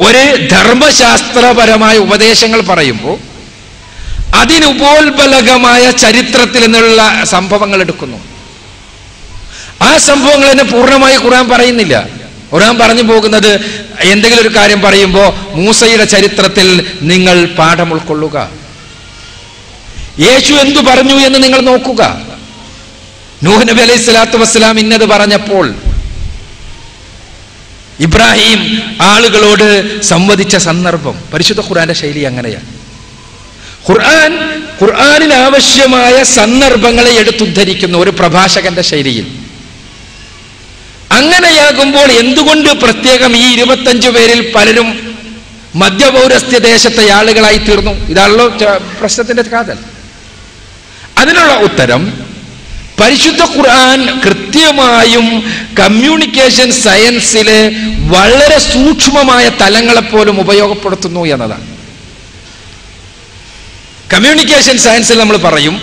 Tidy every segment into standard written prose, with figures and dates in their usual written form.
ഒരു ധർമ്മശാസ്ത്രപരമായ ഉപദേശങ്ങൾ പറയുമ്പോൾ അതിനുപോൽബലകമായ ചരിത്രത്തിൽ നിന്നുള്ള സംഭവങ്ങൾ എടുക്കുന്നു. ആ സംഭവങ്ങൾ തന്നെ പൂർണ്ണമായി ഖുർആൻ പറയുന്നില്ല. ഖുർആൻ പറഞ്ഞു പോകുന്നത് എന്തെങ്കിലും ഒരു കാര്യം പറയുമ്പോൾ മൂസയുടെ ചരിത്രത്തിൽ നിങ്ങൾ പാഠം ഉൾക്കൊള്ളുക, യേശു എന്തു പറഞ്ഞു എന്ന് നിങ്ങൾ നോക്കുക. നൂഹ് നബി അലൈഹി സ്വലാത്തു വസ്സലാം ഇന്നത് പറഞ്ഞപ്പോൾ ഇബ്രാഹിം ആളുകളോട് സംവദിച്ച സന്ദർഭം പരിശുദ്ധ ഖുർആന്റെ ശൈലി അങ്ങനെയാണ്. ഖുർആനിന് ആവശ്യമായ സന്ദർഭങ്ങളെ എടുത്തുദ്ധരിക്കുന്ന ഒരു പ്രഭാഷകന്റെ ശൈലിയിൽ. അങ്ങനെയാകുമ്പോൾ എന്തുകൊണ്ട് പ്രത്യേകം ഈ 25 പേരിൽ പലരും മധ്യപൗരസ്ത്യ ദേശത്തെ ആളുകളായി തീർന്നു? ഇതാണല്ലോ പ്രശ്നത്തിന്റെ കാതൽ. അതിനുള്ള ഉത്തരം പരിശുദ്ധ ഖുർആൻ കൃത്യമായും കമ്മ്യൂണിക്കേഷൻ സയൻസിലെ വളരെ സൂക്ഷ്മമായ തലങ്ങളെപ്പോലും ഉപയോഗപ്പെടുത്തുന്നു എന്നതാണ്. കമ്മ്യൂണിക്കേഷൻ സയൻസിൽ നമ്മൾ പറയും,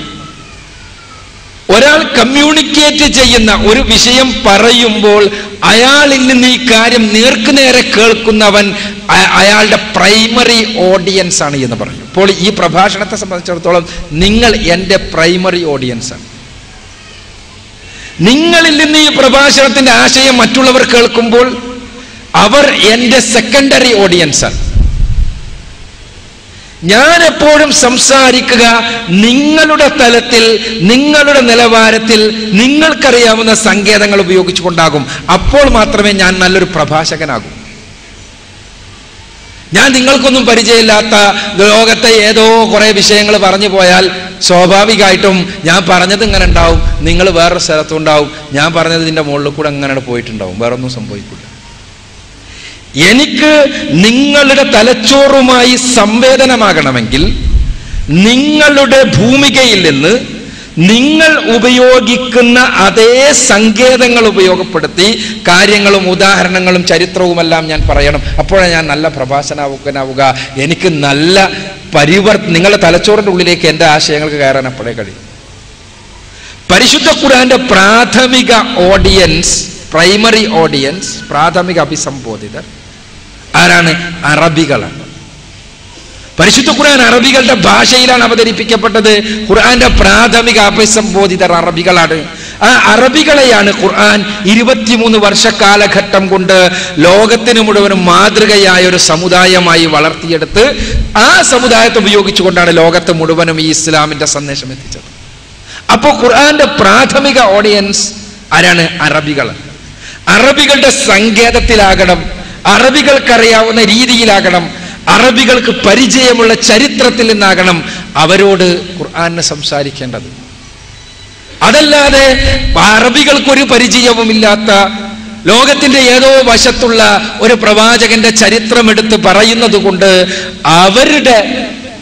ഒരാൾ കമ്മ്യൂണിക്കേറ്റ് ചെയ്യുന്ന ഒരു വിഷയം പറയുമ്പോൾ അയാളിൽ നിന്ന് ഈ കാര്യം നേർക്കുനേരെ കേൾക്കുന്നവൻ അയാളുടെ പ്രൈമറി ഓഡിയൻസ് ആണ് എന്ന് പറയും. അപ്പോൾ ഈ പ്രഭാഷണത്തെ സംബന്ധിച്ചിടത്തോളം നിങ്ങൾ എൻ്റെ പ്രൈമറി ഓഡിയൻസ് ആണ്. നിങ്ങളിൽ നിന്ന് ഈ പ്രഭാഷണത്തിന്റെ ആശയം മറ്റുള്ളവർ കേൾക്കുമ്പോൾ അവർ എൻ്റെ സെക്കൻഡറി ഓഡിയൻസ് ആണ്. ഞാൻ എപ്പോഴും സംസാരിക്കുക നിങ്ങളുടെ തലത്തിൽ, നിങ്ങളുടെ നിലവാരത്തിൽ, നിങ്ങൾക്കറിയാവുന്ന സങ്കേതങ്ങൾ ഉപയോഗിച്ചുകൊണ്ടാകും. അപ്പോൾ മാത്രമേ ഞാൻ നല്ലൊരു പ്രഭാഷകനാകൂ. ഞാൻ നിങ്ങൾക്കൊന്നും പരിചയമില്ലാത്ത ലോകത്തെ ഏതോ കുറെ വിഷയങ്ങൾ പറഞ്ഞു പോയാൽ സ്വാഭാവികമായിട്ടും ഞാൻ പറഞ്ഞത് ഇങ്ങനെ ഉണ്ടാവും, നിങ്ങൾ വേറൊരു സ്ഥലത്തുണ്ടാവും, ഞാൻ പറഞ്ഞത് ഇതിൻ്റെ മുകളിൽ കൂടെ അങ്ങനെ പോയിട്ടുണ്ടാവും, വേറൊന്നും സംഭവിക്കില്ല. എനിക്ക് നിങ്ങളുടെ തലച്ചോറുമായി സംവേദനമാകണമെങ്കിൽ നിങ്ങളുടെ ഭൂമികയിൽ നിന്ന് നിങ്ങൾ ഉപയോഗിക്കുന്ന അതേ സങ്കേതങ്ങൾ ഉപയോഗപ്പെടുത്തി കാര്യങ്ങളും ഉദാഹരണങ്ങളും ചരിത്രവുമെല്ലാം ഞാൻ പറയണം. അപ്പോഴാണ് ഞാൻ നല്ല പ്രഭാഷകനാവുക. എനിക്ക് നല്ല നിങ്ങളുടെ തലച്ചോറിൻ്റെ ഉള്ളിലേക്ക് എൻ്റെ ആശയങ്ങൾക്ക് കയറാൻ അപ്പോഴേ കഴിയും. പരിശുദ്ധ ഖുർആന്റെ പ്രാഥമിക ഓഡിയൻസ്, പ്രൈമറി ഓഡിയൻസ്, പ്രാഥമിക അഭിസംബോധിതർ ആരാണ്? അറബികളാണ്. പരിശുദ്ധ ഖുർആൻ അറബികളുടെ ഭാഷയിലാണ് അവതരിപ്പിക്കപ്പെട്ടത്. ഖുർആന്റെ പ്രാഥമിക അഭിസംബോധിതർ അറബികളാണ്. ആ അറബികളെയാണ് ഖുർആൻ 23 വർഷക്കാലഘട്ടം കൊണ്ട് ലോകത്തിന് മുഴുവനും മാതൃകയായ ഒരു സമുദായമായി വളർത്തിയെടുത്ത് ആ സമുദായത്തെ ഉപയോഗിച്ചുകൊണ്ടാണ് ലോകത്ത് മുഴുവനും ഈ ഇസ്ലാമിന്റെ സന്ദേശം എത്തിച്ചത്. അപ്പോൾ ഖുർആന്റെ പ്രാഥമിക ഓഡിയൻസ് ആരാണ്? അറബികൾ. അറബികളുടെ സങ്കേതത്തിലാകണം, അറബികൾക്കറിയാവുന്ന രീതിയിലാകണം, അറബികൾക്ക് പരിചയമുള്ള ചരിത്രത്തിൽ നിന്നാകണം അവരോട് ഖുർആന് സംസാരിക്കേണ്ടത്. അതല്ലാതെ അറബികൾക്കൊരു പരിചയവുമില്ലാത്ത ലോകത്തിന്റെ ഏതോ വശത്തുള്ള ഒരു പ്രവാചകന്റെ ചരിത്രം എടുത്ത് പറയുന്നത് കൊണ്ട്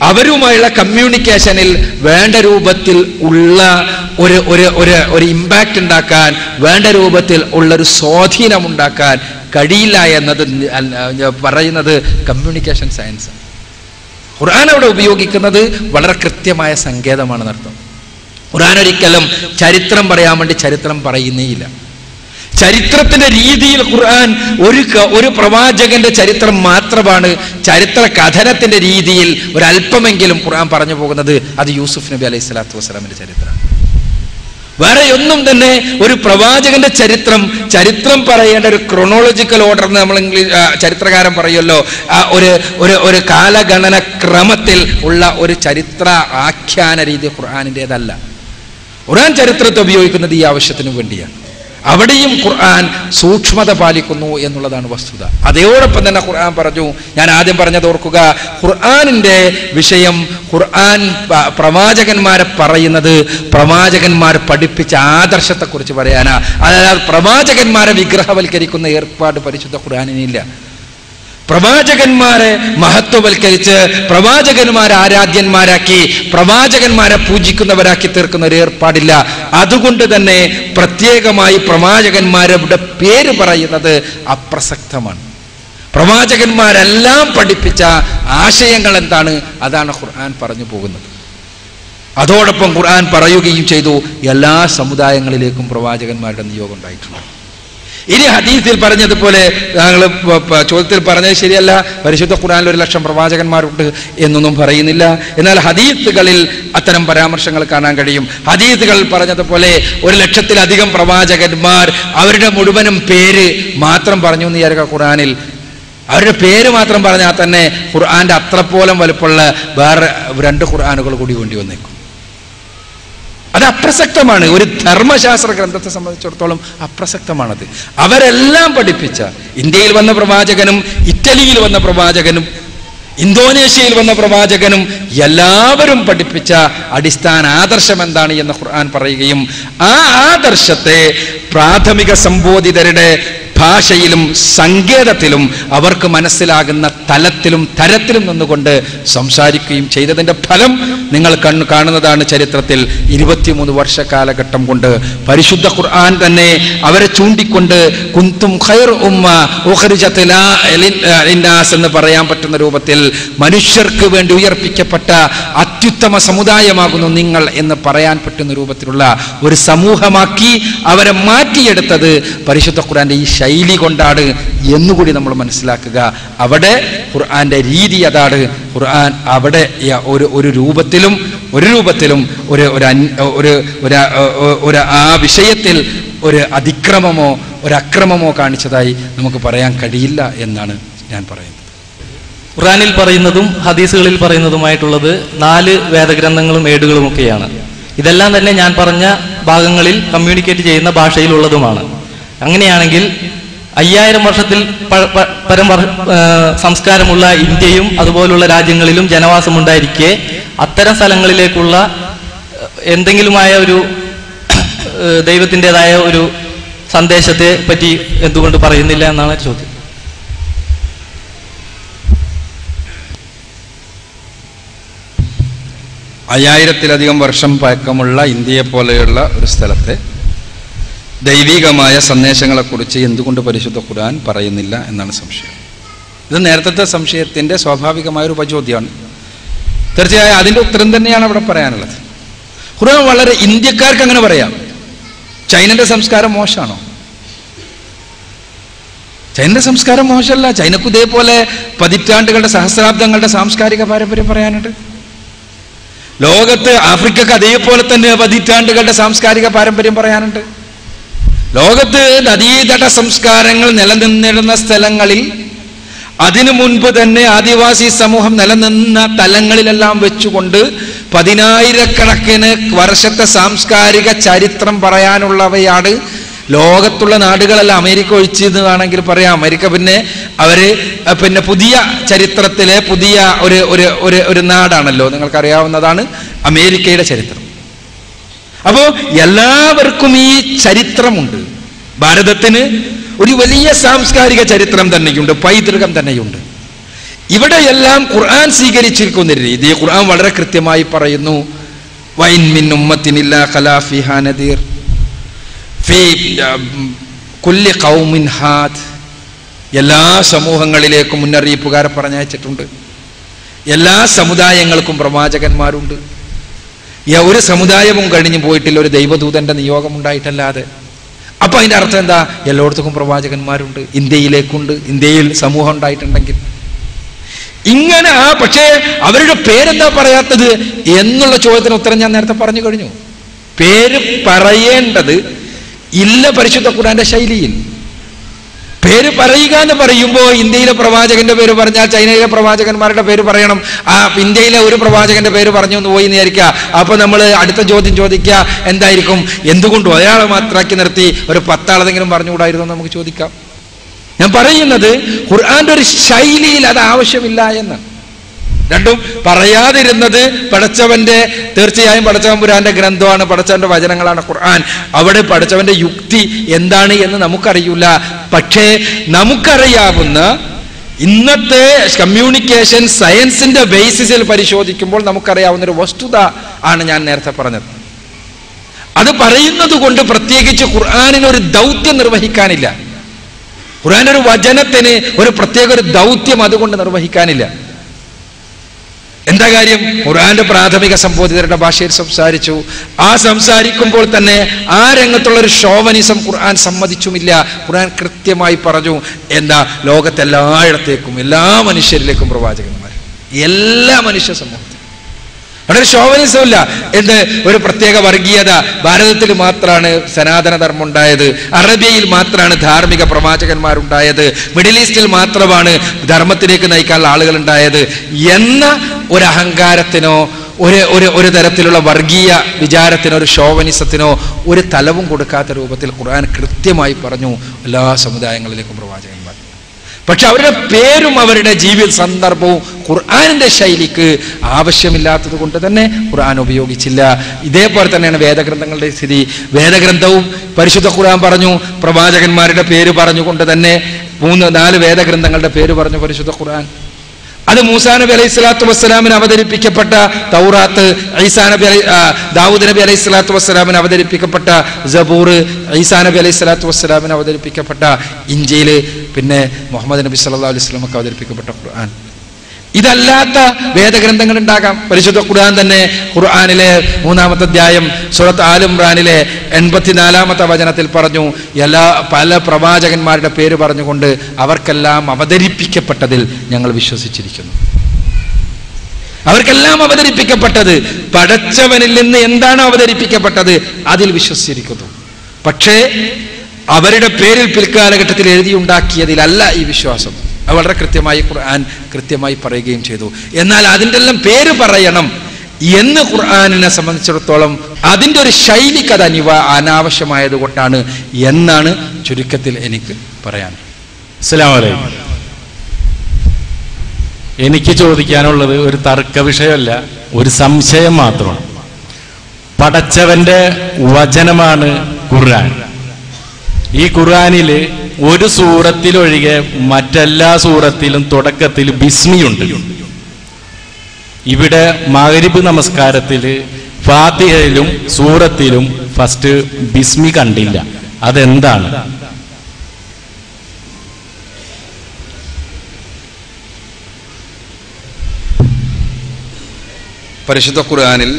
അവരുമായുള്ള കമ്മ്യൂണിക്കേഷനിൽ വേണ്ട രൂപത്തിൽ ഉള്ള ഒരു ഇമ്പാക്റ്റ് ഉണ്ടാക്കാൻ, വേണ്ട രൂപത്തിൽ ഉള്ളൊരു സ്വാധീനം ഉണ്ടാക്കാൻ കഴിയില്ല എന്നത് പറയുന്നത് കമ്മ്യൂണിക്കേഷൻ സയൻസ്. ഖുർആൻ അവിടെ ഉപയോഗിക്കുന്നത് വളരെ കൃത്യമായ സങ്കേതമാണെന്നർത്ഥം. ഖുർആൻ ഒരിക്കലും ചരിത്രം പറയാൻ വേണ്ടി ചരിത്രം പറയുന്നേയില്ല. ചരിത്രത്തിന്റെ രീതിയിൽ ഖുർആൻ ഒരു പ്രവാചകന്റെ ചരിത്രം മാത്രമാണ്. ചരിത്ര കഥനത്തിന്റെ രീതിയിൽ ഒരല്പമെങ്കിലും ഖുർആൻ പറഞ്ഞു പോകുന്നത് അത് യൂസുഫ് നബി അലൈഹി സ്വലാത്തു വസ്സലാമിന്റെ ചരിത്രമാണ്. വേറെ ഒന്നും തന്നെ ഒരു പ്രവാചകന്റെ ചരിത്രം പറയേണ്ട ഒരു ക്രോണോളജിക്കൽ ഓർഡർ എന്ന് നമ്മൾ ചരിത്രകാരൻ പറയുമല്ലോ, ഒരു കാലഗണന ക്രമത്തിൽ ഉള്ള ഒരു ചരിത്ര ആഖ്യാന രീതി ഖുർആനിൻ്റെതല്ല. ഖുർആൻ ചരിത്രത്തെ ഉപയോഗിക്കുന്നത് ഈ ആവശ്യത്തിനു വേണ്ടിയാണ്. അവിടെയും ഖുർആൻ സൂക്ഷ്മത പാലിക്കുന്നു എന്നുള്ളതാണ് വസ്തുത. അതോടൊപ്പം തന്നെ ഖുർആൻ പറഞ്ഞു, ഞാൻ ആദ്യം പറഞ്ഞത് ഓർക്കുക, ഖുർആനിന്റെ വിഷയം ഖുർആൻ പ്രവാചകന്മാരെ പറയുന്നത് പ്രവാചകന്മാർ പഠിപ്പിച്ച ആദർശത്തെക്കുറിച്ച് പറയാനാ. അതായത് പ്രവാചകന്മാരെ വിഗ്രഹവൽക്കരിക്കുന്ന ഏർപ്പാട് പരിശുദ്ധ ഖുർആനിനില്ല. പ്രവാചകന്മാരെ മഹത്വവൽക്കരിച്ച് പ്രവാചകന്മാരെ ആരാധ്യന്മാരാക്കി പ്രവാചകന്മാരെ പൂജിക്കുന്നവരാക്കി തീർക്കുന്ന ഒരു ഏർപ്പാടില്ല. അതുകൊണ്ട് തന്നെ പ്രത്യേകമായി പ്രവാചകന്മാരുടെ പേര് പറയുന്നത് അപ്രസക്തമാണ്. പ്രവാചകന്മാരെല്ലാം പഠിപ്പിച്ച ആശയങ്ങൾ എന്താണ്, അതാണ് ഖുർആൻ പറഞ്ഞു പോകുന്നത്. അതോടൊപ്പം ഖുർആൻ പറയുകയും ചെയ്തു, എല്ലാ സമുദായങ്ങളിലേക്കും പ്രവാചകന്മാരുടെ നിയോഗം ഉണ്ടായിട്ടുണ്ട്. ഇനി ഹദീസിൽ പറഞ്ഞതുപോലെ ഞങ്ങൾ ചോദ്യത്തിൽ പറഞ്ഞത് ശരിയല്ല, പരിശുദ്ധ ഖുർആനിൽ 1,00,000 പ്രവാചകന്മാരുണ്ട് എന്നൊന്നും പറയുന്നില്ല. എന്നാൽ ഹദീസുകളിൽ അത്തരം പരാമർശങ്ങൾ കാണാൻ കഴിയും. ഹദീസുകൾ പറഞ്ഞതുപോലെ 1,00,000-ലധികം പ്രവാചകന്മാർ അവരുടെ മുഴുവനും പേര് മാത്രം പറഞ്ഞു എന്ന് വിചാരിക്കുക. ഖുർആനിൽ അവരുടെ പേര് മാത്രം പറഞ്ഞാൽ തന്നെ ഖുർആന്റെ അത്രപ്പോലും വലുപ്പമുള്ള വേറെ 2 ഖുർആനുകൾ കൂടി വേണ്ടി വന്നേക്കും. അത് അപ്രസക്തമാണ്. ഒരു ധർമ്മശാസ്ത്ര ഗ്രന്ഥത്തെ സംബന്ധിച്ചിടത്തോളം അപ്രസക്തമാണത്. അവരെല്ലാം പഠിപ്പിച്ച, ഇന്ത്യയിൽ വന്ന പ്രവാചകനും ഇറ്റലിയിൽ വന്ന പ്രവാചകനും ഇന്തോനേഷ്യയിൽ വന്ന പ്രവാചകനും എല്ലാവരും പഠിപ്പിച്ച അടിസ്ഥാന ആദർശം എന്താണ് എന്ന് ഖുർആൻ പറയുകയും ആ ആദർശത്തെ പ്രാഥമിക സംബോധിതരുടെ ഭാഷയിലും സങ്കേതത്തിലും അവർക്ക് മനസ്സിലാകുന്ന തലത്തിലും തരത്തിലും നിന്നുകൊണ്ട് സംസാരിക്കുകയും ചെയ്തതിൻ്റെ ഫലം നിങ്ങൾ കാണുന്നതാണ്. ചരിത്രത്തിൽ 23 വർഷ കാലഘട്ടം കൊണ്ട് പരിശുദ്ധ ഖുർആൻ തന്നെ അവരെ ചൂണ്ടിക്കൊണ്ട് കുന്തും ഖൈർ ഉമ്മ ഉഖ്രിജത് ലിന്നാസ് എന്ന് പറയാൻ പറ്റുന്ന രൂപത്തിൽ മനുഷ്യർക്ക് വേണ്ടി ഉയർപ്പിക്കപ്പെട്ട അത്യുത്തമ സമുദായമാകുന്നു നിങ്ങൾ എന്ന് പറയാൻ പറ്റുന്ന രൂപത്തിലുള്ള ഒരു സമൂഹമാക്കി അവരെ മാറ്റിയെടുത്തത് പരിശുദ്ധ ഖുർആന്റെ ഈ ശൈലി കൊണ്ടാണ് എന്നുകൂടി നമ്മൾ മനസ്സിലാക്കുക. അവിടെ ഖുർആന്റെ രീതി അതാണ്. ഖുർആൻ അവിടെ ഒരു രൂപത്തിലും ആ വിഷയത്തിൽ ഒരു അതിക്രമമോ ഒരു അക്രമമോ കാണിച്ചതായി നമുക്ക് പറയാൻ കഴിയില്ല എന്നാണ് ഞാൻ പറയുന്നത്. ഖുർആനിൽ പറയുന്നതും ഹദീസുകളിൽ പറയുന്നതുമായിട്ടുള്ളത് 4 വേദഗ്രന്ഥങ്ങളും ഏടുകളുമൊക്കെയാണ്. ഇതെല്ലാം തന്നെ ഞാൻ പറഞ്ഞ ഭാഗങ്ങളിൽ കമ്മ്യൂണിക്കേറ്റ് ചെയ്യുന്ന ഭാഷയിലുള്ളതുമാണ്. അങ്ങനെയാണെങ്കിൽ 5000 വർഷത്തിൽ പരം സംസ്കാരമുള്ള ഇന്ത്യയും അതുപോലുള്ള രാജ്യങ്ങളിലും ജനവാസമുണ്ടായിരിക്കെ അത്തരം സ്ഥലങ്ങളിലേക്കുള്ള എന്തെങ്കിലുമായ ഒരു ദൈവത്തിൻ്റെതായ ഒരു സന്ദേശത്തെ പറ്റി എന്തുകൊണ്ട് പറയുന്നില്ല എന്നാണ് ചോദ്യം. അയ്യായിരത്തിലധികം വർഷം പഴക്കമുള്ള ഇന്ത്യയെ പോലെയുള്ള ഒരു സ്ഥലത്തെ ദൈവികമായ സന്ദേശങ്ങളെക്കുറിച്ച് എന്തുകൊണ്ട് പരിശുദ്ധ ഖുർആൻ പറയുന്നില്ല എന്നാണ് സംശയം. ഇത് നേരത്തെ സംശയത്തിൻ്റെ സ്വാഭാവികമായൊരു ഉപചോദ്യമാണ്. തീർച്ചയായും അതിൻ്റെ ഉത്തരം തന്നെയാണ് അവിടെ പറയാനുള്ളത്. ഖുർആൻ വളരെ ഇന്ത്യക്കാർക്ക് അങ്ങനെ പറയാം. ചൈനയുടെ സംസ്കാരം മോശമാണോ? ചൈനയുടെ സംസ്കാരം മോശമല്ല. ചൈനക്ക് ഇതേപോലെ പതിറ്റാണ്ടുകളുടെ സഹസ്രാബ്ദങ്ങളുടെ സാംസ്കാരിക പാരമ്പര്യം പറയാനുണ്ട്. ലോകത്ത് ആഫ്രിക്കക്ക് അതേപോലെ തന്നെ പതിറ്റാണ്ടുകളുടെ സാംസ്കാരിക പാരമ്പര്യം പറയാനുണ്ട്. ലോകത്ത് നദീതട സംസ്കാരങ്ങൾ നിലനിന്നിരുന്ന സ്ഥലങ്ങളിൽ അതിനു മുൻപ് തന്നെ ആദിവാസി സമൂഹം നിലനിന്ന തലങ്ങളിലെല്ലാം വെച്ചുകൊണ്ട് 10,000-കണക്കിന് വർഷത്തെ സാംസ്കാരിക ചരിത്രം പറയാനുള്ളവയാണ് ലോകത്തുള്ള നാടുകളല്ല. അമേരിക്ക ഒഴിച്ചതാണെങ്കിൽ പറയാം. അമേരിക്ക പിന്നെ പുതിയ ചരിത്രത്തിലെ പുതിയ ഒരു നാടാണല്ലോ. നിങ്ങൾക്കറിയാവുന്നതാണ് അമേരിക്കയുടെ ചരിത്രം. അപ്പോ എല്ലാവർക്കും ഈ ചരിത്രമുണ്ട്. ഭാരതത്തിന് ഒരു വലിയ സാംസ്കാരിക ചരിത്രം തന്നെയുണ്ട്, പൈതൃകം തന്നെയുണ്ട്. ഇവിടെയെല്ലാം ഖുർആൻ സ്വീകരിച്ചിരിക്കുന്ന രീതി ഖുർആൻ വളരെ കൃത്യമായി പറയുന്നു. വൈൻ മിൻ ഉമ്മത്തിൻ ഇല്ലാ ഖലാ ഫീഹാ നദീർ ഫീ കുല്ലി ഖൗമിൻ ഹാദ്. എല്ലാ സമൂഹങ്ങളിലേക്കും മുന്നറിയിപ്പുകാരെ പറഞ്ഞയച്ചിട്ടുണ്ട്. എല്ലാ സമുദായങ്ങൾക്കും പ്രവാചകന്മാരുണ്ട്. ഒരു സമുദായവും കഴിഞ്ഞു പോയിട്ടില്ല ഒരു ദൈവദൂതന്റെ നിയോഗം ഉണ്ടായിട്ടല്ലാതെ. അപ്പൊ അതിന്റെ അർത്ഥം എന്താ? എല്ലായിടത്തും പ്രവാചകന്മാരുണ്ട്. ഇന്ത്യയിലേക്കുണ്ട്. ഇന്ത്യയിൽ സമൂഹം ഉണ്ടായിട്ടുണ്ടെങ്കിൽ ഇങ്ങനെ. പക്ഷേ അവരുടെ പേരെന്താ പറയാത്തത് എന്നുള്ള ചോദ്യത്തിന് ഉത്തരം ഞാൻ നേരത്തെ പറഞ്ഞു കഴിഞ്ഞു. പേര് പറയേണ്ടത് ഇല്ല പരിശുദ്ധ ഖുർആന്റെ ശൈലിയിൽ. പേര് പറയുക എന്ന് പറയുമ്പോൾ ഇന്ത്യയിലെ പ്രവാചകന്റെ പേര് പറഞ്ഞാൽ ചൈനയിലെ പ്രവാചകന്മാരുടെ പേര് പറയണം. ഇന്ത്യയിലെ ഒരു പ്രവാചകന്റെ പേര് പറഞ്ഞു എന്ന് പോയി വിചാരിക്കുക. അപ്പൊ നമ്മൾ അടുത്ത ചോദ്യം ചോദിക്കുക എന്തായിരിക്കും? എന്തുകൊണ്ടും ഒരാളെ മാത്രമാക്കി നിർത്തി ഒരു 10 ആളെങ്കിലും പറഞ്ഞുകൂടായിരുന്നു എന്ന് നമുക്ക് ചോദിക്കാം. ഞാൻ പറയുന്നത് ഖുർആന്റെ ഒരു ശൈലിയിൽ അത് ആവശ്യമില്ല എന്ന്. രണ്ടും പറയാതിരുന്നത് തീർച്ചയായും പടച്ചവൻ പുരാന്റെ ഗ്രന്ഥമാണ്, പടച്ചവന്റെ വചനങ്ങളാണ് ഖുർആൻ. അവിടെ പടച്ചവന്റെ യുക്തി എന്താണ് എന്ന് നമുക്കറിയില്ല. പക്ഷേ നമുക്കറിയാവുന്ന ഇന്നത്തെ കമ്മ്യൂണിക്കേഷൻ സയൻസിന്റെ ബേസിസിൽ പരിശോധിക്കുമ്പോൾ നമുക്കറിയാവുന്ന ഒരു വസ്തുത ആണ് ഞാൻ നേരത്തെ പറഞ്ഞത്. അത് പറയുന്നത് കൊണ്ട് പ്രത്യേകിച്ച് ഖുർആനിന് ഒരു ദൗത്യം നിർവഹിക്കാനില്ല. ഖുർആന്റെ ഒരു വചനത്തിന് ഒരു പ്രത്യേക ഒരു ദൗത്യം അതുകൊണ്ട് നിർവഹിക്കാനില്ല. എന്താ കാര്യം? ഖുർആന്റെ പ്രാഥമിക സംബോധിതരുടെ ഭാഷയിൽ സംസാരിച്ചു. ആ സംസാരിക്കുമ്പോൾ തന്നെ ആ രംഗത്തുള്ള ഒരു ഷോവനിസം ഖുർആൻ സമ്മതിച്ചുമില്ല. ഖുർആൻ കൃത്യമായി പറഞ്ഞു, എന്താ, ലോകത്തെല്ലായിടത്തേക്കും എല്ലാ മനുഷ്യരിലേക്കും പ്രവാചകന്മാർ, എല്ലാ മനുഷ്യ സമൂഹത്തിലും. അവിടെ ഒരു ഷോവനിസം ഇല്ല. എന്ത്, ഒരു പ്രത്യേക വർഗീയത, ഭാരതത്തിൽ മാത്രമാണ് സനാതന ധർമ്മം ഉണ്ടായത്, അറബിയയിൽ മാത്രമാണ് ധാർമ്മിക പ്രവാചകന്മാരുണ്ടായത്, മിഡിൽ ഈസ്റ്റിൽ മാത്രമാണ് ധർമ്മത്തിലേക്ക് നയിക്കാനുള്ള ആളുകൾ ഉണ്ടായത് എന്ന ഒരു അഹങ്കാരത്തിനോ ഒരു തരത്തിലുള്ള വർഗീയ വിചാരത്തിനോ ഒരു ഷോവനിസത്തിനോ ഒരു തലവും കൊടുക്കാത്ത രൂപത്തിൽ ഖുർആൻ കൃത്യമായി പറഞ്ഞു എല്ലാ സമുദായങ്ങളിലേക്കും പ്രവാചകന്മാർ. പക്ഷെ അവരുടെ പേരും അവരുടെ ജീവിത സന്ദർഭവും ഖുർആനിന്റെ ശൈലിക്ക് ആവശ്യമില്ലാത്തത് കൊണ്ട് തന്നെ ഖുർആൻ ഉപയോഗിച്ചില്ല. ഇതേപോലെ തന്നെയാണ് വേദഗ്രന്ഥങ്ങളുടെ സ്ഥിതി. വേദഗ്രന്ഥവും പരിശുദ്ധ ഖുർആൻ പറഞ്ഞു, പ്രവാചകന്മാരുടെ പേര് പറഞ്ഞുകൊണ്ട് തന്നെ 3-4 വേദഗ്രന്ഥങ്ങളുടെ പേര് പറഞ്ഞു പരിശുദ്ധ ഖുർആൻ. അത് മൂസാ നബി അലൈഹി സ്വലാത്തു വസ്സലാമിന് അവതരിപ്പിക്കപ്പെട്ട തൗറാത്ത്, ദാവൂദ് നബി അലൈഹി സ്വലാത്തു വസ്സലാമിന് അവതരിപ്പിക്കപ്പെട്ട സബൂർ, ഈസാ നബി അലൈഹി സ്വലാത്തു വസ്സലാമിന് അവതരിപ്പിക്കപ്പെട്ട ഇഞ്ചീൽ, പിന്നെ മുഹമ്മദ് നബി സല്ലല്ലാഹു അലൈഹി വസല്ലമക്ക് അവതരിപ്പിക്കപ്പെട്ട ഖുർആൻ. ഇതല്ലാത്ത വേദഗ്രന്ഥങ്ങൾ ഉണ്ടാകാം. പരിശുദ്ധ ഖുർആൻ തന്നെ ഖുർആനിലെ 3-ാമത്തെ അധ്യായം സൂറത്ത് ആൽ ഇംറാനിലെ 84-ാമത്തെ വചനത്തിൽ പറഞ്ഞു, പല പ്രവാചകന്മാരുടെ പേര് പറഞ്ഞുകൊണ്ട് അവർക്കെല്ലാം അവതരിപ്പിക്കപ്പെട്ടതിൽ ഞങ്ങൾ വിശ്വസിച്ചിരിക്കുന്നു. അവർക്കെല്ലാം അവതരിപ്പിക്കപ്പെട്ടത് പടച്ചവനിൽ നിന്ന് എന്താണോ അവതരിപ്പിക്കപ്പെട്ടത് അതിൽ വിശ്വസിച്ചിരിക്കുന്നു. പക്ഷേ അവരുടെ പേരിൽ പിൽക്കാലഘട്ടത്തിൽ എഴുതിയുണ്ടാക്കിയതിലല്ല ഈ വിശ്വാസം. അത് വളരെ കൃത്യമായി ഖുർആൻ കൃത്യമായി പറയുകയും ചെയ്തു. എന്നാൽ അതിൻ്റെ എല്ലാം പേര് പറയണം എന്ന് ഖുർആനിനെ സംബന്ധിച്ചിടത്തോളം അതിൻ്റെ ഒരു ശൈലിക്ക് അത് അനാവശ്യമായത് കൊണ്ടാണ് എന്നാണ് ചുരുക്കത്തിൽ എനിക്ക് പറയാൻ. അസ്സലാമു അലൈക്കും. എനിക്ക് ചോദിക്കാനുള്ളത് ഒരു തർക്ക വിഷയമല്ല, ഒരു സംശയം മാത്രമാണ്. പടച്ചവന്റെ വചനമാണ് ഖുർആൻ. ഈ ഖുർആനിൽ ഒരു സൂറത്തിലൊഴികെ മറ്റെല്ലാ സൂറത്തിലും തുടക്കത്തിൽ ബിസ്മിയുണ്ട്. ഇവിടെ മഗ്രിബ് നമസ്കാരത്തിൽ ഫാത്തിഹയിലും സൂറത്തിലും ഫസ്റ്റ് ബിസ്മി കണ്ടില്ല. അതെന്താണ്? പരിശുദ്ധ ഖുർആനിൽ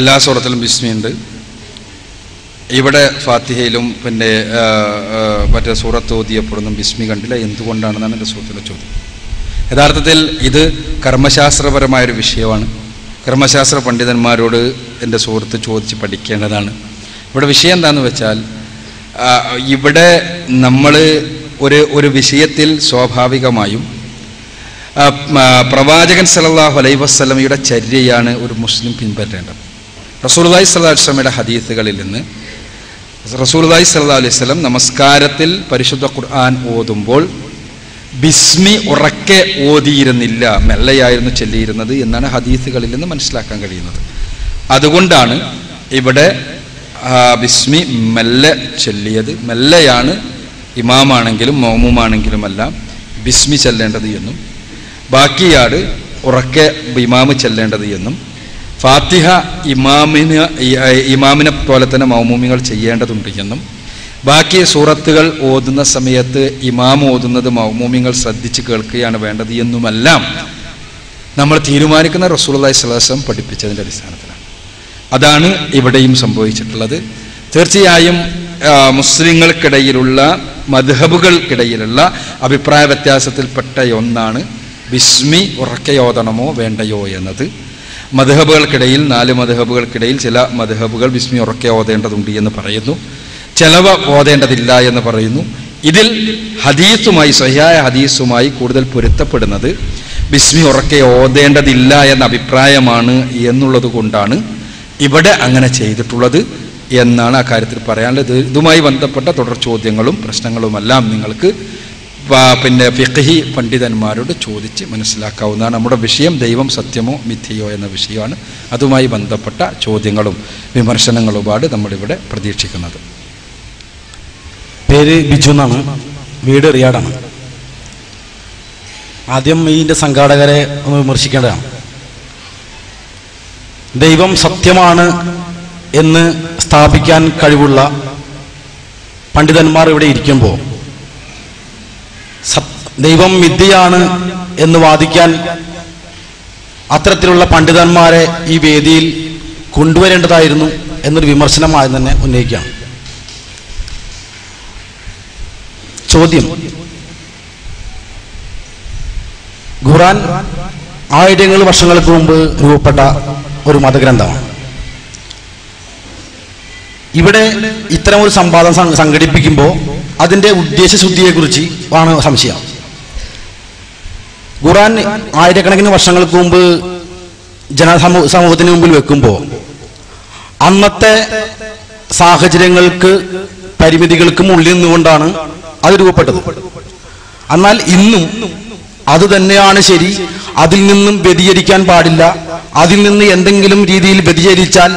എല്ലാ സൂറത്തിലും ബിസ്മിയുണ്ട്. ഇവിടെ ഫാത്തിഹയിലും പിന്നെ മറ്റേ സൂറത്ത് ഓതിയപ്പോഴൊന്നും ബിസ്മി കണ്ടില്ല. എന്തുകൊണ്ടാണെന്നാണ് എൻ്റെ സുഹൃത്തിൻ്റെ ചോദ്യം. യഥാർത്ഥത്തിൽ ഇത് കർമ്മശാസ്ത്രപരമായൊരു വിഷയമാണ്. കർമ്മശാസ്ത്ര പണ്ഡിതന്മാരോട് എൻ്റെ സുഹൃത്ത് ചോദിച്ച് പഠിക്കേണ്ടതാണ്. ഇവിടെ വിഷയം എന്താണെന്ന് വെച്ചാൽ, ഇവിടെ നമ്മൾ ഒരു വിഷയത്തിൽ സ്വാഭാവികമായും പ്രവാചകൻ സല്ലല്ലാഹു അലൈഹി വസല്ലമയുടെ ചര്യയാണ് ഒരു മുസ്ലിം പിൻപറ്റേണ്ടത്. റസൂലുള്ളാഹി സ്വല്ലല്ലാഹു അലൈഹി വസല്ലമയുടെ ഹദീസുകളിൽ നിന്ന് റസൂലുള്ളാഹി സ്വല്ലല്ലാഹു അലൈഹി വസല്ലം നമസ്കാരത്തിൽ പരിശുദ്ധ ഖുർആൻ ഓതുമ്പോൾ ബിസ്മി ഉറക്കെ ഓതിയിരുന്നില്ല, മെല്ലെയായിരുന്നു ചൊല്ലിയിരുന്നത് എന്നാണ് ഹദീസുകളിൽ നിന്ന് മനസ്സിലാക്കാൻ കഴിയുന്നത്. അതുകൊണ്ടാണ് ഇവിടെ ബിസ്മി മെല്ലെ ചൊല്ലിയത്. മെല്ലെയാണ് ഇമാമാണെങ്കിലും മൗമൂമാണെങ്കിലുമെല്ലാം ബിസ്മി ചൊല്ലേണ്ടത് എന്നും ബാക്കിയാണ് ഉറക്കെ ഇമാമ് ചൊല്ലേണ്ടത് എന്നും ഫാത്തിഹ ഇമാമിനെ പോലെ തന്നെ മൗമൂമികൾ ചെയ്യേണ്ടതുണ്ട് എന്നും ബാക്കി സൂറത്തുകൾ ഓതുന്ന സമയത്ത് ഇമാം ഓതുന്നത് മൗമൂമികൾ ശ്രദ്ധിച്ച് കേൾക്കുകയാണ് വേണ്ടത് എന്നുമെല്ലാം നമ്മൾ തീരുമാനിക്കുന്ന റസൂലുള്ളാഹി സ്വല്ലല്ലാഹു അലൈഹി വസല്ലം പഠിപ്പിച്ചതിൻ്റെ അടിസ്ഥാനത്തിലാണ്. അതാണ് ഇവിടെയും സംഭവിച്ചിട്ടുള്ളത്. തീർച്ചയായും മുസ്ലിങ്ങൾക്കിടയിലുള്ള മദ്ഹബുകൾക്കിടയിലുള്ള അഭിപ്രായ വ്യത്യാസത്തിൽപ്പെട്ട ഒന്നാണ് ബിസ്മി ഉറക്കെ ഓതണമോ വേണ്ടയോ എന്നത്. മദ്ഹബുകൾക്കിടയിൽ 4 മദ്ഹബുകൾക്കിടയിൽ ചില മദ്ഹബുകൾ ബിസ്മി ഉറക്കെ ഓതേണ്ടതുണ്ട് എന്ന് പറയുന്നു, ചിലവ ഓതേണ്ടതില്ല എന്ന് പറയുന്നു. ഇതിൽ ഹദീസുമായി സ്വഹിഹായ ഹദീസുമായി കൂടുതൽ പൊരുത്തപ്പെടുന്നത് ബിസ്മി ഉറക്കെ ഓതേണ്ടതില്ല എന്ന അഭിപ്രായമാണ് എന്നുള്ളത് കൊണ്ടാണ് ഇവിടെ അങ്ങനെ ചെയ്തിട്ടുള്ളത് എന്നാണ് ആ കാര്യത്തിൽ പറയാനുള്ളത്. ഇതുമായി ബന്ധപ്പെട്ട തുടർ ചോദ്യങ്ങളും പ്രശ്നങ്ങളുമെല്ലാം നിങ്ങൾക്ക് പിന്നെ ഫിഖ്ഹി പണ്ഡിതന്മാരോട് ചോദിച്ച് മനസ്സിലാക്കാവുന്നതാണ്. നമ്മുടെ വിഷയം ദൈവം സത്യമോ മിഥ്യയോ എന്ന വിഷയമാണ്. അതുമായി ബന്ധപ്പെട്ട ചോദ്യങ്ങളും വിമർശനങ്ങളുമാണ് നമ്മളിവിടെ പ്രതീക്ഷിക്കുന്നത്. പേര് ബിജു എന്നാണ്, വീട് റിയാഡാണ്. ആദ്യം ഇതിൻ്റെ സംഘാടകരെ ഒന്ന് വിമർശിക്കേണ്ടതാണ്. ദൈവം സത്യമാണ് എന്ന് സ്ഥാപിക്കാൻ കഴിവുള്ള പണ്ഡിതന്മാർ ഇവിടെ ഇരിക്കുമ്പോൾ ദൈവം മിഥ്യയാണ് എന്ന് വാദിക്കാൻ അത്തരത്തിലുള്ള പണ്ഡിതന്മാരെ ഈ വേദിയിൽ കൊണ്ടുവരേണ്ടതായിരുന്നു എന്നൊരു വിമർശനമായി തന്നെ ഉന്നയിക്കുകയാണ്. ചോദ്യം: ഖുർആൻ ആയിരങ്ങൾ വർഷങ്ങൾക്ക് മുമ്പ് രൂപപ്പെട്ട ഒരു മതഗ്രന്ഥമാണ്. ഇവിടെ ഇത്തരം ഒരു സംവാദം സംഘടിപ്പിക്കുമ്പോൾ അതിൻ്റെ ഉദ്ദേശശുദ്ധിയെക്കുറിച്ച് ആണ് സംശയം. ഖുർആൻ ആയിരക്കണക്കിന് വർഷങ്ങൾക്ക് മുമ്പ് സമൂഹത്തിന് മുമ്പിൽ വെക്കുമ്പോൾ അന്നത്തെ സാഹചര്യങ്ങൾക്ക് പരിമിതികൾക്കും ഉള്ളിൽ നിന്നുകൊണ്ടാണ് അത് രൂപപ്പെട്ടത്. എന്നാൽ ഇന്നും അത് തന്നെയാണ് ശരി, അതിൽ നിന്നും വ്യതിചരിക്കാൻ പാടില്ല. അതിൽ നിന്ന് എന്തെങ്കിലും രീതിയിൽ വ്യതിചരിച്ചാൽ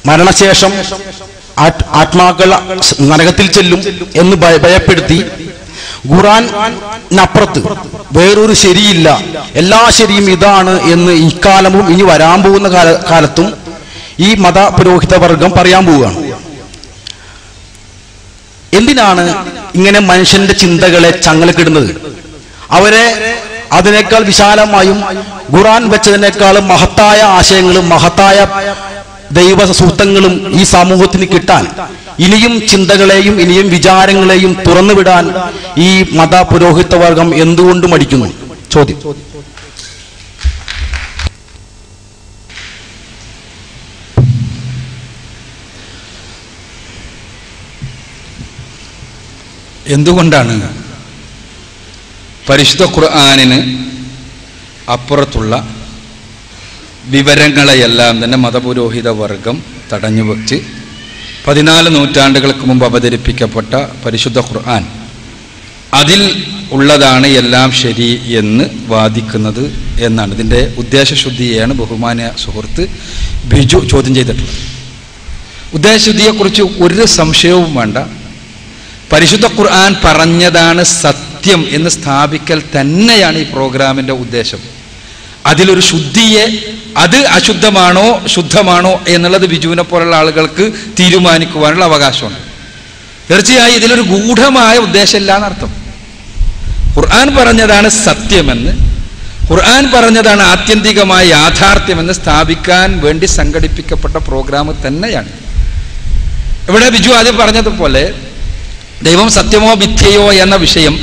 മരണശേഷം ആത്മാക്കൾ നരകത്തിൽ ചെല്ലും എന്ന് ഭയപ്പെടുത്തി ഖുർആനപ്പുറത്ത് വേറൊരു ശരിയില്ല, എല്ലാ ശരിയും ഇതാണ് എന്ന് ഇക്കാലവും ഇനി വരാൻ പോകുന്ന കാലത്തും ഈ മത പുരോഹിത വർഗം പറയാൻ പോവുകയാണ്. എന്തിനാണ് ഇങ്ങനെ മനുഷ്യന്റെ ചിന്തകളെ ചങ്ങലക്കിടുന്നത്? അവരെ അതിനേക്കാൾ വിശാലമായും ഖുർആൻ വെച്ചതിനേക്കാളും മഹത്തായ ആശയങ്ങളും മഹത്തായ ദൈവ സൂക്തങ്ങളും ഈ സമൂഹത്തിന് കിട്ടാൻ ഇനിയും ചിന്തകളെയും ഇനിയും വിചാരങ്ങളെയും തുറന്നുവിടാൻ ഈ മത പുരോഹിത വർഗം എന്തുകൊണ്ട് മടിക്കുന്നു? ചോദ്യം. എന്തുകൊണ്ടാണ് പരിശുദ്ധ ഖുർആനിന് അപ്പുറത്തുള്ള വിവരങ്ങളെയെല്ലാം തന്നെ മതപുരോഹിത വർഗം തടഞ്ഞുവെച്ച് 14 നൂറ്റാണ്ടുകൾക്ക് മുമ്പ് അവതരിപ്പിക്കപ്പെട്ട പരിശുദ്ധ ഖുർആൻ അതിൽ ഉള്ളതാണ് എല്ലാം ശരി എന്ന് വാദിക്കുന്നത് എന്നാണ്? ഇതിൻ്റെ ഉദ്ദേശശുദ്ധിയെയാണ് ബഹുമാന്യ സുഹൃത്ത് ബിജു ചോദ്യം ചെയ്തിട്ടുള്ളത്. ഉദ്ദേശശുദ്ധിയെക്കുറിച്ച് ഒരു സംശയവും വേണ്ട. പരിശുദ്ധ ഖുർആൻ പറഞ്ഞതാണ് സത്യം എന്ന് സ്ഥാപിക്കൽ തന്നെയാണ് ഈ പ്രോഗ്രാമിൻ്റെ ഉദ്ദേശം. അതിലൊരു ശുദ്ധിയെ, അത് അശുദ്ധമാണോ ശുദ്ധമാണോ എന്നുള്ളത് ബിജുവിനെ പോലുള്ള ആളുകൾക്ക് തീരുമാനിക്കുവാനുള്ള അവകാശമുണ്ട്. തീർച്ചയായും ഇതിലൊരു ഗൂഢമായ ഉദ്ദേശമില്ല എന്നർത്ഥം. ഖുർആൻ പറഞ്ഞതാണ് സത്യമെന്ന്, ഖുർആൻ പറഞ്ഞതാണ് ആത്യന്തികമായ യാഥാർത്ഥ്യമെന്ന് സ്ഥാപിക്കാൻ വേണ്ടി സംഘടിപ്പിക്കപ്പെട്ട പ്രോഗ്രാം തന്നെയാണ്. ഇവിടെ ബിജു ആദ്യം പറഞ്ഞതുപോലെ ദൈവം സത്യമോ മിഥ്യയോ എന്ന വിഷയം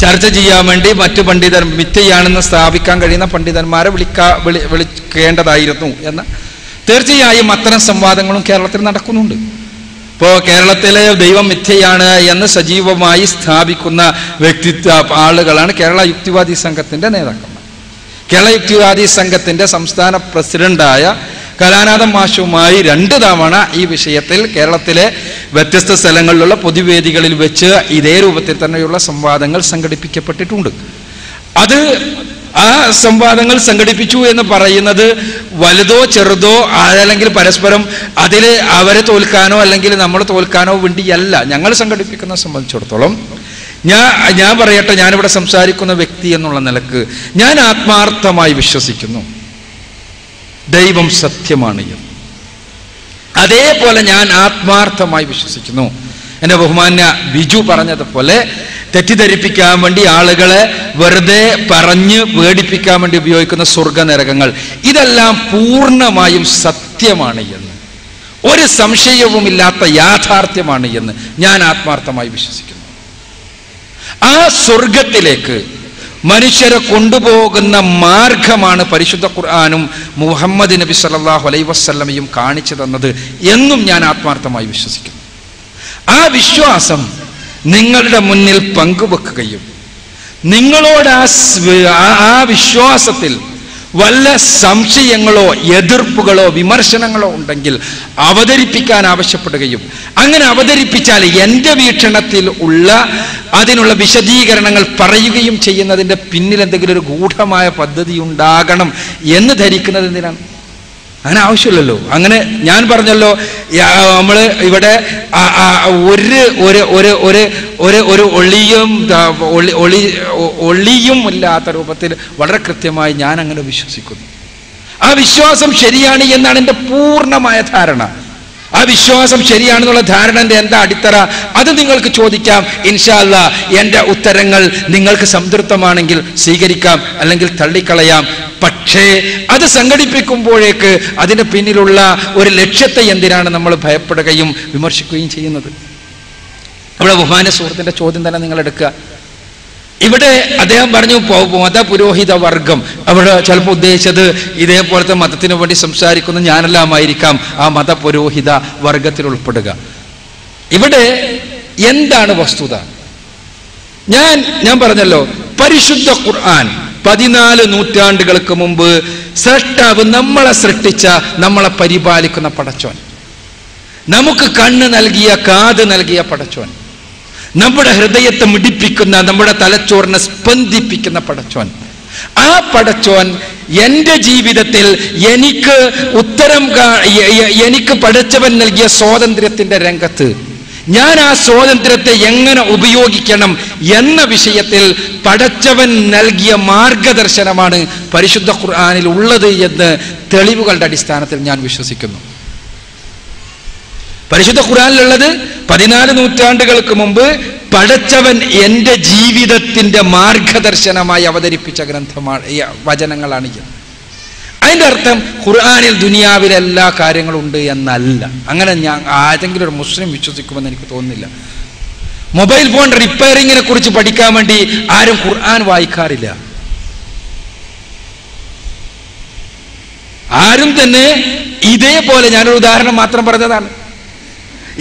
ചർച്ച ചെയ്യാൻ വേണ്ടി മറ്റു പണ്ഡിതർ മിഥ്യയാണെന്ന് സ്ഥാപിക്കാൻ കഴിയുന്ന പണ്ഡിതന്മാരെ വിളിക്കേണ്ടതായിരുന്നു എന്ന്. തീർച്ചയായും അത്തരം സംവാദങ്ങളും കേരളത്തിൽ നടക്കുന്നുണ്ട്. ഇപ്പോൾ കേരളത്തിലെ ദൈവം മിഥ്യയാണ് എന്ന് സജീവമായി സ്ഥാപിക്കുന്ന ആളുകളാണ് കേരള യുക്തിവാദി സംഘത്തിൻ്റെ നേതാക്കന്മാർ. കേരള യുക്തിവാദി സംഘത്തിൻ്റെ സംസ്ഥാന പ്രസിഡന്റായ കലാനാഥൻ മാഷുമായി 2 തവണ ഈ വിഷയത്തിൽ കേരളത്തിലെ വ്യത്യസ്ത സ്ഥലങ്ങളിലുള്ള പൊതുവേദികളിൽ വെച്ച് ഇതേ രൂപത്തിൽ തന്നെയുള്ള സംവാദങ്ങൾ സംഘടിപ്പിക്കപ്പെട്ടിട്ടുണ്ട്. അത് ആ സംവാദങ്ങൾ സംഘടിപ്പിച്ചു എന്ന് പറയുന്നത് വലുതോ ചെറുതോ അല്ലെങ്കിൽ പരസ്പരം അതിൽ അവരെ തോൽക്കാനോ അല്ലെങ്കിൽ നമ്മൾ തോൽക്കാനോ വേണ്ടിയല്ല ഞങ്ങൾ സംഘടിപ്പിക്കുന്ന സംബന്ധിച്ചിടത്തോളം. ഞാൻ പറയട്ടെ, ഞാനിവിടെ സംസാരിക്കുന്ന വ്യക്തി എന്നുള്ള നിലക്ക് ഞാൻ ആത്മാർത്ഥമായി വിശ്വസിക്കുന്നു ദൈവം സത്യമാണ് എന്ന്. അതേപോലെ ഞാൻ ആത്മാർത്ഥമായി വിശ്വസിക്കുന്നു എൻ്റെ ബഹുമാന്യ ബിജു പറഞ്ഞതുപോലെ തെറ്റിദ്ധരിപ്പിക്കാൻ വേണ്ടി ആളുകളെ വെറുതെ പറഞ്ഞ് പേടിപ്പിക്കാൻ വേണ്ടി ഉപയോഗിക്കുന്ന സ്വർഗനരകങ്ങൾ ഇതെല്ലാം പൂർണ്ണമായും സത്യമാണ് എന്ന്, ഒരു സംശയവുമില്ലാത്ത യാഥാർത്ഥ്യമാണ് എന്ന് ഞാൻ ആത്മാർത്ഥമായി വിശ്വസിക്കുന്നു. ആ സ്വർഗത്തിലേക്ക് മനുഷ്യരെ കൊണ്ടുപോകുന്ന മാർഗമാണ് പരിശുദ്ധ ഖുർആനും മുഹമ്മദ് നബി സല്ലല്ലാഹു അലൈഹി വസല്ലമയും കാണിച്ചു തന്നത് എന്നും ഞാൻ ആത്മാർത്ഥമായി വിശ്വസിക്കുന്നു. ആ വിശ്വാസം നിങ്ങളുടെ മുന്നിൽ പങ്കുവെക്കുകയും നിങ്ങളോട് ആ വിശ്വാസത്തിൽ വല്ല സംശയങ്ങളോ എതിർപ്പുകളോ വിമർശനങ്ങളോ ഉണ്ടെങ്കിൽ അവതരിപ്പിക്കാൻ ആവശ്യപ്പെടുകയും അങ്ങനെ അവതരിപ്പിച്ചാൽ എൻ്റെ വീക്ഷണത്തിൽ ഉള്ള അതിനുള്ള വിശദീകരണങ്ങൾ പറയുകയും ചെയ്യുന്നതിൻ്റെ പിന്നിൽ എന്തെങ്കിലും ഒരു ഗൂഢമായ പദ്ധതി ഉണ്ടാകണം എന്ന് ധരിക്കുന്നത് എന്തിനാണ്? അങ്ങനെ ആവശ്യമില്ലല്ലോ. അങ്ങനെ ഞാൻ പറഞ്ഞല്ലോ, നമ്മൾ ഇവിടെ ഒരു ഒളിയും ഇല്ലാത്ത രൂപത്തിൽ വളരെ കൃത്യമായി ഞാൻ അങ്ങനെ വിശ്വസിക്കുന്നു. ആ വിശ്വാസം ശരിയാണ് എന്നാണ് എൻ്റെ പൂർണ്ണമായ ധാരണ. ആ വിശ്വാസം ശരിയാണെന്നുള്ള ധാരണന്റെ എന്താ അടിത്തറ? അത് നിങ്ങൾക്ക് ചോദിക്കാം. ഇൻഷാ അല്ലാഹ് എൻ്റെ ഉത്തരങ്ങൾ നിങ്ങൾക്ക് സംതൃപ്തമാണെങ്കിൽ സ്വീകരിക്കാം, അല്ലെങ്കിൽ തള്ളിക്കളയാം. പക്ഷേ അത് സംഘടിപ്പിക്കുമ്പോഴേക്ക് അതിന് പിന്നിലുള്ള ഒരു ലക്ഷ്യത്തെ എന്തിനാണ് നമ്മൾ ഭയപ്പെടുകയും വിമർശിക്കുകയും ചെയ്യുന്നത്? അവിടെ ബഹുമാന സുഹൃത്തിന്റെ ചോദ്യം തന്നെ നിങ്ങൾ എടുക്കുക. ഇവിടെ അദ്ദേഹം പറഞ്ഞു മതപുരോഹിത വർഗം. അവിടെ ചിലപ്പോൾ ഉദ്ദേശിച്ചത് ഇതേപോലത്തെ മതത്തിനു വേണ്ടി സംസാരിക്കുന്ന ഞാനെല്ലാമായിരിക്കാം ആ മതപുരോഹിത വർഗത്തിൽ ഉൾപ്പെടുക. ഇവിടെ എന്താണ് വസ്തുത? ഞാൻ പറഞ്ഞല്ലോ, പരിശുദ്ധ ഖുർആൻ 14 നൂറ്റാണ്ടുകൾക്ക് മുമ്പ് സൃഷ്ടാവ് നമ്മളെ സൃഷ്ടിച്ച, നമ്മളെ പരിപാലിക്കുന്ന പടച്ചോൻ, നമുക്ക് കണ്ണ് നൽകിയ, കാത് നൽകിയ പടച്ചോൻ, നമ്മുടെ ഹൃദയത്തെ മിടിപ്പിക്കുന്ന, നമ്മുടെ തലച്ചോറിനെ സ്പന്ദിപ്പിക്കുന്ന പടച്ചോൻ, ആ പടച്ചോൻ എൻ്റെ ജീവിതത്തിൽ എനിക്ക് പടച്ചവൻ നൽകിയ സ്വാതന്ത്ര്യത്തിന്റെ രംഗത്ത് ഞാൻ ആ സ്വാതന്ത്ര്യത്തെ എങ്ങനെ ഉപയോഗിക്കണം എന്ന വിഷയത്തിൽ പടച്ചവൻ നൽകിയ മാർഗദർശനമാണ് പരിശുദ്ധ ഖുർആനിൽ ഉള്ളത് എന്ന് തെളിവുകളുടെ അടിസ്ഥാനത്തിൽ ഞാൻ വിശ്വസിക്കുന്നു. പരിശുദ്ധ ഖുർആനിലുള്ളത് 14 നൂറ്റാണ്ടുകൾക്ക് മുമ്പ് പടച്ചവൻ എൻ്റെ ജീവിതത്തിന്റെ മാർഗദർശനമായി അവതരിപ്പിച്ച ഗ്രന്ഥമാണ്, വചനങ്ങളാണ്. അതിന്റെ അർത്ഥം ഖുർആനിൽ ദുനിയാവിലെ എല്ലാ കാര്യങ്ങളും ഉണ്ട് എന്നല്ല. അങ്ങനെ ഞാൻ ആരെങ്കിലും ഒരു മുസ്ലിം വിശ്വസിക്കുമെന്ന് എനിക്ക് തോന്നുന്നില്ല. മൊബൈൽ ഫോൺ റിപ്പയറിങ്ങിനെ കുറിച്ച് പഠിക്കാൻ വേണ്ടി ആരും ഖുർആൻ വായിക്കാറില്ല. ആരും തന്നെ ഇതേപോലെ, ഞാനൊരു ഉദാഹരണം മാത്രം പറഞ്ഞതാണ്,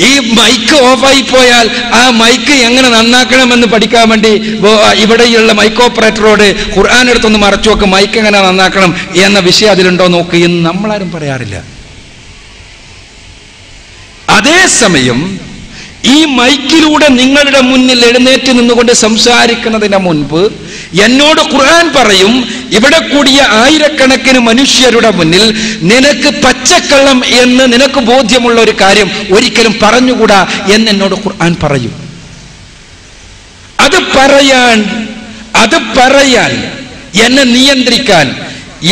ഈ മൈക്ക് ഓഫായി പോയാൽ ആ മൈക്ക് എങ്ങനെ നന്നാക്കണമെന്ന് പഠിക്കാൻ വേണ്ടി ഇവിടെയുള്ള മൈക്ക് ഓപ്പറേറ്ററോട് ഖുർആൻ എടുത്തൊന്ന് മറച്ചു നോക്ക്, മൈക്ക് എങ്ങനെ നന്നാക്കണം എന്ന വിഷയം അതിലുണ്ടോ നോക്ക് എന്ന് നമ്മളാരും പറയാറില്ല. അതേസമയം ഈ മൈക്കിലൂടെ നിങ്ങളുടെ മുന്നിൽ എഴുന്നേറ്റ് നിന്നുകൊണ്ട് സംസാരിക്കുന്നതിന് മുൻപ് എന്നോട് ഖുർആൻ പറയും, ഇവിടെ കൂടിയ ആയിരക്കണക്കിന് മനുഷ്യരുടെ മുന്നിൽ നിനക്ക് പച്ചക്കള്ളം എന്ന് നിനക്ക് ബോധ്യമുള്ള ഒരു കാര്യം ഒരിക്കലും പറഞ്ഞുകൂടാ എന്ന് എന്നോട് ഖുർആൻ പറയും. അത് പറയാൻ എന്നെ നിയന്ത്രിക്കാൻ,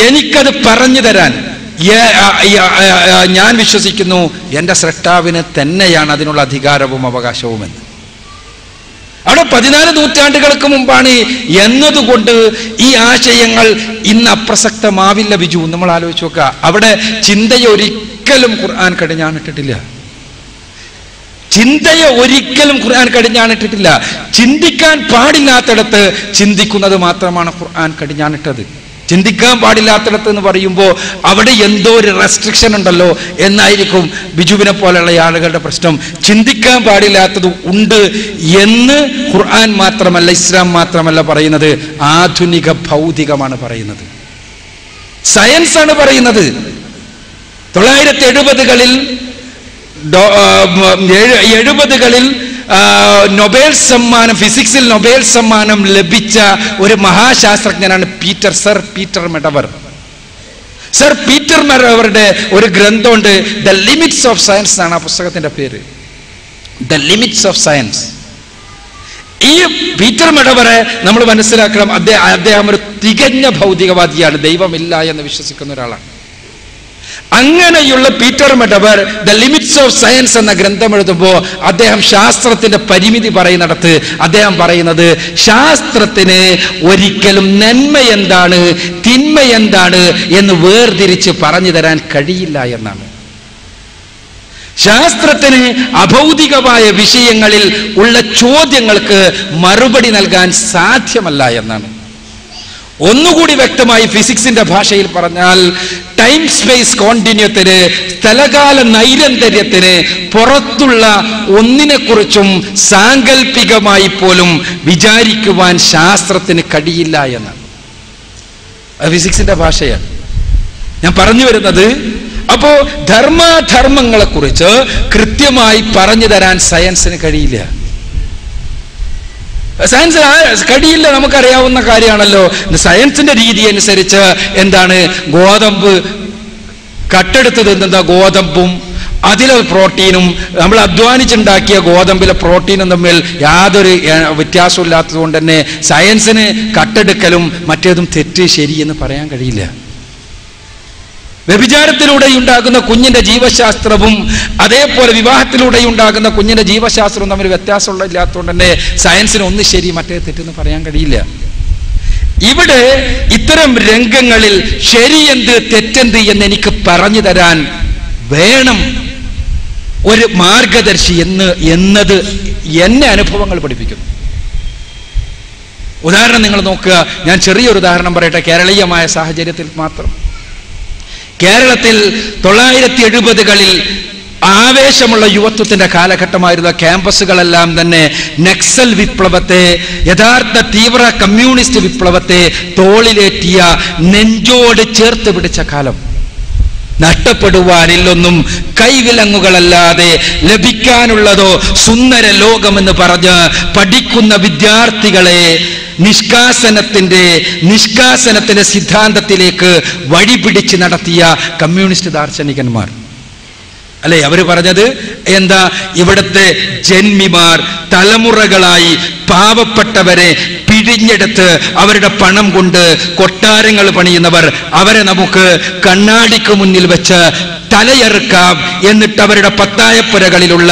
എനിക്കത് പറഞ്ഞു തരാൻ ഞാൻ വിശ്വസിക്കുന്നു എൻ്റെ സ്രഷ്ടാവിന് തന്നെയാണ് അതിനുള്ള അധികാരവും അവകാശവുമെന്ന്. അവിടെ 14 നൂറ്റാണ്ടുകൾക്ക് മുമ്പാണ് എന്നതുകൊണ്ട് ഈ ആശയങ്ങൾ ഇന്ന് അപ്രസക്തമാവില്ല. ബിജു, നമ്മൾ ആലോചിച്ച് നോക്കുക, അവിടെ ചിന്തയെ ഒരിക്കലും ഖുർആൻ കടിഞ്ഞാണിട്ടിട്ടില്ല. ചിന്തിക്കാൻ പാടില്ലാത്തിടത്ത് ചിന്തിക്കുന്നത് മാത്രമാണ് ഖുർആൻ കടിഞ്ഞാണിട്ടത്. ചിന്തിക്കാൻ പാടില്ലാത്തിടത്ത് എന്ന് പറയുമ്പോൾ അവിടെ എന്തോ ഒരു റെസ്ട്രിക്ഷൻ ഉണ്ടല്ലോ എന്നായിരിക്കും ബിജുവിനെ പോലെയുള്ള ആളുകളുടെ പ്രശ്നം. ചിന്തിക്കാൻ പാടില്ലാത്തത് ഉണ്ട് എന്ന് ഖുർആൻ മാത്രമല്ല, ഇസ്ലാം മാത്രമല്ല പറയുന്നത്, ആധുനിക ഭൗതികമാണ് പറയുന്നത്, സയൻസ് ആണ് പറയുന്നത്. 1970കളിൽ നൊബേൽ സമ്മാനം, ഫിസിക്സിൽ നൊബേൽ സമ്മാനം ലഭിച്ച ഒരു മഹാശാസ്ത്രജ്ഞനാണ് സർ പീറ്റർ മെഡവർ. സർ പീറ്റർ മെഡവറുടെ ഒരു ഗ്രന്ഥമുണ്ട്, ദ ലിമിറ്റ്സ് ഓഫ് സയൻസ് എന്നാണ് ആ പുസ്തകത്തിന്റെ പേര്, ദ ലിമിറ്റ്സ് ഓഫ് സയൻസ്. ഈ പീറ്റർ മെഡവറെ നമ്മൾ മനസ്സിലാക്കണം, അദ്ദേഹം ഒരു തികഞ്ഞ ഭൗതികവാദിയാണ്, ദൈവമില്ല എന്ന് വിശ്വസിക്കുന്ന ഒരാളാണ്. അങ്ങനെയുള്ള Peter Medawar the limits of science എന്ന ഗ്രന്ഥം എഴുതുമ്പോൾ അദ്ദേഹം ശാസ്ത്രത്തിന്റെ പരിമിതി പറയുന്നിടത്ത് അദ്ദേഹം പറയുന്നത്, ശാസ്ത്രത്തിന് ഒരിക്കലും നന്മ എന്താണ് തിന്മ എന്താണ് എന്ന് വേർതിരിച്ച് പറഞ്ഞു തരാൻ കഴിയില്ല എന്നാണ്. ശാസ്ത്രത്തിന് അഭൗതികമായ വിഷയങ്ങളിൽ ഉള്ള ചോദ്യങ്ങൾക്ക് മറുപടി നൽകാൻ സാധ്യമല്ല എന്നാണ്. ഒന്നുകൂടി വ്യക്തമായി ഫിസിക്സിന്റെ ഭാഷയിൽ പറഞ്ഞാൽ, ടൈം സ്പേസ് കോണ്ടിന്യൂത്തിന്, സ്ഥലകാല നൈരന്തര്യത്തിന് പുറത്തുള്ള ഒന്നിനെക്കുറിച്ചും സാങ്കല്പികമായി പോലും വിചാരിക്കുവാൻ ശാസ്ത്രത്തിന് കഴിയില്ല എന്നാണ്. ഫിസിക്സിന്റെ ഭാഷയാണ് ഞാൻ പറഞ്ഞു വരുന്നത്. അപ്പോ ധർമാധർമ്മങ്ങളെ കുറിച്ച് കൃത്യമായി പറഞ്ഞു തരാൻ സയൻസിന് കഴിയില്ല. സയൻസിന് കഴിയില്ല, നമുക്കറിയാവുന്ന കാര്യമാണല്ലോ. സയൻസിന്റെ രീതി അനുസരിച്ച് എന്താണ്, ഗോതമ്പ് കട്ടെടുത്ത് തിന്നുന്ന ഗോതമ്പും അതിലെ പ്രോട്ടീനും നമ്മൾ അധ്വാനിച്ചുണ്ടാക്കിയ ഗോതമ്പിലെ പ്രോട്ടീനും തമ്മിൽ യാതൊരു വ്യത്യാസവും ഇല്ലാത്തത് കൊണ്ട് തന്നെ സയൻസിന് കട്ടെടുക്കലും മറ്റേതും തെറ്റ് ശരി എന്ന് പറയാൻ കഴിയില്ല. വ്യഭിചാരത്തിലൂടെ ഉണ്ടാകുന്ന കുഞ്ഞിന്റെ ജീവശാസ്ത്രവും അതേപോലെ വിവാഹത്തിലൂടെ ഉണ്ടാകുന്ന കുഞ്ഞിന്റെ ജീവശാസ്ത്രവും തമ്മിൽ വ്യത്യാസമുള്ള ഇല്ലാത്തതുകൊണ്ട് തന്നെ സയൻസിന് ഒന്ന് ശരി മറ്റേ തെറ്റെന്ന് പറയാൻ കഴിയില്ല. ഇവിടെ ഇത്തരം രംഗങ്ങളിൽ ശരിയെന്ത് തെറ്റെന്ത് എന്ന് എനിക്ക് പറഞ്ഞു തരാൻ വേണം ഒരു മാർഗദർശി എന്നത് എന്നെ അനുഭവങ്ങൾ പഠിപ്പിക്കുന്നു. ഉദാഹരണം നിങ്ങൾ നോക്കുക, ഞാൻ ചെറിയൊരു ഉദാഹരണം പറയട്ടെ. കേരളീയമായ സാഹചര്യത്തിൽ മാത്രം കേരളത്തിൽ 1970-കളിൽ ആവേശമുള്ള യുവത്വത്തിന്റെ കാലഘട്ടമായിരുന്ന ക്യാമ്പസുകളെല്ലാം തന്നെ നക്സൽ വിപ്ലവത്തെ, യഥാർത്ഥ തീവ്ര കമ്മ്യൂണിസ്റ്റ് വിപ്ലവത്തെ തോളിലേറ്റിയ, നെഞ്ചോട് ചേർത്ത് പിടിച്ച കാലം. നഷ്ടപ്പെടുവാനില്ലൊന്നും കൈവിലങ്ങുകളല്ലാതെ ലഭിക്കാനുള്ളതോ സുന്ദര ലോകമെന്ന് പറഞ്ഞ് പഠിക്കുന്ന വിദ്യാർത്ഥികളെ നിഷ്കാസനത്തിന്റെ സിദ്ധാന്തത്തിലേക്ക് വഴിപിടിച്ച് നടത്തിയ കമ്മ്യൂണിസ്റ്റ് ദാർശനികന്മാർ അല്ലെ? അവര് പറഞ്ഞത് എന്താ? ഇവിടുത്തെ ജന്മിമാർ തലമുറകളായി പാവപ്പെട്ടവരെ പിഴിഞ്ഞെടുത്ത് അവരുടെ പണം കൊണ്ട് കൊട്ടാരങ്ങൾ പണിയുന്നവർ, അവരെ നമുക്ക് കണ്ണാടിക്ക് മുന്നിൽ വെച്ച് തലയെറുക്കാം, എന്നിട്ട് അവരുടെ പത്തായപ്പുരകളിലുള്ള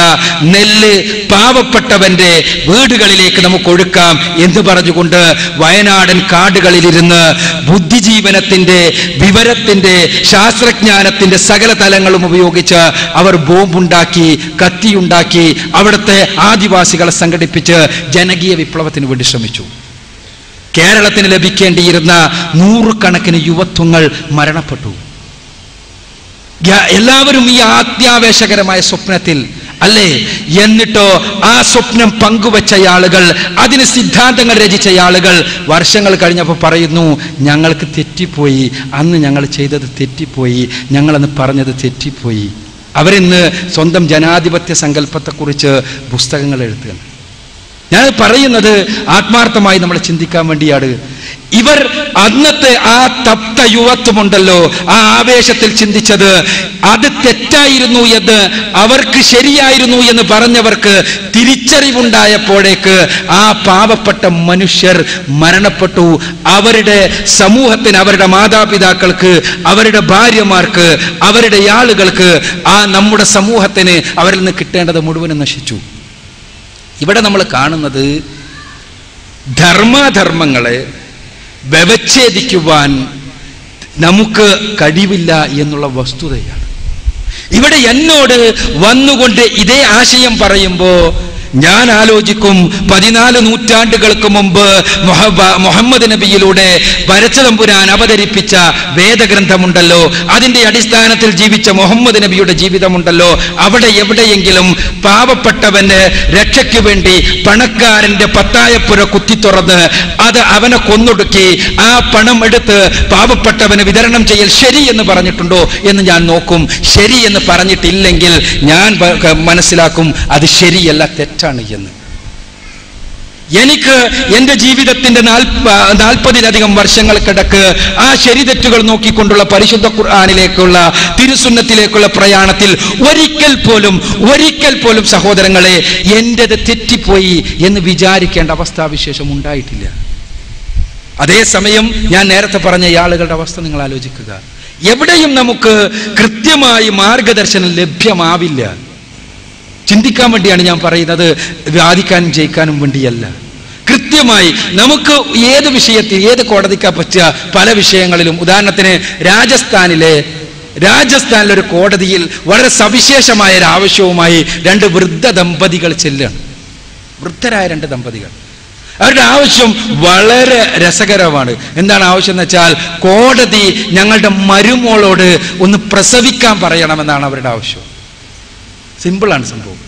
നെല്ല് പാവപ്പെട്ടവന്റെ വീടുകളിലേക്ക് നമുക്ക് ഒഴുക്കാം എന്ന് പറഞ്ഞുകൊണ്ട് വയനാടൻ കാടുകളിലിരുന്ന് ബുദ്ധിജീവനത്തിന്റെ, വിവരത്തിന്റെ, ശാസ്ത്രജ്ഞാനത്തിന്റെ സകല തലങ്ങളും ഉപയോഗിച്ച് അവർ ബോംബുണ്ടാക്കി, കത്തിയുണ്ടാക്കി, അവിടുത്തെ ആദിവാസികളെ സംഘടിപ്പിച്ച് ജനകീയ വിപ്ലവത്തിന് വേണ്ടി ശ്രമിച്ചു. കേരളത്തിന് ലഭിക്കേണ്ടിയിരുന്ന നൂറുകണക്കിന് യുവത്വങ്ങൾ മരണപ്പെട്ടു. എല്ലാവരും ഈ അത്യാവേശകരമായ സ്വപ്നത്തിൽ അല്ലേ? എന്നിട്ടോ ആ സ്വപ്നം പങ്കുവച്ച ആളുകൾ, അതിന് സിദ്ധാന്തങ്ങൾ രചിച്ച ആളുകൾ വർഷങ്ങൾ കഴിഞ്ഞപ്പോൾ പറയുന്നു, ഞങ്ങൾക്ക് തെറ്റിപ്പോയി, അന്ന് ഞങ്ങൾ ചെയ്തത് തെറ്റിപ്പോയി, ഞങ്ങളന്ന് പറഞ്ഞത് തെറ്റിപ്പോയി. അവരിന്ന് സ്വന്തം ജനാധിപത്യ സങ്കല്പത്തെക്കുറിച്ച് പുസ്തകങ്ങൾ എഴുതുകയാണ്. ഞാൻ പറയുന്നത് ആത്മാർത്ഥമായി നമ്മൾ ചിന്തിക്കാൻ വേണ്ടിയാണ്. ഇവർ അന്നത്തെ ആ തപ്ത യുവത്വമുണ്ടല്ലോ, ആ ആവേശത്തിൽ ചിന്തിച്ചത് അത് തെറ്റായിരുന്നു എന്ന്, അവർക്ക് ശരിയായിരുന്നു എന്ന് പറഞ്ഞവർക്ക് തിരിച്ചറിവുണ്ടായപ്പോഴേക്ക് ആ പാവപ്പെട്ട മനുഷ്യർ മരണപ്പെട്ടു. അവരുടെ സമൂഹത്തിന്, അവരുടെ മാതാപിതാക്കൾക്ക്, അവരുടെ ഭാര്യമാർക്ക്, അവരുടെ ആളുകൾക്ക്, ആ നമ്മുടെ സമൂഹത്തിന് അവരിൽ നിന്ന് കിട്ടേണ്ടത് മുഴുവനും നശിച്ചു. ഇവിടെ നമ്മൾ കാണുന്നത് ധർമാധർമ്മങ്ങളെ വ്യവച്ഛേദിക്കുവാൻ നമുക്ക് കഴിവില്ല എന്നുള്ള വസ്തുതയാണ്. ഇവിടെ എന്നോട് വന്നുകൊണ്ട് ഇതേ ആശയം പറയുമ്പോൾ ഞാൻ ആലോചിക്കും, 14 നൂറ്റാണ്ടുകൾക്ക് മുമ്പ് മുഹമ്മദ് നബിയിലൂടെ വരച്ചതമ്പുരാൻ അവതരിപ്പിച്ച വേദഗ്രന്ഥമുണ്ടല്ലോ, അതിന്റെ അടിസ്ഥാനത്തിൽ ജീവിച്ച മുഹമ്മദ് നബിയുടെ ജീവിതമുണ്ടല്ലോ, അവിടെ എവിടെയെങ്കിലും പാവപ്പെട്ടവന് രക്ഷയ്ക്ക് വേണ്ടി പണക്കാരന്റെ പത്തായപ്പുര കുത്തിത്തുറന്ന് അത് അവനെ കൊന്നൊടുക്കി ആ പണം എടുത്ത് പാവപ്പെട്ടവന് വിതരണം ചെയ്യൽ ശരി എന്ന് പറഞ്ഞിട്ടുണ്ടോ എന്ന് ഞാൻ നോക്കും. ശരി എന്ന് പറഞ്ഞിട്ടില്ലെങ്കിൽ ഞാൻ മനസ്സിലാക്കും അത് ശരിയല്ല, തെറ്റാണ് എന്ന്. എനിക്ക് എന്റെ ജീവിതത്തിന്റെ 40-ലധികം വർഷങ്ങൾക്കിടക്ക് ആ ശരിതെറ്റുകൾ നോക്കിക്കൊണ്ടുള്ള പരിശുദ്ധ ഖുർആനിലേക്കുള്ള, തിരുസുന്നത്തിലേക്കുള്ള പ്രയാണത്തിൽ ഒരിക്കൽ പോലും സഹോദരങ്ങളെ എന്റേത് തെറ്റിപ്പോയി എന്ന് വിചാരിക്കേണ്ട അവസ്ഥാവിശേഷം ഉണ്ടായിട്ടില്ല. അതേസമയം ഞാൻ നേരത്തെ പറഞ്ഞ ആളുകളുടെ അവസ്ഥ നിങ്ങൾ ആലോചിക്കുക. എവിടെയും നമുക്ക് കൃത്യമായി മാർഗദർശനം ലഭ്യമാവില്ല. ചിന്തിക്കാൻ വേണ്ടിയാണ് ഞാൻ പറയുന്നത്, വാദിക്കാനും ജയിക്കാനും വേണ്ടിയല്ല. കൃത്യമായി നമുക്ക് ഏത് വിഷയത്തിൽ, ഏത് കോടതിക്കാ പറ്റുക പല വിഷയങ്ങളിലും. ഉദാഹരണത്തിന് രാജസ്ഥാനിലൊരു കോടതിയിൽ വളരെ സവിശേഷമായ ഒരു ആവശ്യവുമായി 2 വൃദ്ധ ദമ്പതികൾ ചെല്ലുകയാണ്. വൃദ്ധരായ 2 ദമ്പതികൾ. അവരുടെ ആവശ്യം വളരെ രസകരമാണ്. എന്താണ് ആവശ്യം എന്ന് വെച്ചാൽ, കോടതി ഞങ്ങളുടെ മരുമോളോട് ഒന്ന് പ്രസവിക്കാൻ പറയണമെന്നാണ് അവരുടെ ആവശ്യം. സിമ്പിളാണ് സംഭവം.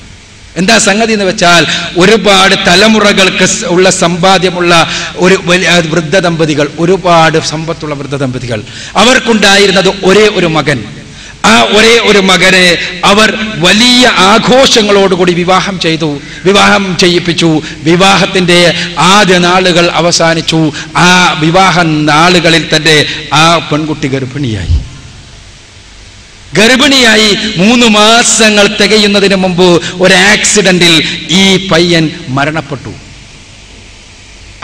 എന്താ സംഗതി എന്ന് വെച്ചാൽ, ഒരുപാട് തലമുറകൾക്ക് ഉള്ള സമ്പാദ്യമുള്ള ഒരു വൃദ്ധ ദമ്പതികൾ, ഒരുപാട് സമ്പത്തുള്ള വൃദ്ധ ദമ്പതികൾ. അവർക്കുണ്ടായിരുന്നത് ഒരേ ഒരു മകൻ. ആ ഒരേ ഒരു മകനെ അവർ വലിയ ആഘോഷങ്ങളോടുകൂടി വിവാഹം ചെയ്യിപ്പിച്ചു. വിവാഹത്തിന്റെ ആദ്യ നാളുകൾ അവസാനിച്ചു. ആ വിവാഹ നാളുകളിൽ തന്നെ ആ പെൺകുട്ടി ഗർഭിണിയായി. 3 മാസങ്ങൾ തികയുന്നതിന് മുമ്പ് ഒരു ആക്സിഡന്റിൽ ഈ പയ്യൻ മരണപ്പെട്ടു.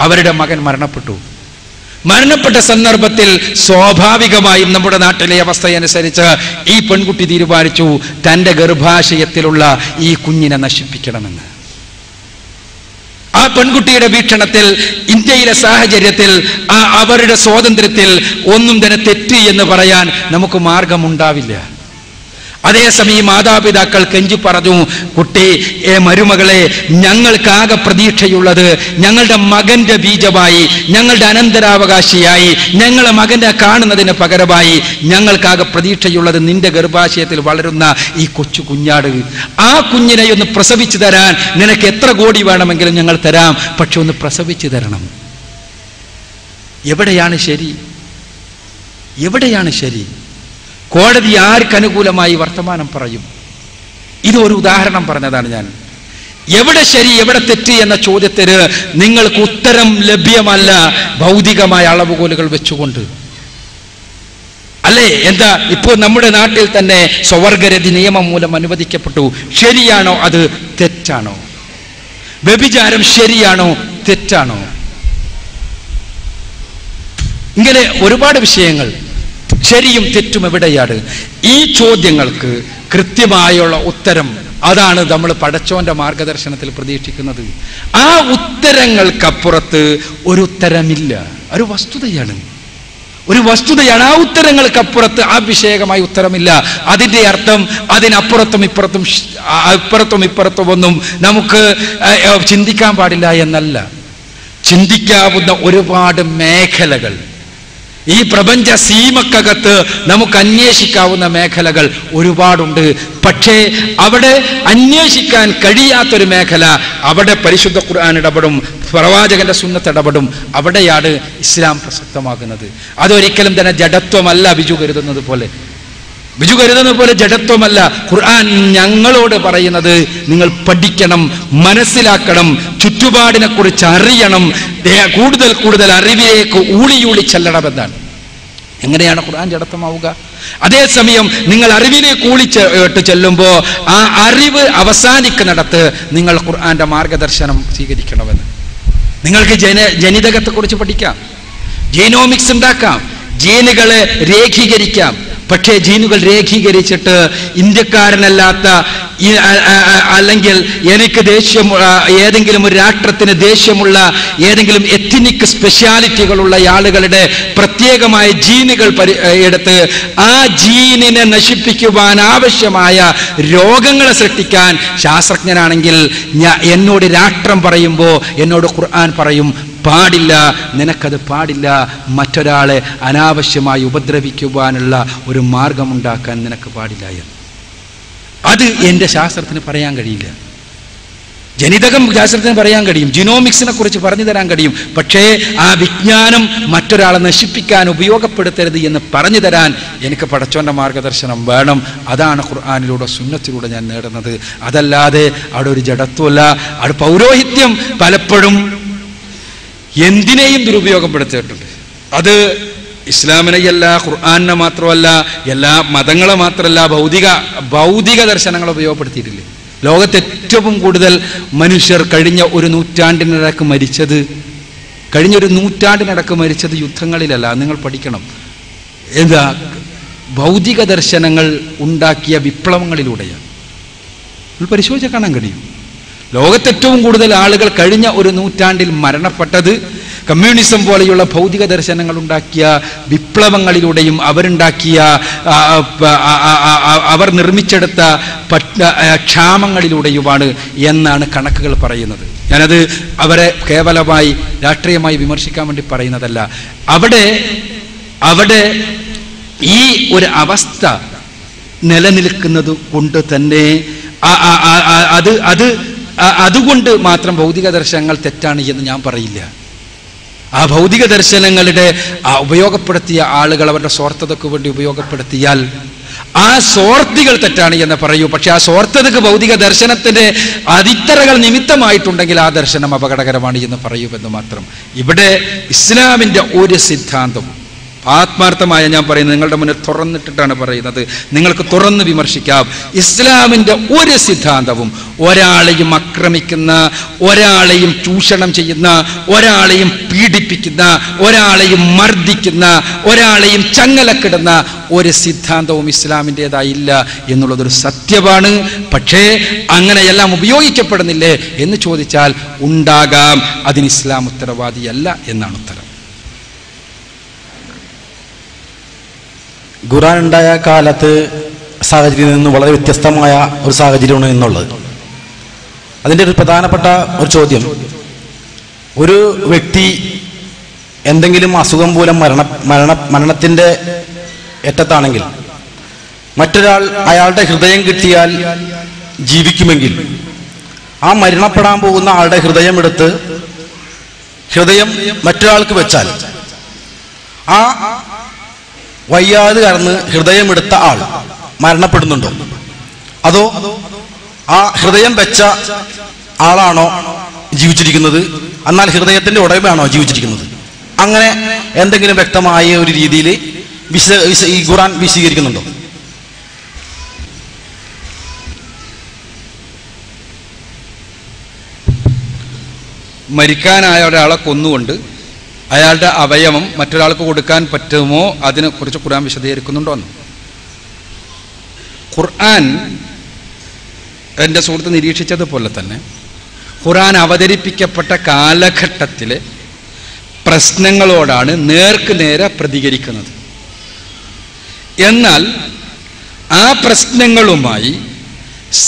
അവരുടെ മകൻ മരണപ്പെട്ടു. മരണപ്പെട്ട സന്ദർഭത്തിൽ സ്വാഭാവികമായും നമ്മുടെ നാട്ടിലെ അവസ്ഥയനുസരിച്ച് ഈ പെൺകുട്ടി തീരുമാനിച്ചു തൻ്റെ ഗർഭാശയത്തിലുള്ള ഈ കുഞ്ഞിനെ നശിപ്പിക്കണമെന്ന്. ആ പെൺകുട്ടിയുടെ വീക്ഷണത്തിൽ, ഇന്ത്യയിലെ സാഹചര്യത്തിൽ, അവരുടെ സ്വാതന്ത്ര്യത്തിൽ ഒന്നും തന്നെ തെറ്റ് എന്ന് പറയാൻ നമുക്ക് മാർഗമുണ്ടാവില്ല. അതേസമയം മാതാപിതാക്കൾ കെഞ്ചി പറഞ്ഞു, കുട്ടി, മരുമകളെ, ഞങ്ങൾക്കാകെ പ്രതീക്ഷയുള്ളത് ഞങ്ങളുടെ മകന്റെ ബീജമായി, ഞങ്ങളുടെ അനന്തരാവകാശിയായി, ഞങ്ങളെ മകനെ കാണുന്നതിന് പകരമായി ഞങ്ങൾക്കാകെ പ്രതീക്ഷയുള്ളത് നിന്റെ ഗർഭാശയത്തിൽ വളരുന്ന ഈ കൊച്ചു കുഞ്ഞാട്. ആ കുഞ്ഞിനെ ഒന്ന് പ്രസവിച്ചു തരാൻ നിനക്ക് എത്ര കോടി വേണമെങ്കിലും ഞങ്ങൾ തരാം, പക്ഷെ ഒന്ന് പ്രസവിച്ചു തരണം. എവിടെയാണ് ശരി? എവിടെയാണ് ശരി? കോടതി ആർക്കനുകൂലമായി വർത്തമാനം പറയും? ഇതൊരു ഉദാഹരണം പറഞ്ഞതാണ് ഞാൻ. എവിടെ ശരി എവിടെ തെറ്റ് എന്ന ചോദ്യത്തിന് നിങ്ങൾക്ക് ഉത്തരം ലഭ്യമല്ല ഭൗതികമായ അളവുകോലുകൾ വെച്ചുകൊണ്ട്. അല്ലേ? എന്താ ഇപ്പോൾ നമ്മുടെ നാട്ടിൽ തന്നെ സ്വവർഗരതി നിയമം മൂലം അനുവദിക്കപ്പെട്ടു. ശരിയാണോ അത്? തെറ്റാണോ? വ്യഭിചാരം ശരിയാണോ തെറ്റാണോ? ഇങ്ങനെ ഒരുപാട് വിഷയങ്ങൾ. ശരിയും തെറ്റും എവിടെയാണ്? ഈ ചോദ്യങ്ങൾക്ക് കൃത്യമായുള്ള ഉത്തരം, അതാണ് നമ്മൾ പടച്ചോന്റെ മാർഗദർശനത്തിൽ പ്രതീക്ഷിക്കുന്നത്. ആ ഉത്തരങ്ങൾക്കപ്പുറത്ത് ഒരു ഉത്തരമില്ല. ഒരു വസ്തുതയാണ്, ഒരു വസ്തുതയാണ്. ആ ഉത്തരങ്ങൾക്കപ്പുറത്ത് ആ വിഷയകമായ ഉത്തരമില്ല. അതിൻ്റെ അർത്ഥം അതിനപ്പുറത്തും ഇപ്പുറത്തും ഒന്നും നമുക്ക് ചിന്തിക്കാൻ പാടില്ല എന്നല്ല. ചിന്തിക്കാവുന്ന ഒരുപാട് മേഖലകൾ ഈ പ്രപഞ്ച സീമക്കകത്ത് നമുക്ക് അന്വേഷിക്കാവുന്ന മേഖലകൾ ഒരുപാടുണ്ട്. പക്ഷേ അവിടെ അന്വേഷിക്കാൻ കഴിയാത്തൊരു മേഖല, അവിടെ പരിശുദ്ധ ഖുർആൻ ഇടപെടും, പ്രവാചകന്റെ സുന്നത്ത് ഇടപെടും. അവിടെയാണ് ഇസ്ലാം പ്രസക്തമാകുന്നത്. അതൊരിക്കലും തന്നെ ജഡത്വമല്ല ബിജു കരുതുന്നത് പോലെ ജഡത്വമല്ല. ഖുർആൻ ഞങ്ങളോട് പറയുന്നത് നിങ്ങൾ പഠിക്കണം, മനസ്സിലാക്കണം, ചുറ്റുപാടിനെ കുറിച്ച് അറിയണം, കൂടുതൽ അറിവിലേക്ക് ഊളിയൂളി ചെല്ലണമെന്നാണ്. എങ്ങനെയാണ് ഖുർആൻ ജഡത്വമാവുക? അതേസമയം നിങ്ങൾ അറിവിലേക്ക് ഊളിച്ചിട്ട് ചെല്ലുമ്പോൾ ആ അറിവ് അവസാനിക്കുന്നിടത്ത് നിങ്ങൾ ഖുർആന്റെ മാർഗദർശനം സ്വീകരിക്കണമെന്ന്. നിങ്ങൾക്ക് ജനിതകത്തെക്കുറിച്ച് പഠിക്കാം, ജീനോമിക്സ് ഉണ്ടാക്കാം, ജീനുകളെ രേഖീകരിക്കാം. പക്ഷേ ജീനുകൾ രേഖീകരിച്ചിട്ട് ഇന്ത്യക്കാരനല്ലാത്ത അല്ലെങ്കിൽ എനിക്ക് ഏതെങ്കിലും ഒരു രാഷ്ട്രത്തിന് ദേഷ്യമുള്ള ഏതെങ്കിലും എത്നിക് സ്പെഷ്യാലിറ്റികളുള്ള ആളുകളുടെ പ്രത്യേകമായ ജീനുകൾ എടുത്ത് ആ ജീനിനെ നശിപ്പിക്കുവാൻ ആവശ്യമായ രോഗങ്ങളെ സൃഷ്ടിക്കാൻ ശാസ്ത്രജ്ഞനാണെങ്കിൽ എന്നോട് രാഷ്ട്രം പറയുമ്പോൾ എന്നോട് ഖുർആൻ പറയും, പാടില്ല, നിനക്കത് പാടില്ല. മറ്റൊരാളെ അനാവശ്യമായി ഉപദ്രവിക്കുവാനുള്ള ഒരു മാർഗമുണ്ടാക്കാൻ നിനക്ക് പാടില്ല എന്ന്. അത് എൻ്റെ ശാസ്ത്രത്തിന് പറയാൻ കഴിയില്ല. ജനിതകം ശാസ്ത്രത്തിന് പറയാൻ കഴിയും, ജിനോമിക്സിനെ കുറിച്ച് പറഞ്ഞു തരാൻ കഴിയും. പക്ഷേ ആ വിജ്ഞാനം മറ്റൊരാളെ നശിപ്പിക്കാൻ ഉപയോഗപ്പെടുത്തരുത് എന്ന് പറഞ്ഞു തരാൻ എനിക്ക് പടച്ചോന്റെ മാർഗദർശനം വേണം. അതാണ് ഖുർആനിലൂടെ സുന്നത്തിലൂടെ ഞാൻ നേടുന്നത്. അതല്ലാതെ അവിടെ ഒരു ജഡത്വമല്ല. അവിടെ പൗരോഹിത്യം പലപ്പോഴും എന്തിനേയും ദുരുപയോഗപ്പെടുത്തിയിട്ടുണ്ട്. അത് ഇസ്ലാമിനെയല്ല, ഖുർആനെ മാത്രമല്ല, എല്ലാ മതങ്ങളെ മാത്രമല്ല, ഭൗതിക ദർശനങ്ങളെ ഉപയോഗപ്പെടുത്തിയിട്ടില്ലേ? ലോകത്ത് ഏറ്റവും കൂടുതൽ മനുഷ്യർ കഴിഞ്ഞ ഒരു നൂറ്റാണ്ടിനിടക്ക് മരിച്ചത് യുദ്ധങ്ങളിലല്ല. നിങ്ങൾ പഠിക്കണം. എന്താ? ഭൗതിക ദർശനങ്ങൾ ഉണ്ടാക്കിയ വിപ്ലവങ്ങളിലൂടെയാണ്. നിങ്ങൾ പരിശോധിച്ചാൽ കാണാൻ കഴിയും. ലോകത്ത് ഏറ്റവും കൂടുതൽ ആളുകൾ കഴിഞ്ഞ ഒരു നൂറ്റാണ്ടിൽ മരണപ്പെട്ടത് കമ്മ്യൂണിസം പോലെയുള്ള ഭൗതിക ദർശനങ്ങൾ ഉണ്ടാക്കിയ വിപ്ലവങ്ങളിലൂടെയും അവർ നിർമ്മിച്ചെടുത്ത ക്ഷാമങ്ങളിലൂടെയുമാണ് എന്നാണ് കണക്കുകൾ പറയുന്നത്. ഞാനത് അവരെ കേവലമായി രാഷ്ട്രീയമായി വിമർശിക്കാൻ വേണ്ടി പറയുന്നതല്ല. അവിടെ ഈ ഒരു അവസ്ഥ നിലനിൽക്കുന്നത് കൊണ്ട് തന്നെ അതുകൊണ്ട് മാത്രം ഭൗതിക ദർശനങ്ങൾ തെറ്റാണ് എന്ന് ഞാൻ പറയില്ല. ആ ഭൗതിക ദർശനങ്ങളുടെ ഉപയോഗപ്പെടുത്തിയ ആളുകൾ അവരുടെ സ്വാർത്ഥതയ്ക്ക് വേണ്ടി ഉപയോഗപ്പെടുത്തിയാൽ ആ സ്വാർത്ഥികൾ തെറ്റാണ് എന്ന് പറയൂ. പക്ഷെ ആ സ്വാർത്ഥതയ്ക്ക് ഭൗതിക ദർശനത്തിന്റെ അടിത്തറകൾ നിമിത്തമായിട്ടുണ്ടെങ്കിൽ ആ ദർശനം അപകടകരമാണ് എന്ന് പറയൂവെന്ന് മാത്രം. ഇവിടെ ഇസ്ലാമിന്റെ ഒരു സിദ്ധാന്തവും ആത്മാർത്ഥമായ ഞാൻ പറയുന്നത്, നിങ്ങളുടെ മുന്നിൽ തുറന്നിട്ടിട്ടാണ് പറയുന്നത്. നിങ്ങൾക്ക് തുറന്ന് വിമർശിക്കാം. ഇസ്ലാമിൻ്റെ ഒരു സിദ്ധാന്തവും ഒരാളെയും ആക്രമിക്കുന്ന, ഒരാളെയും ചൂഷണം ചെയ്യുന്ന, ഒരാളെയും പീഡിപ്പിക്കുന്ന, ഒരാളെയും മർദ്ദിക്കുന്ന, ഒരാളെയും ചങ്ങലക്കിടുന്ന ഒരു സിദ്ധാന്തവും ഇസ്ലാമിൻ്റെതായില്ല എന്നുള്ളതൊരു സത്യമാണ്. പക്ഷേ അങ്ങനെയെല്ലാം ഉപയോഗിക്കപ്പെടുന്നില്ലേ എന്ന് ചോദിച്ചാൽ ഉണ്ടാകാം. അതിന് ഇസ്ലാം ഉത്തരവാദിയല്ല എന്നാണ് ഉത്തരം. ഖുർആൻ ഉണ്ടായ കാലത്ത് സാഹചര്യത്തിൽ നിന്ന് വളരെ വ്യത്യസ്തമായ ഒരു സാഹചര്യമാണ് എന്നുള്ളത്. അതിൻ്റെ ഒരു പ്രധാനപ്പെട്ട ഒരു ചോദ്യം, ഒരു വ്യക്തി എന്തെങ്കിലും അസുഖം മൂലം മരണത്തിൻ്റെ അറ്റത്താണെങ്കിൽ മറ്റൊരാൾ അയാളുടെ ഹൃദയം കിട്ടിയാൽ ജീവിക്കുമെങ്കിൽ ആ മരണപ്പെടാൻ പോകുന്ന ആളുടെ ഹൃദയം എടുത്ത് ഹൃദയം മറ്റൊരാൾക്ക് വെച്ചാൽ ആ വയ്യാതെ കടന്ന് ഹൃദയമെടുത്ത ആൾ മരണപ്പെടുന്നുണ്ടോ? അതോ ആ ഹൃദയം വെച്ച ആളാണോ ജീവിച്ചിരിക്കുന്നത്? എന്നാൽ ഹൃദയത്തിന്റെ ഉടമയാണോ ജീവിച്ചിരിക്കുന്നത്? അങ്ങനെ എന്തെങ്കിലും വ്യക്തമായ ഒരു രീതിയിൽ ഈ ഖുർആൻ വിശദീകരിക്കുന്നുണ്ടോ? മരിക്കാനായ ഒരാളെ കൊന്നുകൊണ്ട് അയാളുടെ അവയവം മറ്റൊരാൾക്ക് കൊടുക്കാൻ പറ്റുമോ അതിനെക്കുറിച്ച് ഖുർആൻ വിശദീകരിക്കുന്നുണ്ടോ എന്ന്. ഖുർആൻ എൻ്റെ സുഹൃത്ത് നിരീക്ഷിച്ചതുപോലെ തന്നെ ഖുർആൻ അവതരിപ്പിക്കപ്പെട്ട കാലഘട്ടത്തിലെ പ്രശ്നങ്ങളോടാണ് നേർക്ക് നേരെ പ്രതികരിക്കുന്നത്. എന്നാൽ ആ പ്രശ്നങ്ങളുമായി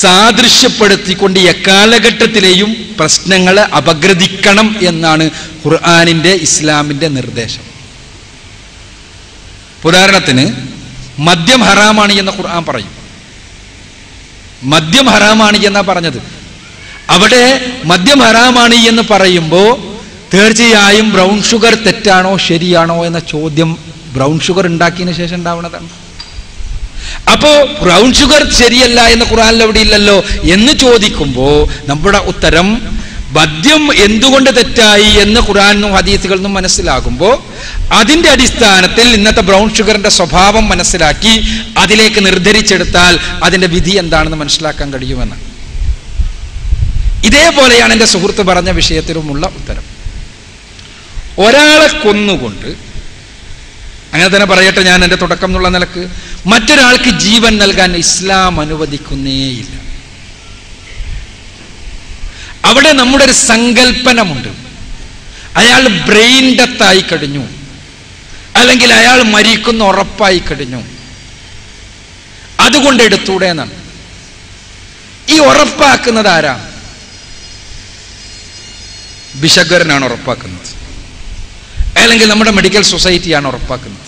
സാദൃശ്യപ്പെടുത്തിക്കൊണ്ട് എക്കാലഘട്ടത്തിലെയും പ്രശ്നങ്ങളെ അപഗ്രഥിക്കണം എന്നാണ് ഖുർആനിൻ്റെ ഇസ്ലാമിൻ്റെ നിർദ്ദേശം. ഉദാഹരണത്തിന് മദ്യം ഹറാമാണ് എന്ന് ഖുർആൻ പറയും. മദ്യം ഹറാമാണ് എന്നാ പറഞ്ഞത്. അവിടെ മദ്യം ഹറാമാണ് എന്ന് പറയുമ്പോൾ തീർച്ചയായും ബ്രൗൺ ഷുഗർ തെറ്റാണോ ശരിയാണോ എന്ന ചോദ്യം ബ്രൗൺ ഷുഗർ ഉണ്ടാക്കിയതിന് ശേഷം ഉണ്ടാവുന്നതാണ്. അപ്പോ ബ്രൗൺ ഷുഗർ ശരിയല്ല എന്ന് ഖുർആനിൽ എവിടെ ഇല്ലല്ലോ എന്ന് ചോദിക്കുമ്പോൾ നമ്മുടെ ഉത്തരം മദ്യം എന്തുകൊണ്ട് തെറ്റായി എന്ന് ഖുർആനും ഹദീസുകളിൽ നിന്നും മനസ്സിലാകുമ്പോൾ അതിന്റെ അടിസ്ഥാനത്തിൽ ഇന്നത്തെ ബ്രൗൺ ഷുഗറിന്റെ സ്വഭാവം മനസ്സിലാക്കി അതിലേക്ക് നിർദ്ധരിച്ചെടുത്താൽ അതിന്റെ വിധി എന്താണെന്ന് മനസ്സിലാക്കാൻ കഴിയുമെന്ന്. ഇതേപോലെയാണ് എൻ്റെ സുഹൃത്ത് പറഞ്ഞ വിഷയത്തിലുമുള്ള ഉത്തരം. ഒരാളെ കൊന്നുകൊണ്ട്, അങ്ങനെ തന്നെ പറയട്ടെ ഞാൻ എൻ്റെ തുടക്കം എന്നുള്ള നിലക്ക്, മറ്റൊരാൾക്ക് ജീവൻ നൽകാൻ ഇസ്ലാം അനുവദിക്കുന്നേയില്ല. അവിടെ നമ്മുടെ ഒരു സങ്കല്പനമുണ്ട്. അയാൾ ബ്രെയിൻ ഡെത്തായി കഴിഞ്ഞു, അല്ലെങ്കിൽ അയാൾ മരിക്കുന്ന ഉറപ്പായി കഴിഞ്ഞു, അതുകൊണ്ട് എടുത്തൂടെ എന്നാണ്. ഈ ഉറപ്പാക്കുന്നത് ആരാ? ബിഷഗറിനാണ് ഉറപ്പാക്കുന്നത്, അല്ലെങ്കിൽ നമ്മുടെ മെഡിക്കൽ സൊസൈറ്റിയാണ് ഉറപ്പാക്കുന്നത്.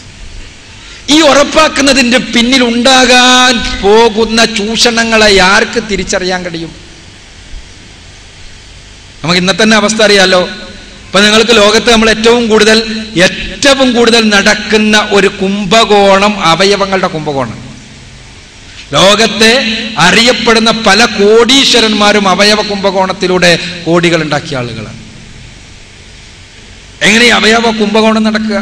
ഈ ഉറപ്പാക്കുന്നതിൻ്റെ പിന്നിൽ ഉണ്ടാകാൻ പോകുന്ന ചൂഷണങ്ങളെ ആർക്ക് തിരിച്ചറിയാൻ കഴിയും? നമുക്ക് ഇന്നത്തെ തന്നെ അവസ്ഥ അറിയാലോ. ഇപ്പൊ നിങ്ങൾക്ക് ലോകത്ത് നമ്മൾ ഏറ്റവും കൂടുതൽ നടക്കുന്ന ഒരു കുംഭകോണം അവയവങ്ങളുടെ കുംഭകോണം. ലോകത്തെ അറിയപ്പെടുന്ന പല കോടീശ്വരന്മാരും അവയവ കുംഭകോണത്തിലൂടെ കോടികൾ ഉണ്ടാക്കിയ ആളുകളാണ്. എങ്ങനെ അവയവ കുംഭകോണം നടക്കുക?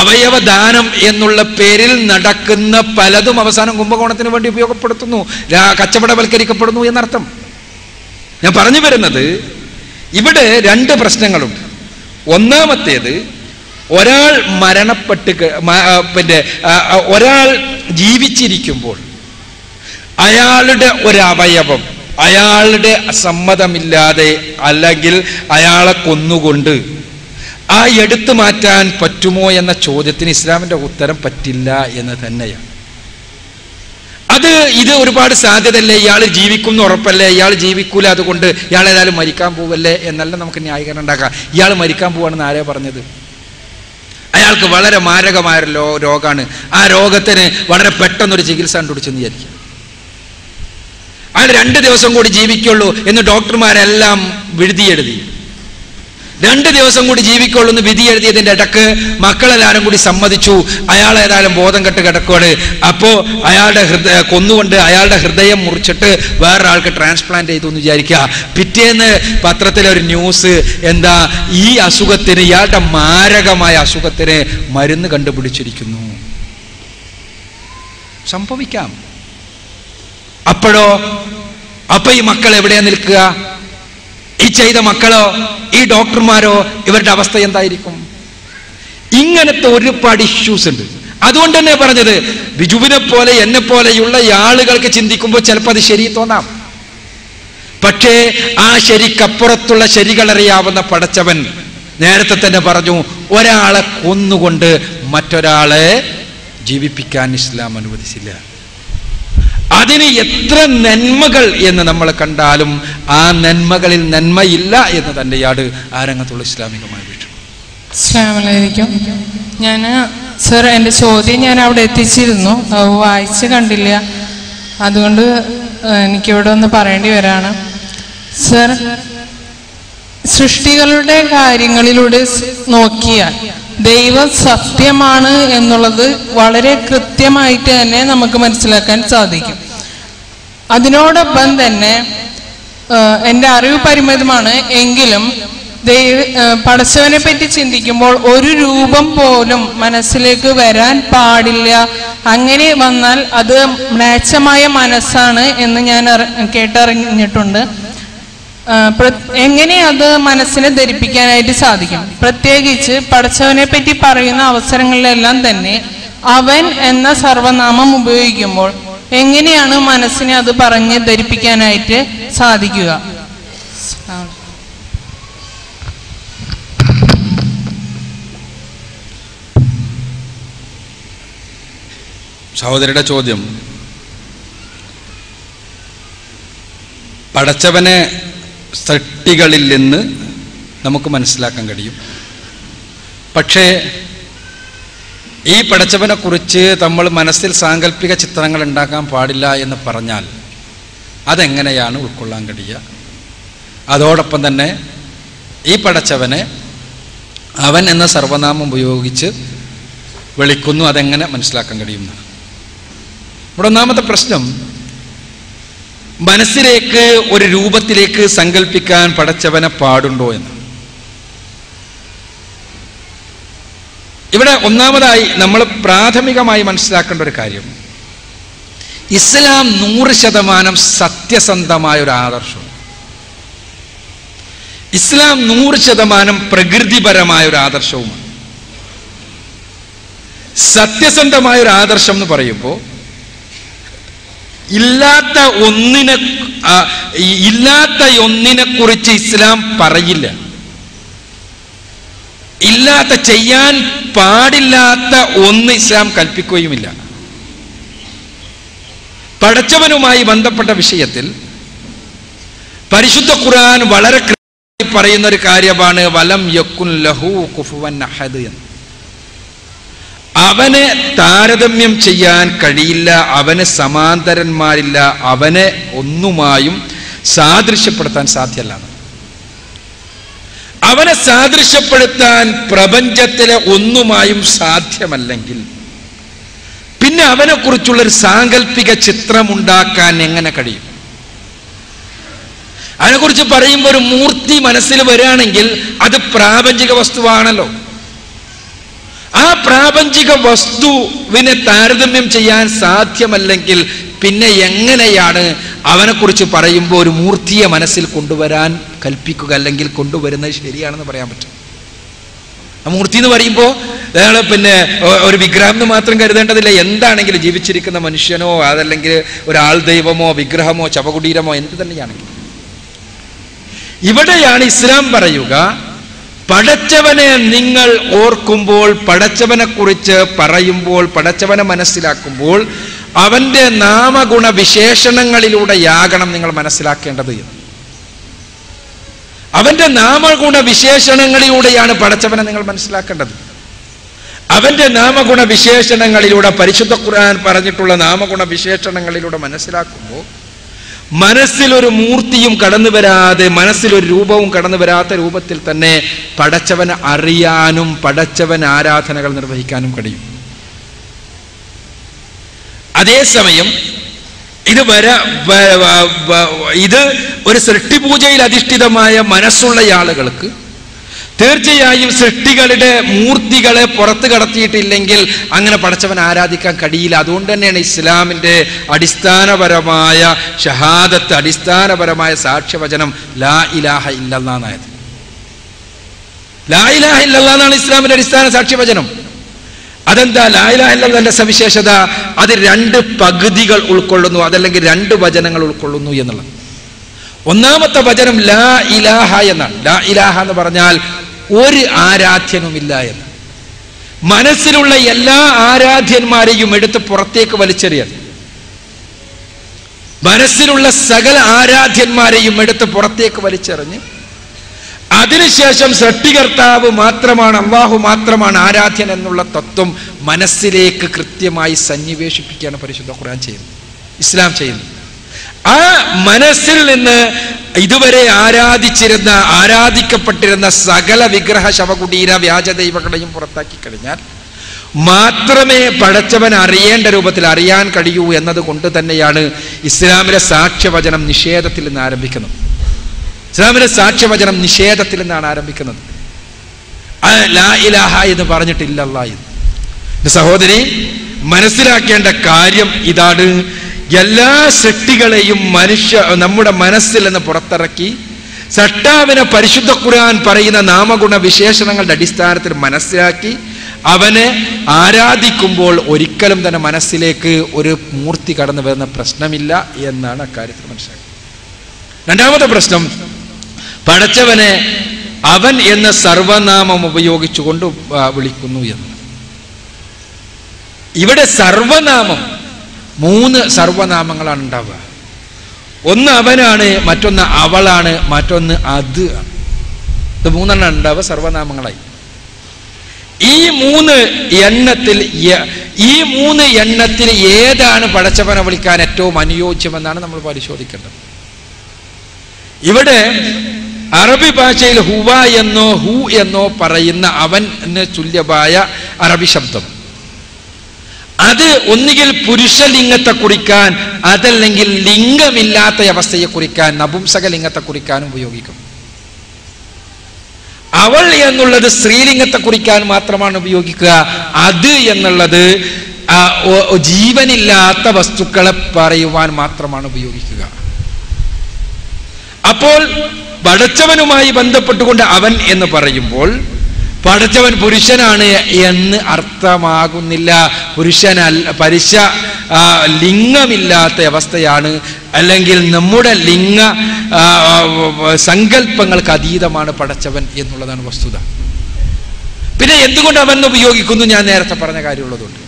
അവയവദാനം എന്നുള്ള പേരിൽ നടക്കുന്ന പലതും അവസാനം കുംഭകോണത്തിന് വേണ്ടി ഉപയോഗപ്പെടുത്തുന്നു, കച്ചവടവൽക്കരിക്കപ്പെടുന്നു എന്നർത്ഥം. ഞാൻ പറഞ്ഞു വരുന്നത്, ഇവിടെ രണ്ട് പ്രശ്നങ്ങളുണ്ട്. ഒന്നാമത്തേത്, ഒരാൾ ഒരാൾ ജീവിച്ചിരിക്കുമ്പോൾ അയാളുടെ ഒരു അവയവം അയാളുടെ സമ്മതമില്ലാതെ അല്ലെങ്കിൽ അയാളെ കൊന്നുകൊണ്ട് ആ എടുത്തു മാറ്റാൻ പറ്റുമോ എന്ന ചോദ്യത്തിന് ഇസ്ലാമിന്റെ ഉത്തരം പറ്റില്ല എന്ന് തന്നെയാണ്. ഇത് ഒരുപാട് സാധ്യതയല്ലേ, ഇയാൾ ജീവിക്കും ഉറപ്പല്ലേ, ഇയാൾ ജീവിക്കൂല, അതുകൊണ്ട് ഇയാൾ ഏതായാലും മരിക്കാൻ പോവല്ലേ എന്നല്ല നമുക്ക് ന്യായീകരണം ഉണ്ടാക്കാം. ഇയാൾ മരിക്കാൻ പോവാണെന്ന് ആരാ പറഞ്ഞത്? അയാൾക്ക് വളരെ മാരകമായ രോഗമാണ്. ആ രോഗത്തിന് വളരെ പെട്ടെന്നൊരു ചികിത്സ കണ്ടുപിടിച്ചെന്ന് വിചാരിക്കുക. അയാൾ 2 ദിവസം കൂടി ജീവിക്കുള്ളൂ എന്ന് ഡോക്ടർമാരെല്ലാം എഴുതി. 2 ദിവസം കൂടി ജീവിക്കുള്ളൂ എന്ന് വിധി എഴുതിയതിന്റെ ഇടക്ക് മക്കളെല്ലാരും കൂടി സമ്മതിച്ചു. അയാൾ ഏതായാലും ബോധം കെട്ട് കിടക്കുകയാണ്. അപ്പോ അയാളുടെ കൊന്നുകൊണ്ട് അയാളുടെ ഹൃദയം മുറിച്ചിട്ട് വേറൊരാൾക്ക് ട്രാൻസ്പ്ലാന്റ് ചെയ്തു എന്ന് വിചാരിക്കുക. പിറ്റേന്ന് പത്രത്തിലെ ഒരു ന്യൂസ് എന്താ, ഈ അസുഖത്തിന്, ഇയാളുടെ മാരകമായ അസുഖത്തിന് മരുന്ന് കണ്ടുപിടിച്ചിരിക്കുന്നു. സംഭവിക്കാം. അപ്പൊ ഈ മക്കൾ എവിടെയാ നിൽക്കുക? ഈ ചെയ്ത മക്കളോ, ഈ ഡോക്ടർമാരോ, ഇവരുടെ അവസ്ഥ എന്തായിരിക്കും? ഇങ്ങനത്തെ ഒരുപാട് ഇഷ്യൂസ് ഉണ്ട്. അതുകൊണ്ട് തന്നെ പറഞ്ഞത്, ബിജുവിനെ പോലെ എന്നെ പോലെയുള്ള ആളുകൾക്ക് ചിന്തിക്കുമ്പോൾ ചിലപ്പോൾ അത് ശരി തോന്നാം. പക്ഷേ ആ ശരിക്കപ്പുറത്തുള്ള ശരികളറിയാവുന്ന പടച്ചവൻ നേരത്തെ തന്നെ പറഞ്ഞു, ഒരാളെ കൊന്നുകൊണ്ട് മറ്റൊരാളെ ജീവിപ്പിക്കാൻ ഇസ്ലാം അനുവദിച്ചില്ല. അതിന് എത്ര നന്മകൾ എന്ന് നമ്മൾ കണ്ടാലും ആ നന്മകളിൽ നന്മയില്ല എന്ന് തന്റെ ആ രംഗത്തുള്ള ഇസ്ലാമികമായ വീക്ഷണം. അസ്സലാമു അലൈക്കും. ഞാൻ സർ, എൻ്റെ ചോദ്യം ഞാൻ അവിടെ എത്തിച്ചിരുന്നു, വായിച്ച് കണ്ടില്ല, അതുകൊണ്ട് എനിക്കിവിടെ ഒന്ന് പറയേണ്ടി വരാണ്. സർ, സൃഷ്ടികളുടെ കാര്യങ്ങളിലൂടെ നോക്കിയാൽ ദൈവം സത്യമാണ് എന്നുള്ളത് വളരെ കൃത്യമായിട്ട് തന്നെ നമുക്ക് മനസ്സിലാക്കാൻ സാധിക്കും. അതിനോടൊപ്പം തന്നെ എൻ്റെ അറിവ് പരിമിതമാണ് എങ്കിലും പടച്ചവനെ പറ്റി ചിന്തിക്കുമ്പോൾ ഒരു രൂപം പോലും മനസ്സിലേക്ക് വരാൻ പാടില്ല. അങ്ങനെ വന്നാൽ അത് മ്ലേച്ഛമായ മനസ്സാണ് എന്ന് ഞാൻ കേട്ടറിഞ്ഞിട്ടുണ്ട്. എങ്ങനെ അത് മനസ്സിനെ ധരിപ്പിക്കാനായിട്ട് സാധിക്കും? പ്രത്യേകിച്ച് പടച്ചവനെ പറ്റി പറയുന്ന അവസരങ്ങളിലെല്ലാം തന്നെ അവൻ എന്ന സർവനാമം ഉപയോഗിക്കുമ്പോൾ എങ്ങനെയാണ് മനസ്സിനെ അത് പറഞ്ഞ് ധരിപ്പിക്കാനായിട്ട് സാധിക്കുക? സഹോദരിയുടെ ചോദ്യം, പടച്ചവനെ സൃഷ്ടികളിൽ നിന്ന് നമുക്ക് മനസ്സിലാക്കാൻ കഴിയും. പക്ഷേ ഈ പടച്ചവനെ കുറിച്ച് നമ്മൾ മനസ്സിൽ സാങ്കല്പിക ചിത്രങ്ങൾ ഉണ്ടാക്കാൻ പാടില്ല എന്ന് പറഞ്ഞാൽ അതെങ്ങനെയാണ് ഉൾക്കൊള്ളാൻ കഴിയുക? അതോടൊപ്പം തന്നെ ഈ പടച്ചവനെ അവൻ എന്ന സർവനാമം ഉപയോഗിച്ച് വിളിക്കുന്നു, അതെങ്ങനെ മനസ്സിലാക്കാൻ കഴിയുമെന്നാണ് ഇവിടെ ഒന്നാമത്തെ പ്രശ്നം. മനസ്സിലേക്ക് ഒരു രൂപത്തിലേക്ക് സങ്കല്പിക്കാൻ പടച്ചവനെ പാടുണ്ടോ എന്ന്. ഇവിടെ ഒന്നാമതായി നമ്മൾ പ്രാഥമികമായി മനസ്സിലാക്കേണ്ട ഒരു കാര്യം, ഇസ്ലാം 100% സത്യസന്ധമായ ഒരു ആദർശം. ഇസ്ലാം 100% പ്രകൃതിപരമായ ഒരു ആദർശവുമാണ്. സത്യസന്ധമായ ഒരു ആദർശം എന്ന് പറയുമ്പോൾ ഇല്ലാത്ത ഒന്നിനെ കുറിച്ച് ഇസ്ലാം പറയില്ല. ചെയ്യാൻ പാടില്ലാത്ത ഒന്ന് ഇസ്ലാം കൽപ്പിക്കുകയുമില്ല. പടച്ചവനുമായി ബന്ധപ്പെട്ട വിഷയത്തിൽ പരിശുദ്ധ ഖുർആൻ വളരെ കൃത്യമായി പറയുന്ന ഒരു കാര്യമാണ് വലം യക്കുൻ ലഹു കുഫുവൻ അഹദ് എന്ന്. അവനെ താരതമ്യം ചെയ്യാൻ കഴിയില്ല, അവന് സമാന്തരന്മാരില്ല, അവനെ ഒന്നുമായും സാദൃശ്യപ്പെടുത്താൻ സാധ്യമല്ല. അവനെ സാദൃശ്യപ്പെടുത്താൻ പ്രപഞ്ചത്തിലെ ഒന്നുമായും സാധ്യമല്ലെങ്കിൽ പിന്നെ അവനെ കുറിച്ചുള്ളൊരു സാങ്കല്പിക ചിത്രമുണ്ടാക്കാൻ എങ്ങനെ കഴിയും? അതിനെക്കുറിച്ച് പറയുമ്പോൾ ഒരു മൂർത്തി മനസ്സിൽ വരികയാണെങ്കിൽ അത് പ്രാപഞ്ചിക വസ്തുവാണല്ലോ. ആ പ്രാപഞ്ചിക വസ്തുവിനെ താരതമ്യം ചെയ്യാൻ സാധ്യമല്ലെങ്കിൽ പിന്നെ എങ്ങനെയാണ് അവനെക്കുറിച്ച് പറയുമ്പോൾ ഒരു മൂർത്തിയെ മനസ്സിൽ കൊണ്ടുവരാൻ കൽപ്പിക്കുക, അല്ലെങ്കിൽ കൊണ്ടുവരുന്നത് ശരിയാണെന്ന് പറയാൻ പറ്റും? ആ മൂർത്തി എന്ന് പറയുമ്പോൾ പിന്നെ ഒരു വിഗ്രഹം എന്ന് മാത്രം കരുതേണ്ടതില്ല. എന്താണെങ്കിലും ജീവിച്ചിരിക്കുന്ന മനുഷ്യനോ അതല്ലെങ്കിൽ ഒരാൾ ദൈവമോ വിഗ്രഹമോ ശവകുടീരമോ എന്ത് തന്നെയാണെങ്കിലും ഇവിടെയാണ് ഇസ്ലാം പറയുക, പടച്ചവനെ നിങ്ങൾ ഓർക്കുമ്പോൾ, പടച്ചവനെ കുറിച്ച് പറയുമ്പോൾ, പടച്ചവനെ മനസ്സിലാക്കുമ്പോൾ അവന്റെ നാമഗുണ വിശേഷണങ്ങളിലൂടെയാകണം നിങ്ങൾ മനസ്സിലാക്കേണ്ടത്. അവന്റെ നാമഗുണ വിശേഷണങ്ങളിലൂടെയാണ് പടച്ചവനെ നിങ്ങൾ മനസ്സിലാക്കേണ്ടത്. അവന്റെ നാമഗുണ വിശേഷണങ്ങളിലൂടെ, പരിശുദ്ധ ഖുർആൻ പറഞ്ഞിട്ടുള്ള നാമഗുണ വിശേഷണങ്ങളിലൂടെ മനസ്സിലാക്കുമ്പോൾ മനസ്സിലൊരു മൂർത്തിയും കടന്നു വരാതെ, മനസ്സിലൊരു രൂപവും കടന്നു വരാത്ത രൂപത്തിൽ തന്നെ പടച്ചവനെ അറിയാനും പടച്ചവൻ ആരാധനകൾ നിർവഹിക്കാനും കഴിയും. അതേസമയം ഇത് ഒരു സൃഷ്ടിപൂജയിൽ അധിഷ്ഠിതമായ മനസ്സുള്ള ആളുകൾക്ക് തീർച്ചയായും സൃഷ്ടികളുടെ മൂർത്തികളെ പുറത്ത് കടത്തിയിട്ടില്ലെങ്കിൽ അങ്ങനെ പടച്ചവൻ ആരാധിക്കാൻ കഴിയില്ല. അതുകൊണ്ട് തന്നെയാണ് ഇസ്ലാമിൻ്റെ അടിസ്ഥാനപരമായ ഷഹാദത്ത്, അടിസ്ഥാനപരമായ സാക്ഷ്യവചനം ലാ ഇലാഹ ഇല്ലല്ലാഹ് എന്നായത്. ലാ ഇലാഹ ഇല്ലല്ലാഹ് എന്നാണ് ഇസ്ലാമിന്റെ അടിസ്ഥാന സാക്ഷ്യവചനം. അതെന്താ ലാ ഇലാഹ ഇല്ലല്ലാഹ്ന്റെ സവിശേഷത? അത് 2 പകുതികൾ ഉൾക്കൊള്ളുന്നു, അതല്ലെങ്കിൽ 2 വചനങ്ങൾ ഉൾക്കൊള്ളുന്നു എന്നുള്ളത്. ഒന്നാമത്തെ വചനം ലാ ഇലാഹ എന്നാണ്. ലാ ഇലാഹ എന്ന് പറഞ്ഞാൽ ഒരു ആരാധ്യനുമില്ല എന്ന്. മനസ്സിലുള്ള എല്ലാ ആരാധ്യന്മാരെയും എടുത്ത് പുറത്തേക്ക് വലിച്ചെറിയാൻ, മനസ്സിലുള്ള സകല ആരാധ്യന്മാരെയും എടുത്ത് പുറത്തേക്ക് വലിച്ചെറിഞ്ഞ് അതിനുശേഷം സൃഷ്ടികർത്താവ് മാത്രമാണ്, അല്ലാഹു മാത്രമാണ് ആരാധ്യൻ എന്നുള്ള തത്വം മനസ്സിലേക്ക് കൃത്യമായി സന്നിവേശിപ്പിക്കുകയാണ് പരിശുദ്ധ ഖുർആൻ ചെയ്യുന്നത്, ഇസ്ലാം ചെയ്യുന്നത്. ആ മനസ്സിൽ നിന്ന് ഇതുവരെ ആരാധിക്കപ്പെട്ടിരുന്ന സകല വിഗ്രഹ ശവകുടീര വ്യാജ ദൈവങ്ങളെയും പുറത്താക്കി കഴിഞ്ഞാൽ മാത്രമേ പടച്ചവൻ അറിയേണ്ട രൂപത്തിൽ അറിയാൻ കഴിയൂ എന്നതുകൊണ്ട് തന്നെയാണ് ഇസ്ലാമിലെ സാക്ഷ്യവചനം നിഷേധത്തിൽ നിന്ന് ആരംഭിക്കുന്നത്. ഇസ്ലാമിലെ സാക്ഷ്യവചനം നിഷേധത്തിൽ നിന്നാണ് ആരംഭിക്കുന്നത്. ലാ ഇലാഹ എന്ന് പറഞ്ഞിട്ടില്ലല്ലാ എന്ന്. സഹോദരി, മനസ്സിലാക്കേണ്ട കാര്യം ഇതാണ്. എല്ലാ സൃഷ്ടികളെയും നമ്മുടെ മനസ്സിൽ നിന്ന് പുറത്തിറക്കി സൃഷ്ടാവിനെ പരിശുദ്ധ ഖുർആൻ പറയുന്ന നാമഗുണ വിശേഷണങ്ങളുടെ അടിസ്ഥാനത്തിൽ മനസ്സിലാക്കി അവനെ ആരാധിക്കുമ്പോൾ ഒരിക്കലും തന്നെ മനസ്സിലേക്ക് ഒരു മൂർത്തി കടന്നു വരുന്ന പ്രശ്നമില്ല എന്നാണ് അക്കാര്യത്തിൽ മനസ്സിലാക്കുന്നത്. രണ്ടാമത്തെ പ്രശ്നം, പടച്ചവനെ അവൻ എന്ന സർവനാമം ഉപയോഗിച്ചുകൊണ്ട് വിളിക്കുന്നു എന്ന്. ഇവിടെ സർവനാമം 3 സർവനാമങ്ങളാണ് ഉണ്ടാവുക. ഒന്ന് അവനാണ്, മറ്റൊന്ന് അവളാണ്, മറ്റൊന്ന് അത് ആണ്. ഇത് 3 ഉണ്ടാവുക സർവനാമങ്ങളായി. ഈ 3 എണ്ണത്തിൽ ഏതാണ് പടച്ചവനെ വിളിക്കാൻ ഏറ്റവും അനുയോജ്യമെന്നാണ് നമ്മൾ പരിശോധിക്കേണ്ടത്. ഇവിടെ അറബി ഭാഷയിൽ ഹുവ എന്നോ ഹു എന്നോ പറയുന്ന അവന് തുല്യമായ അറബി ശബ്ദം, അത് ഒന്നുകിൽ പുരുഷലിംഗത്തെ കുറിക്കാൻ, അതല്ലെങ്കിൽ ലിംഗമില്ലാത്ത അവസ്ഥയെ കുറിക്കാൻ, നപുംസക ലിംഗത്തെ കുറിക്കാനും ഉപയോഗിക്കും. അവൾ എന്നുള്ളത് സ്ത്രീലിംഗത്തെ കുറിക്കാൻ മാത്രമാണ് ഉപയോഗിക്കുക. അത് എന്നുള്ളത് ജീവനില്ലാത്ത വസ്തുക്കളെ പറയുവാൻ മാത്രമാണ് ഉപയോഗിക്കുക. അപ്പോൾ പടച്ചവനുമായി ബന്ധപ്പെട്ടുകൊണ്ട് അവൻ എന്ന് പറയുമ്പോൾ പടച്ചവൻ പുരുഷനാണ് എന്ന് അർത്ഥമാകുന്നില്ല. ലിംഗമില്ലാത്ത അവസ്ഥയാണ്, അല്ലെങ്കിൽ നമ്മുടെ ലിംഗ സങ്കല്പങ്ങൾക്ക് അതീതമാണ് പടച്ചവൻ എന്നുള്ളതാണ് വസ്തുത. പിന്നെ എന്തുകൊണ്ട് അവൻ ഉപയോഗിക്കുന്നു? ഞാൻ നേരത്തെ പറഞ്ഞ കാര്യമുള്ളതുകൊണ്ട്.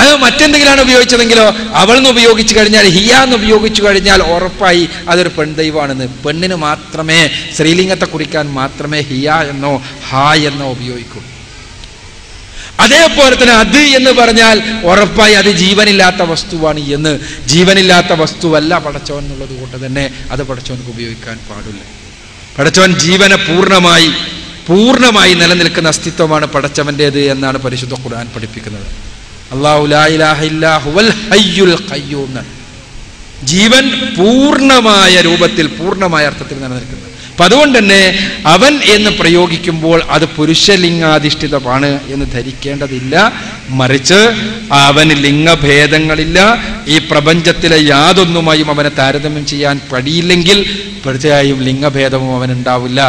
അത് മറ്റെന്തെങ്കിലാണ് ഉപയോഗിച്ചതെങ്കിലോ, അവളെന്ന് ഉപയോഗിച്ചു കഴിഞ്ഞാൽ, ഹിയാന്ന് ഉപയോഗിച്ചു കഴിഞ്ഞാൽ ഉറപ്പായി അതൊരു പെൺദൈവമാണെന്ന്. പെണ്ണിന് മാത്രമേ, സ്ത്രീലിംഗത്തെ കുറിക്കാൻ മാത്രമേ ഹിയ എന്നോ ഹാ എന്നോ ഉപയോഗിക്കൂ. അതേപോലെ തന്നെ അത് എന്ന് പറഞ്ഞാൽ ഉറപ്പായി അത് ജീവനില്ലാത്ത വസ്തുവാണ് എന്ന്. ജീവനില്ലാത്ത വസ്തുവല്ല പടച്ചവൻ എന്നുള്ളത് കൊണ്ട് തന്നെ അത് പടച്ചവനക്ക് ഉപയോഗിക്കാൻ പാടില്ല. പടച്ചവൻ ജീവനെ പൂർണ്ണമായി നിലനിൽക്കുന്ന അസ്തിത്വമാണ് പടച്ചവൻ്റേത് എന്നാണ് പരിശുദ്ധ ഖുർആൻ പഠിപ്പിക്കുന്നത്. അല്ലാഹു ലാ ഇലാഹ ഇല്ലാ ഹുവൽ ഹയ്യുൽ ഖയ്യൂം. ജീവൻ പൂർണ്ണമായ രൂപത്തിൽ, പൂർണ്ണമായ അർത്ഥത്തിൽ നിലനിൽക്കുന്നത്. അപ്പം അതുകൊണ്ട് തന്നെ അവൻ എന്ന് പ്രയോഗിക്കുമ്പോൾ അത് പുരുഷലിംഗാധിഷ്ഠിതമാണ് എന്ന് ധരിക്കേണ്ടതില്ല. മറിച്ച് അവന് ലിംഗഭേദങ്ങളില്ല. ഈ പ്രപഞ്ചത്തിലെ യാതൊന്നുമായും അവനെ താരതമ്യം ചെയ്യാൻ കഴിയില്ലെങ്കിൽ തീർച്ചയായും ലിംഗഭേദവും അവനുണ്ടാവില്ല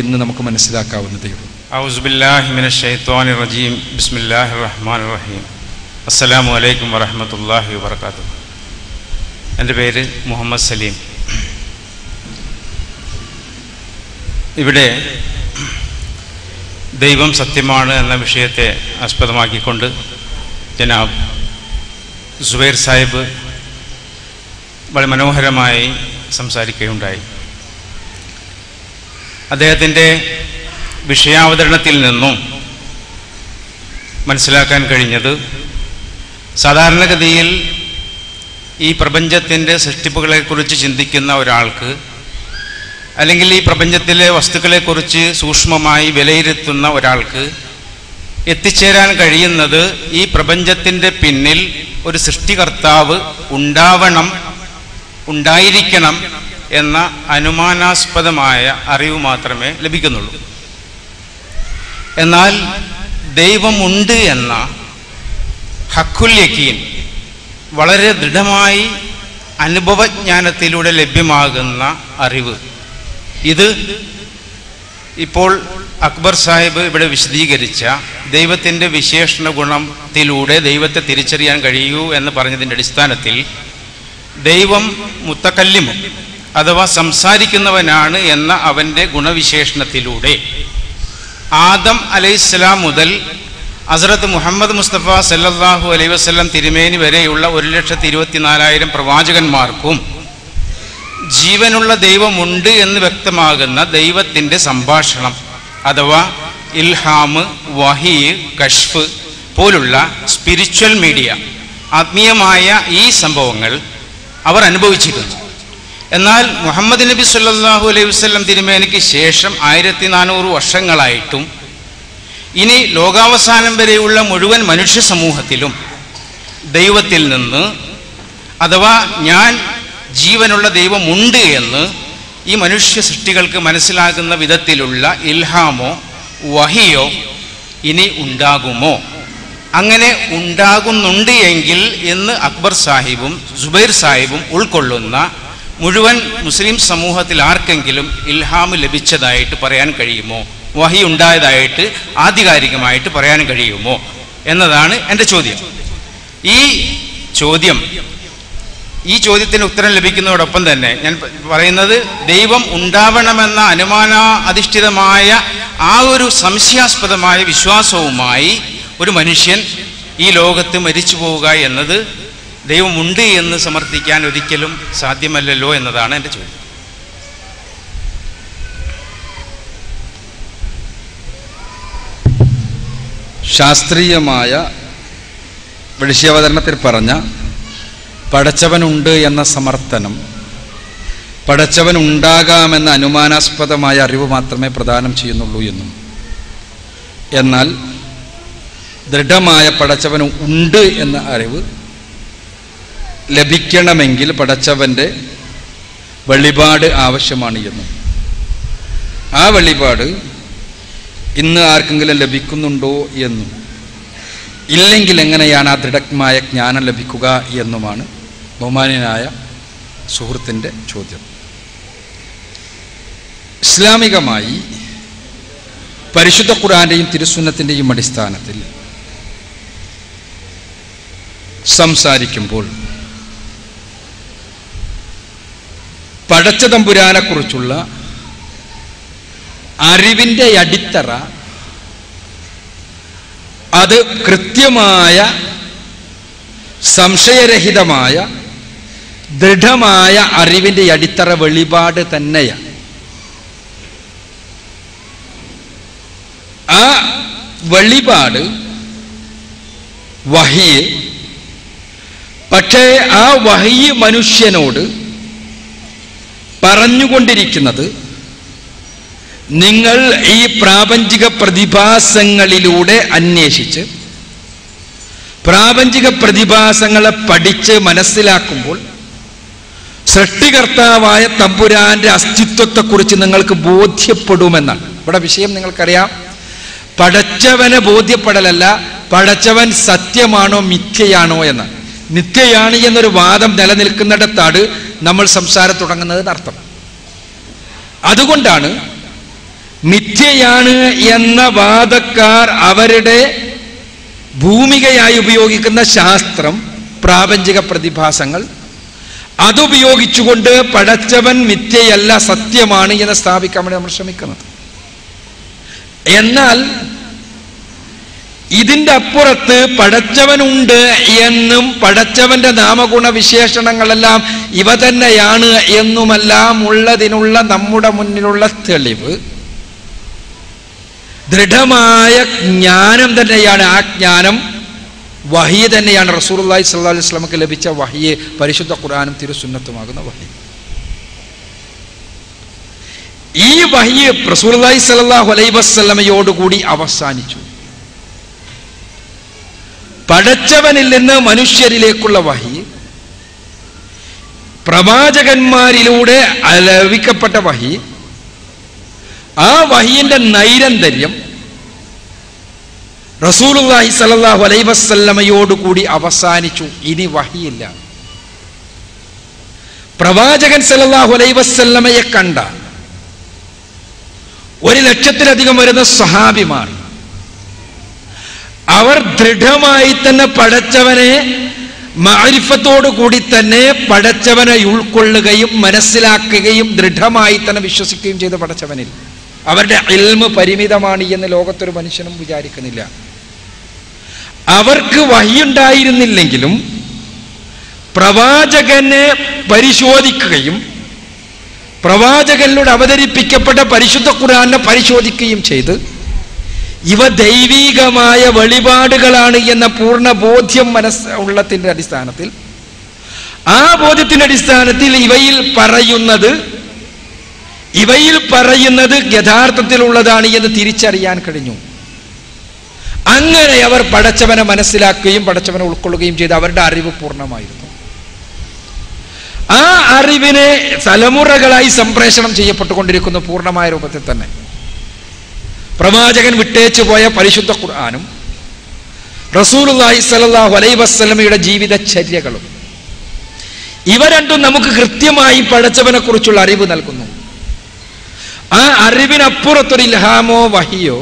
എന്ന് നമുക്ക് മനസ്സിലാക്കാവുന്നതേ ഉള്ളൂ. അഊസു ബില്ലാഹി മിനശ് ശൈത്വാനിർ റജീം. ബിസ്മില്ലാഹിർ റഹ്മാനിർ റഹീം. അസ്സലാമു അലൈക്കും വറഹ്മത്തുള്ളാഹി വബറകാതുഹു. എൻ്റെ പേര് മുഹമ്മദ് സലീം. ഇവിടെ ദൈവം സത്യമാണ് എന്ന വിഷയത്തെ ആസ്പദമാക്കിക്കൊണ്ട് ജനാബ് സുബൈർ സാഹിബ് വളരെ മനോഹരമായി സംസാരിക്കുകയുണ്ടായി. അദ്ദേഹത്തിൻ്റെ വിഷയാവതരണത്തിൽ നിന്നും മനസ്സിലാക്കാൻ കഴിഞ്ഞത്, സാധാരണഗതിയിൽ ഈ പ്രപഞ്ചത്തിൻ്റെ സൃഷ്ടിപ്പുകളെക്കുറിച്ച് ചിന്തിക്കുന്ന ഒരാൾക്ക്, അല്ലെങ്കിൽ ഈ പ്രപഞ്ചത്തിലെ വസ്തുക്കളെക്കുറിച്ച് സൂക്ഷ്മമായി വിലയിരുത്തുന്ന ഒരാൾക്ക് എത്തിച്ചേരാൻ കഴിയുന്നത് ഈ പ്രപഞ്ചത്തിൻ്റെ പിന്നിൽ ഒരു സൃഷ്ടികർത്താവ് ഉണ്ടായിരിക്കണം എന്ന അനുമാനാസ്പദമായ അറിവ് മാത്രമേ ലഭിക്കുന്നുള്ളൂ. എന്നാൽ ദൈവമുണ്ട് എന്ന ഹഖുൽ യഖീൻ വളരെ ദൃഢമായി അനുഭവജ്ഞാനത്തിലൂടെ ലഭ്യമാകുന്ന അറിവ്, ഇത് ഇപ്പോൾ അക്ബർ സാഹിബ് ഇവിടെ വിശദീകരിച്ച ദൈവത്തിൻ്റെ വിശേഷണ ഗുണത്തിലൂടെ ദൈവത്തെ തിരിച്ചറിയാൻ കഴിയൂ എന്ന് പറഞ്ഞതിൻ്റെ അടിസ്ഥാനത്തിൽ ദൈവം മുത്തക്കല്ലിമും അഥവാ സംസാരിക്കുന്നവനാണ് എന്ന അവൻ്റെ ഗുണവിശേഷണത്തിലൂടെ ആദം അലൈഹിസ്സലാം മുതൽ ഹസ്രത്ത് മുഹമ്മദ് മുസ്തഫ സല്ലല്ലാഹു അലൈഹി വസല്ലം തിരുമേനി വരെയുള്ള 1,24,000 പ്രവാചകന്മാർക്കും ജീവനുള്ള ദൈവമുണ്ട് എന്ന് വ്യക്തമാകുന്ന ദൈവത്തിൻ്റെ സംഭാഷണം അഥവാ ഇൽഹാമ്, വഹി, കശ്ഫ് പോലുള്ള സ്പിരിച്വൽ മീഡിയ, ആത്മീയമായ ഈ സംഭവങ്ങൾ അവർ അനുഭവിച്ചിരുന്നു. എന്നാൽ മുഹമ്മദ് നബി സല്ലല്ലാഹു അലൈഹി വസല്ലം തിരുമേനിക്ക് ശേഷം 1400 വർഷങ്ങളായിട്ടും ഇനി ലോകാവസാനം വരെയുള്ള മുഴുവൻ മനുഷ്യ സമൂഹത്തിലും ദൈവത്തിൽ നിന്ന്, അഥവാ ഞാൻ ജീവനുള്ള ദൈവമുണ്ട് എന്ന് ഈ മനുഷ്യ സൃഷ്ടികൾക്ക് മനസ്സിലാകുന്ന വിധത്തിലുള്ള ഇൽഹാമോ വഹിയോ ഇനി ഉണ്ടാകുമോ? അങ്ങനെ ഉണ്ടാകുന്നുണ്ട് എങ്കിൽ എന്ന് അക്ബർ സാഹിബും സുബൈർ സാഹിബും ഉൾക്കൊള്ളുന്ന മുഴുവൻ മുസ്ലിം സമൂഹത്തിൽ ആർക്കെങ്കിലും ഇൽഹാം ലഭിച്ചതായിട്ട് പറയാൻ കഴിയുമോ? വഹി ഉണ്ടായതായിട്ട് ആധികാരികമായിട്ട് പറയാൻ കഴിയുമോ എന്നതാണ് എൻ്റെ ചോദ്യം. ഈ ചോദ്യത്തിന് ഉത്തരം ലഭിക്കുന്നതോടൊപ്പം തന്നെ ഞാൻ പറയുന്നത്, ദൈവം ഉണ്ടാവണമെന്ന അനുമാന അധിഷ്ഠിതമായ ആ ഒരു സംശയാസ്പദമായ വിശ്വാസവുമായി ഒരു മനുഷ്യൻ ഈ ലോകത്ത് മരിച്ചു പോവുക എന്നത് ദൈവമുണ്ട് എന്ന് സമർത്ഥിക്കാൻ ഒരിക്കലും സാധ്യമല്ലല്ലോ എന്നതാണ് എൻ്റെ ചോദ്യം. ശാസ്ത്രീയമായ വിഷയാവതരണത്തിൽ പറഞ്ഞ പടച്ചവനുണ്ട് എന്ന സമർത്ഥനം, പടച്ചവനുണ്ടാകാമെന്ന അനുമാനാസ്പദമായ അറിവ് മാത്രമേ പ്രദാനം ചെയ്യുന്നുള്ളൂ എന്നും, എന്നാൽ ദൃഢമായ പടച്ചവൻ ഉണ്ട് എന്ന അറിവ് ലഭിക്കണമെങ്കിൽ പടച്ചവൻ്റെ വെളിപാട് ആവശ്യമാണ് എന്നും, ആ വെളിപാട് ഇന്ന് ആർക്കെങ്കിലും ലഭിക്കുന്നുണ്ടോ എന്നും, ഇല്ലെങ്കിൽ എങ്ങനെയാണ് ആ ദൃഢമായ ജ്ഞാനം ലഭിക്കുക എന്നുമാണ് ബഹുമാന്യനായ സുഹൃത്തിൻ്റെ ചോദ്യം. ഇസ്ലാമികമായി പരിശുദ്ധ ഖുർആന്റെയും തിരുസുന്നത്തിൻ്റെയും അടിസ്ഥാനത്തിൽ സംസാരിക്കുമ്പോൾ പടച്ച തമ്പുരാനെക്കുറിച്ചുള്ള അറിവിൻ്റെ അടിത്തറ അത് കൃത്യമായ സംശയരഹിതമായ ദൃഢമായ അറിവിൻ്റെ അടിത്തറ വെളിപാട് തന്നെയാണ്. ആ വെളിപാട് വഹി, പക്ഷേ ആ വഹി മനുഷ്യനോട് പറഞ്ഞുകൊണ്ടിരിക്കുന്നത് നിങ്ങൾ ഈ പ്രാപഞ്ചിക പ്രതിഭാസങ്ങളിലൂടെ അന്വേഷിച്ച് പ്രാപഞ്ചിക പ്രതിഭാസങ്ങളെ പഠിച്ച് മനസ്സിലാക്കുമ്പോൾ സൃഷ്ടികർത്താവായ തമ്പുരാന്റെ അസ്തിത്വത്തെക്കുറിച്ച് നിങ്ങൾക്ക് ബോധ്യപ്പെടുമെന്നാണ്. ഇവിടെ വിഷയം നിങ്ങൾക്കറിയാം, പടച്ചവനെ ബോധ്യപ്പെടലല്ല, പടച്ചവൻ സത്യമാണോ മിഥ്യയാണോ എന്നാണ്. നിത്യയാണ് എന്നൊരു വാദം നിലനിൽക്കുന്നിടത്താണ് നമ്മൾ സംസാരം തുടങ്ങുന്നതെന്നർത്ഥം. അതുകൊണ്ടാണ് മിഥ്യയാണ് എന്ന വാദക്കാർ അവരുടെ ഭൂമികയായി ഉപയോഗിക്കുന്ന ശാസ്ത്രം, പ്രാപഞ്ചിക പ്രതിഭാസങ്ങൾ, അതുപയോഗിച്ചുകൊണ്ട് പടച്ചവൻ മിഥ്യയല്ല സത്യമാണ് എന്ന് സ്ഥാപിക്കാൻ വേണ്ടി നമ്മൾ ശ്രമിക്കുന്നത്. എന്നാൽ ഇതിൻ്റെ അപ്പുറത്ത് പടച്ചവനുണ്ട് എന്നും പടച്ചവന്റെ നാമഗുണ വിശേഷണങ്ങളെല്ലാം ഇവ തന്നെയാണ് എന്നുമെല്ലാം ഉള്ളതിനുള്ള നമ്മുടെ മുന്നിലുള്ള തെളിവ് ദൃഢമായ ജ്ഞാനം തന്നെയാണ്. ആ ജ്ഞാനം വഹി തന്നെയാണ് റസൂലുള്ളാഹി സ്വല്ലല്ലാഹു അലൈഹി വസല്ലമക്ക് ലഭിച്ച വഹിയെ പരിശുദ്ധ ഖുർആനും തിരുസുന്നത്തുമാകുന്ന വഹി. ഈ വഹി റസൂലുള്ളാഹി സ്വല്ലല്ലാഹു അലൈഹി വസല്ലമയോടുകൂടി അവസാനിച്ചു. പടച്ചവനിൽ നിന്ന് മനുഷ്യരിലേക്കുള്ള വഹി, പ്രവാചകന്മാരിലൂടെ ലഭിക്കപ്പെട്ട വഹി, ആ വഹിയുടെ നൈരന്തര്യം റസൂലുള്ളാഹി സ്വല്ലല്ലാഹു അലൈഹി വസല്ലമയോടുകൂടി അവസാനിച്ചു. ഇനി വഹിയില്ല. പ്രവാചകൻ സ്വല്ലല്ലാഹു അലൈഹി വസല്ലമയെ കണ്ട 1,00,000-ലധികം വരുന്ന സ്വഹാബിമാർ, അവർ ദൃഢമായി തന്നെ പടച്ചവനെ മഅരിഫത്തോടു കൂടി തന്നെ പടച്ചവനെ ഉൾക്കൊള്ളുകയും മനസ്സിലാക്കുകയും ദൃഢമായി തന്നെ വിശ്വസിക്കുകയും ചെയ്ത പടച്ചവനിൽ. അവരുടെ ഇൽമ് പരിമിതമാണ് എന്ന് ലോകത്തൊരു മനുഷ്യനും വിചാരിക്കുന്നില്ല. അവർക്ക് വഹിയുണ്ടായിരുന്നില്ലെങ്കിലും പ്രവാചകനെ പരിശോധിക്കുകയും പ്രവാചകനിലൂടെ അവതരിപ്പിക്കപ്പെട്ട പരിശുദ്ധ ഖുർആനെ പരിശോധിക്കുകയും ചെയ്ത് ഇവ ദൈവീകമായ വെളിപാടുകളാണ് എന്ന പൂർണ്ണ ബോധ്യം ഉള്ളതിന്റെ അടിസ്ഥാനത്തിൽ, ആ ബോധ്യത്തിന്റെ അടിസ്ഥാനത്തിൽ ഇവയിൽ പറയുന്നത് യഥാർത്ഥത്തിലുള്ളതാണ് എന്ന് തിരിച്ചറിയാൻ കഴിഞ്ഞു. അങ്ങനെ അവർ പടച്ചവനെ മനസ്സിലാക്കുകയും പടച്ചവനെ ഉൾക്കൊള്ളുകയും ചെയ്ത് അവരുടെ അറിവ് പൂർണ്ണമായിരുന്നു. ആ അറിവിനെ തലമുറകളായി സംപ്രേഷണം ചെയ്യപ്പെട്ടുകൊണ്ടിരിക്കുന്നു പൂർണ്ണമായ രൂപത്തിൽ തന്നെ. പ്രവാചകൻ വിട്ടേച്ചു പോയ പരിശുദ്ധ ഖുർആനും റസൂലുള്ളാഹി സ്വല്ലല്ലാഹു അലൈഹി വസല്ലമയുടെ ജീവിതചര്യകളും, ഇവ രണ്ടും നമുക്ക് കൃത്യമായി പടച്ചവനെ കുറിച്ചുള്ള അറിവ് നൽകുന്നു. ആ അറിവിനപ്പുറത്തൊരു ഇൽഹാമോ വഹിയോ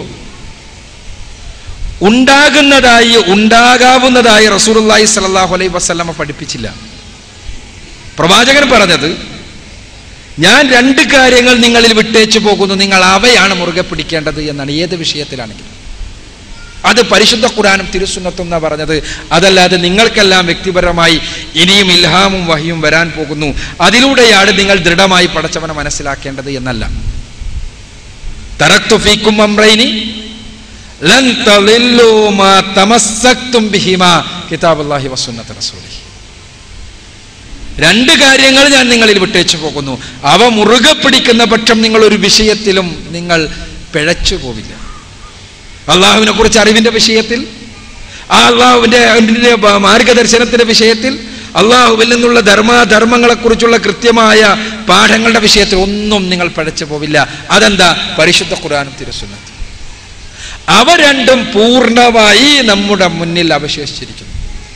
ഉണ്ടാകാവുന്നതായി റസൂലുള്ളാഹി സ്വല്ലല്ലാഹു അലൈഹി വസല്ലമ പഠിപ്പിച്ചില്ല. പ്രവാചകൻ പറഞ്ഞത്, ഞാൻ 2 കാര്യങ്ങൾ നിങ്ങളിൽ വിട്ടേച്ചു പോകുന്നു, നിങ്ങൾ അവയാണ് മുറുകെ പിടിക്കേണ്ടത് എന്നാണ്. ഏത് വിഷയത്തിലാണെങ്കിലും അത് പരിശുദ്ധ ഖുർആനും തിരുസുന്നത്തും എന്നാ പറഞ്ഞത്. അതല്ലാതെ നിങ്ങൾക്കെല്ലാം വ്യക്തിപരമായി ഇനിയും ഇൽഹാമും വഹിയും വരാൻ പോകുന്നു, അതിലൂടെയാണ് നിങ്ങൾ ദൃഢമായി പടച്ചവനെ മനസ്സിലാക്കേണ്ടത് എന്നല്ല. തറക്തു ഫീക്കും അംറൈനി ലൻ തളില്ലു മാ തമസ്സക്തും ബിഹിമാ കിതാബുല്ലാഹി വസുന്നത്തി റസൂലിഹി. 2 കാര്യങ്ങൾ ഞാൻ നിങ്ങളിൽ വിട്ടേച്ചു പോകുന്നു, അവ മുറുകെ പിടിക്കുന്ന പക്ഷം നിങ്ങൾ ഒരു വിഷയത്തിലും നിങ്ങൾ പിഴച്ചു പോവില്ല. അള്ളാഹുവിനെ കുറിച്ച് അറിവിന്റെ വിഷയത്തിൽ, ആ അള്ളാഹുവിന്റെ മാർഗദർശനത്തിന്റെ വിഷയത്തിൽ, അള്ളാഹുവിൽ നിന്നുള്ള ധർമ്മങ്ങളെക്കുറിച്ചുള്ള കൃത്യമായ പാഠങ്ങളുടെ വിഷയത്തിൽ ഒന്നും നിങ്ങൾ പിഴച്ചു പോവില്ല. അതെന്താ? പരിശുദ്ധ ഖുർആനും തിരുസുന്നത്തും. അവ രണ്ടും പൂർണ്ണമായി നമ്മുടെ മുന്നിൽ അവശേഷിച്ചിരിക്കുന്നു.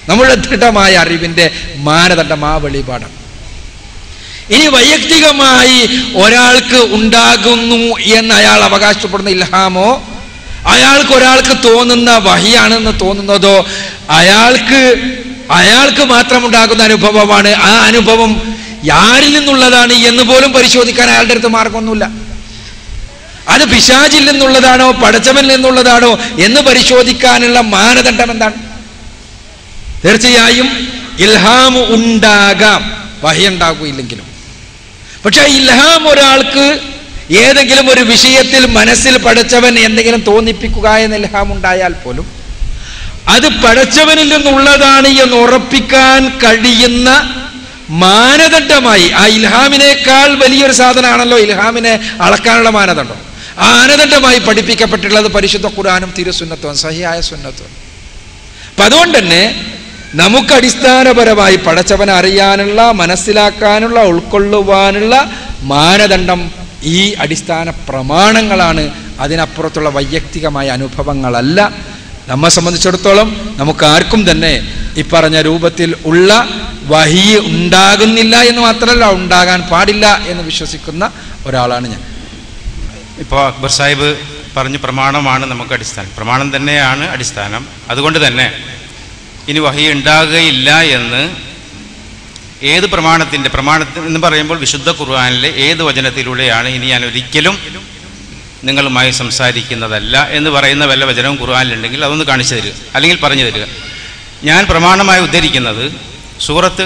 നമ്മുടെ ദൃഢമായ അറിവിന്റെ മാനദണ്ഡം ആ വെളിപാടാണ്. ഇനി വൈയക്തികമായി ഒരാൾക്ക് ഉണ്ടാകുന്നു എന്ന് അയാൾ അവകാശപ്പെടുന്ന ഇൽഹാമോ, ഒരാൾക്ക് തോന്നുന്ന വഹിയാണെന്ന് തോന്നുന്നതോ അയാൾക്ക് മാത്രം ഉണ്ടാകുന്ന അനുഭവമാണ്. ആ അനുഭവം ആരിൽ നിന്നുള്ളതാണ് എന്ന് പോലും പരിശോധിക്കാൻ അയാളുടെ അടുത്ത് മാർഗമൊന്നുമില്ല. അത് പിശാചിൽ നിന്നുള്ളതാണോ പടച്ചവനിൽ നിന്നുള്ളതാണോ എന്ന് പരിശോധിക്കാനുള്ള മാനദണ്ഡം എന്താണ്? തീർച്ചയായും ഇൽഹാം ഉണ്ടാകാം, വഹി ഉണ്ടാകുകയില്ലെങ്കിലും. പക്ഷെ ഇൽഹാം ഒരാൾക്ക് ഏതെങ്കിലും ഒരു വിഷയത്തിൽ മനസ്സിൽ പടച്ചവൻ എന്തെങ്കിലും തോന്നിപ്പിക്കുക എന്ന ഇൽഹാം ഉണ്ടായാൽ പോലും അത് പടച്ചവനിൽ നിന്നുള്ളതാണ് എന്ന് ഉറപ്പിക്കാൻ കഴിയുന്ന മാനദണ്ഡമായി, ആ ഇൽഹാമിനേക്കാൾ വലിയൊരു സാധനമാണല്ലോ ഇൽഹാമിനെ അളക്കാനുള്ള മാനദണ്ഡം. ആ മാനദണ്ഡമായി പഠിപ്പിക്കപ്പെട്ടുള്ളത് പരിശുദ്ധ ഖുർആനും തിരുസുന്നത്തും സഹിഹായ സുന്നത്തും. അപ്പൊ അതുകൊണ്ട് തന്നെ നമുക്ക് അടിസ്ഥാനപരമായി പടച്ചവനെ അറിയാനുള്ള, മനസ്സിലാക്കാനുള്ള, ഉൾക്കൊള്ളുവാനുള്ള മാനദണ്ഡം ഈ അടിസ്ഥാന പ്രമാണങ്ങളാണ്. അതിനപ്പുറത്തുള്ള വൈയക്തികമായ അനുഭവങ്ങളല്ല. നമ്മെ സംബന്ധിച്ചിടത്തോളം നമുക്ക് ആർക്കും തന്നെ ഈ പറഞ്ഞ രൂപത്തിൽ ഉള്ള വഹി ഉണ്ടാകുന്നില്ല എന്ന് മാത്രമല്ല, ഉണ്ടാകാൻ പാടില്ല എന്ന് വിശ്വസിക്കുന്ന ഒരാളാണ് ഞാൻ. ഇപ്പോൾ അക്ബർ സാഹിബ് പറഞ്ഞ പ്രമാണമാണ് നമുക്ക് അടിസ്ഥാനം, പ്രമാണം തന്നെയാണ് അടിസ്ഥാനം. അതുകൊണ്ട് തന്നെ ഇനി വഹി ഉണ്ടാകുകയില്ല എന്ന് ഏത് പ്രമാണത്തിന് എന്ന് പറയുമ്പോൾ വിശുദ്ധ ഖുർആനിലെ ഏത് വചനത്തിലൂടെയാണ് ഇനി ഞാൻ ഒരിക്കലും നിങ്ങളുമായി സംസാരിക്കുന്നതല്ല എന്ന് പറയുന്ന വല്ല വചനവും ഖുർആനിലുണ്ടെങ്കിൽ അതൊന്ന് കാണിച്ചു തരിക, അല്ലെങ്കിൽ പറഞ്ഞു തരിക. ഞാൻ പ്രമാണമായി ഉദ്ധരിക്കുന്നത് സൂറത്ത്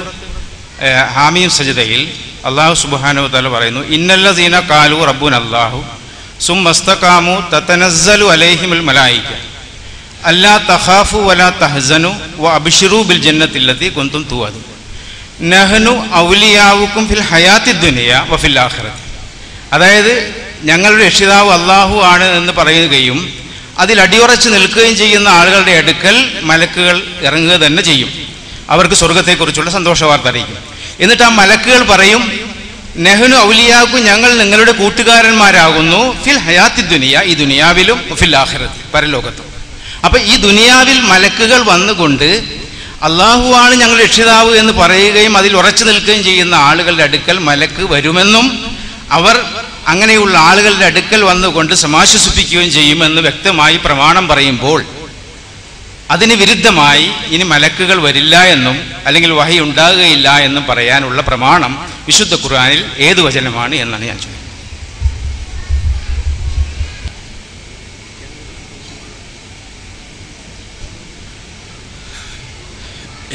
ഹാമീം സജ്ദയിൽ അല്ലാഹു സുബ്ഹാനഹു വതആല പറയുന്നു, ഇന്നല്ലദീന ഖാലു റബ്ബുന അല്ലാഹു സുമ്മസ്തഖാമു തതനസ്സലു അലൈഹിമുൽ മലായിക അല്ലാ തഖാഫു വലാ തഹ്സനു വ അബ്ശിറൂ ബിൽ ജന്നത്തില്ലതി കുന്തും തുഅദു നഹ്നു ഔലിയാവുക്കും ഫിൽ ഹയാത്തി ദുനിയ വ ഫിൽ ആഖിറതി. അതായത് ഞങ്ങളുടെ രക്ഷിതാവ് അള്ളാഹു ആണ് എന്ന് പറയുകയും അതിൽ അടിയുറച്ച് നിൽക്കുകയും ചെയ്യുന്ന ആളുകളുടെ അടുക്കൽ മലക്കുകൾ ഇറങ്ങുക തന്നെ ചെയ്യും. അവർക്ക് സ്വർഗത്തെക്കുറിച്ചുള്ള സന്തോഷ വാർത്ത അറിയിക്കും. എന്നിട്ട് ആ മലക്കുകൾ പറയും, നെഹ്നു ഔലിയാക്കും, ഞങ്ങൾ നിങ്ങളുടെ കൂട്ടുകാരന്മാരാകുന്നു, ഫിൽ ഹയാത്തി ദുനിയ, ഈ ദുനിയാവിലും, ഫിൽ ആഖിറതി, പരലോകത്തും. അപ്പൊ ഈ ദുനിയാവിൽ മലക്കുകൾ വന്നുകൊണ്ട് അള്ളാഹു ആണ് ഞങ്ങൾ രക്ഷിതാവ് എന്ന് പറയുകയും അതിൽ ഉറച്ചു നിൽക്കുകയും ചെയ്യുന്ന ആളുകളുടെ അടുക്കൽ മലക്ക് വരുമെന്നും അവർ അങ്ങനെയുള്ള ആളുകളുടെ അടുക്കൽ വന്നുകൊണ്ട് സമാശ്വസിപ്പിക്കുകയും ചെയ്യുമെന്ന് വ്യക്തമായി പ്രമാണം പറയുമ്പോൾ അതിന് വിരുദ്ധമായി ഇനി മലക്കുകൾ വരില്ല എന്നും അല്ലെങ്കിൽ വഹി ഉണ്ടാകുകയില്ല എന്നും പറയാനുള്ള പ്രമാണം വിശുദ്ധ ഖുർആനിൽ ഏത് വചനമാണ് എന്നാണ് ഞാൻ ചോദിക്കുന്നത്.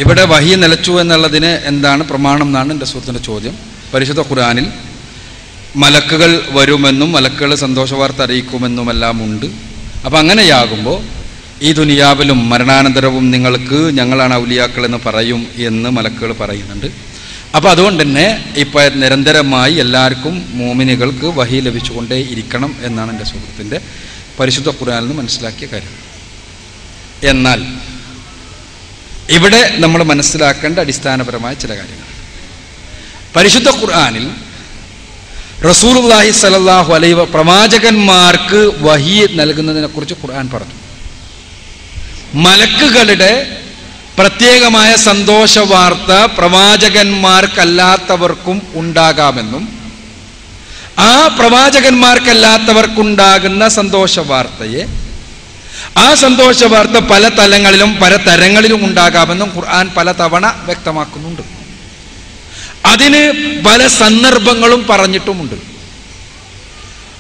ഇവിടെ വഹി നിലച്ചു എന്നുള്ളതിന് എന്താണ് പ്രമാണം എന്നാണ് എൻ്റെ സുഹൃത്തിൻ്റെ ചോദ്യം. പരിശുദ്ധ ഖുർആനിൽ മലക്കുകൾ വരുമെന്നും മലക്കുകൾ സന്തോഷവാർത്ത അറിയിക്കുമെന്നുമെല്ലാം ഉണ്ട്. അപ്പം അങ്ങനെയാകുമ്പോൾ ഈ ദുനിയാവിലും മരണാനന്തരവും നിങ്ങൾക്ക് ഞങ്ങളാണ് ഔലിയാക്കൾ എന്ന് പറയും എന്ന് മലക്കുകൾ പറയുന്നുണ്ട്. അപ്പോൾ അതുകൊണ്ട് തന്നെ ഇപ്പം നിരന്തരമായി എല്ലാവർക്കും മോമിനികൾക്ക് വഹി ലഭിച്ചുകൊണ്ടേ ഇരിക്കണം എന്നാണ് എൻ്റെ സുഹൃത്തിൻ്റെ പരിശുദ്ധ ഖുർആനിൽ നിന്ന് മനസ്സിലാക്കിയ കാര്യം. എന്നാൽ ഇവിടെ നമ്മൾ മനസ്സിലാക്കേണ്ട അടിസ്ഥാനപരമായ ചില കാര്യങ്ങൾ. പരിശുദ്ധ ഖുർആനിൽ റസൂലുള്ളാഹി സ്വല്ലല്ലാഹു അലൈഹി വസല്ലം പ്രവാചകന്മാർക്ക് വഹി നൽകുന്നതിനെ കുറിച്ച് ഖുർആൻ പറഞ്ഞു. മലക്കുകളുടെ പ്രത്യേകമായ സന്തോഷ വാർത്ത പ്രവാചകന്മാർക്കല്ലാത്തവർക്കും ഉണ്ടാകാമെന്നും ആ പ്രവാചകന്മാർക്കല്ലാത്തവർക്കുണ്ടാകുന്ന സന്തോഷ വാർത്തയെ ആ സന്തോഷ വാർത്ത പല തലങ്ങളിലും പല തരങ്ങളിലും ഉണ്ടാകാമെന്നും ഖുർആൻ പലതവണ വ്യക്തമാക്കുന്നുണ്ട്. അതിന് പല സന്ദർഭങ്ങളും പറഞ്ഞിട്ടുമുണ്ട്.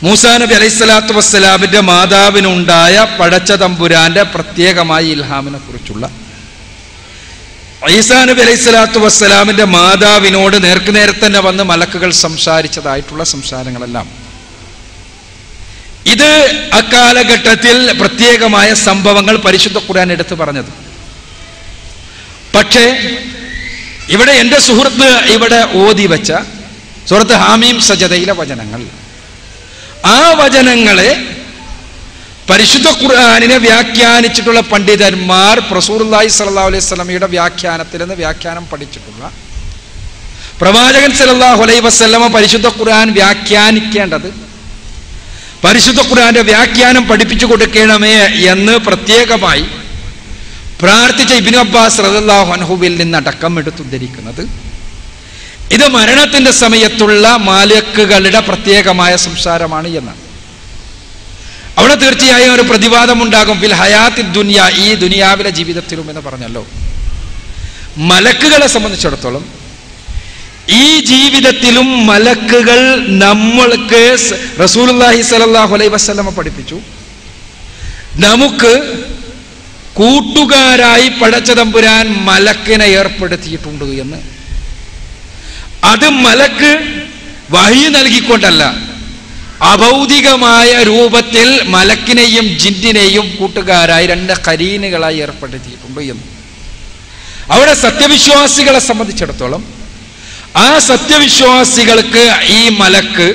മൂസാ നബി അലൈഹിസ്സലാത്തു വസ്സലാമിന്റെ മാതാവിനുണ്ടായ പടച്ച തമ്പുരാന്റെ പ്രത്യേകമായ ഇൽഹാമിനെ കുറിച്ചുള്ള, ഈസാ നബി അലൈഹിസ്സലാത്തു വസ്സലാമിന്റെ മാതാവിനോട് നേർക്കുനേരെ തന്നെ വന്ന് മലക്കുകൾ സംസാരിച്ചതായിട്ടുള്ള സംസാരങ്ങളെല്ലാം ഇത് അക്കാലഘട്ടത്തിൽ പ്രത്യേകമായ സംഭവങ്ങൾ പരിശുദ്ധ ഖുർആൻ എടുത്തു പറഞ്ഞത്. പക്ഷേ ഇവിടെ എൻ്റെ സുഹൃത്ത് ഇവിടെ ഓതി വെച്ച സൂറത്ത് ഹാമീം സജദയിലെ വചനങ്ങൾ, ആ വചനങ്ങളെ പരിശുദ്ധ ഖുർആനിനെ വ്യാഖ്യാനിച്ചിട്ടുള്ള പണ്ഡിതന്മാർ റസൂലുള്ളാഹി സ്വല്ലല്ലാഹു അലൈഹി വസല്ലമയുടെ വ്യാഖ്യാനത്തിൽ നിന്ന് വ്യാഖ്യാനം പഠിച്ചിട്ടുള്ള പ്രവാചകൻ സ്വല്ലല്ലാഹു അലൈഹി വസല്ലമ പരിശുദ്ധ ഖുർആൻ വ്യാഖ്യാനിക്കേണ്ടത്, പരിശുദ്ധ ഖുർആന്റെ വ്യാഖ്യാനം പഠിപ്പിച്ചു കൊടുക്കണമേ എന്ന് പ്രത്യേകമായി പ്രാർത്ഥിച്ച ഇബ്നു അബ്ബാസ് റളിയല്ലാഹു അൻഹുവിൽ നിന്ന് അടക്കം എടുത്തുദ്ധരിക്കുന്നത് ഇത് മരണത്തിന്റെ സമയത്തുള്ള മലക്കുകളുടെ പ്രത്യേകമായ സംസാരമാണ് എന്നാണ്. അവിടെ തീർച്ചയായും ഒരു പ്രതിവാദമുണ്ടാകും, ഫിൽ ഹയാത്തി ദുനിയ, ഈ ദുനിയാവിലെ ജീവിതത്തിലും എന്ന് പറഞ്ഞല്ലോ. മലക്കുകളെ സംബന്ധിച്ചിടത്തോളം ഈ ജീവിതത്തിലും മലക്കുകൾ നമ്മൾക്ക് റസൂലുള്ളാഹി സ്വല്ലല്ലാഹു അലൈഹി വസല്ലമ പഠിപ്പിച്ചു, നമുക്ക് കൂട്ടുകാരായി പടച്ച തമ്പുരാൻ മലക്കിനെ ഏർപ്പെടുത്തിയിട്ടുണ്ട് എന്ന്. അത് മലക്ക് വഹി നൽകിക്കൊണ്ടല്ല, അഭൗതികമായ രൂപത്തിൽ മലക്കിനെയും ജിന്നിനെയും കൂട്ടുകാരായി രണ്ട് ഖരീനുകളായി ഏർപ്പെടുത്തിയിട്ടുണ്ട് എന്ന്. അവിടെ സത്യവിശ്വാസികളെ സംബന്ധിച്ചിടത്തോളം ആ സത്യവിശ്വാസികൾക്ക് ഈ മലക്ക്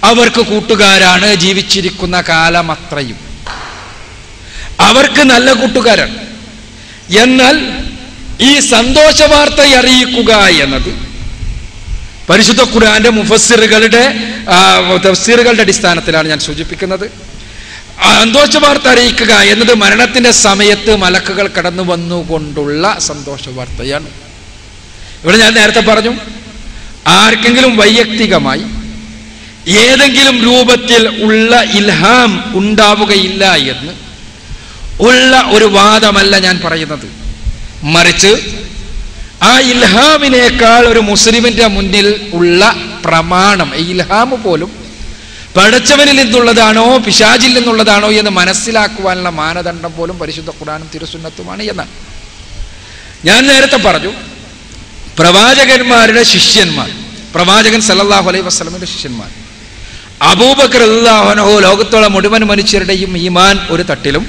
അവർക്ക് കൂട്ടുകാരാണ്. ജീവിച്ചിരിക്കുന്ന കാലം അത്രയും അവർക്ക് നല്ല കൂട്ടുകാരാണ്. എന്നാൽ ഈ സന്തോഷ വാർത്ത അറിയിക്കുക എന്നത് പരിശുദ്ധ ഖുർആന്റെ മുഫസ്സിറുകളുടെ തഫ്സീറുകളുടെ അടിസ്ഥാനത്തിലാണ് ഞാൻ സൂചിപ്പിക്കുന്നത്. സന്തോഷ വാർത്ത അറിയിക്കുക എന്നത് മരണത്തിന്റെ സമയത്ത് മലക്കുകൾ കടന്നു വന്നുകൊണ്ടുള്ള സന്തോഷ വാർത്തയാണ്. ഇവിടെ ഞാൻ നേരത്തെ പറഞ്ഞു, ആർക്കെങ്കിലും വൈയക്തികമായി ഏതെങ്കിലും രൂപത്തിൽ ഉള്ള ഇൽഹാം ഉണ്ടാവുകയില്ല എന്ന് ഉള്ള ഒരു വാദമല്ല ഞാൻ പറയുന്നത്. മറിച്ച് ആ ഇൽഹാമിനേക്കാൾ ഒരു മുസ്ലിമിന്റെ മുന്നിൽ ഉള്ള പ്രമാണം, ഇൽഹാം പോലും പടച്ചവനിൽ നിന്നുള്ളതാണോ പിശാചിൽ നിന്നുള്ളതാണോ എന്ന് മനസ്സിലാക്കുവാനുള്ള മാനദണ്ഡം പോലും പരിശുദ്ധ ഖുർആനും തിരുസുന്നത്തുമാണ് എന്നാണ്. ഞാൻ നേരത്തെ പറഞ്ഞു, പ്രവാചകന്മാരുടെ ശിഷ്യന്മാർ, പ്രവാചകൻ സല്ലല്ലാഹു അലൈഹി വസല്ലമയുടെ ശിഷ്യന്മാർ, അബൂബക്കർ റളിയല്ലാഹു അൻഹു ലോകത്തോളം മുഴുവൻ മനുഷ്യരുടെയും ഈമാൻ ഒരു തട്ടിലും,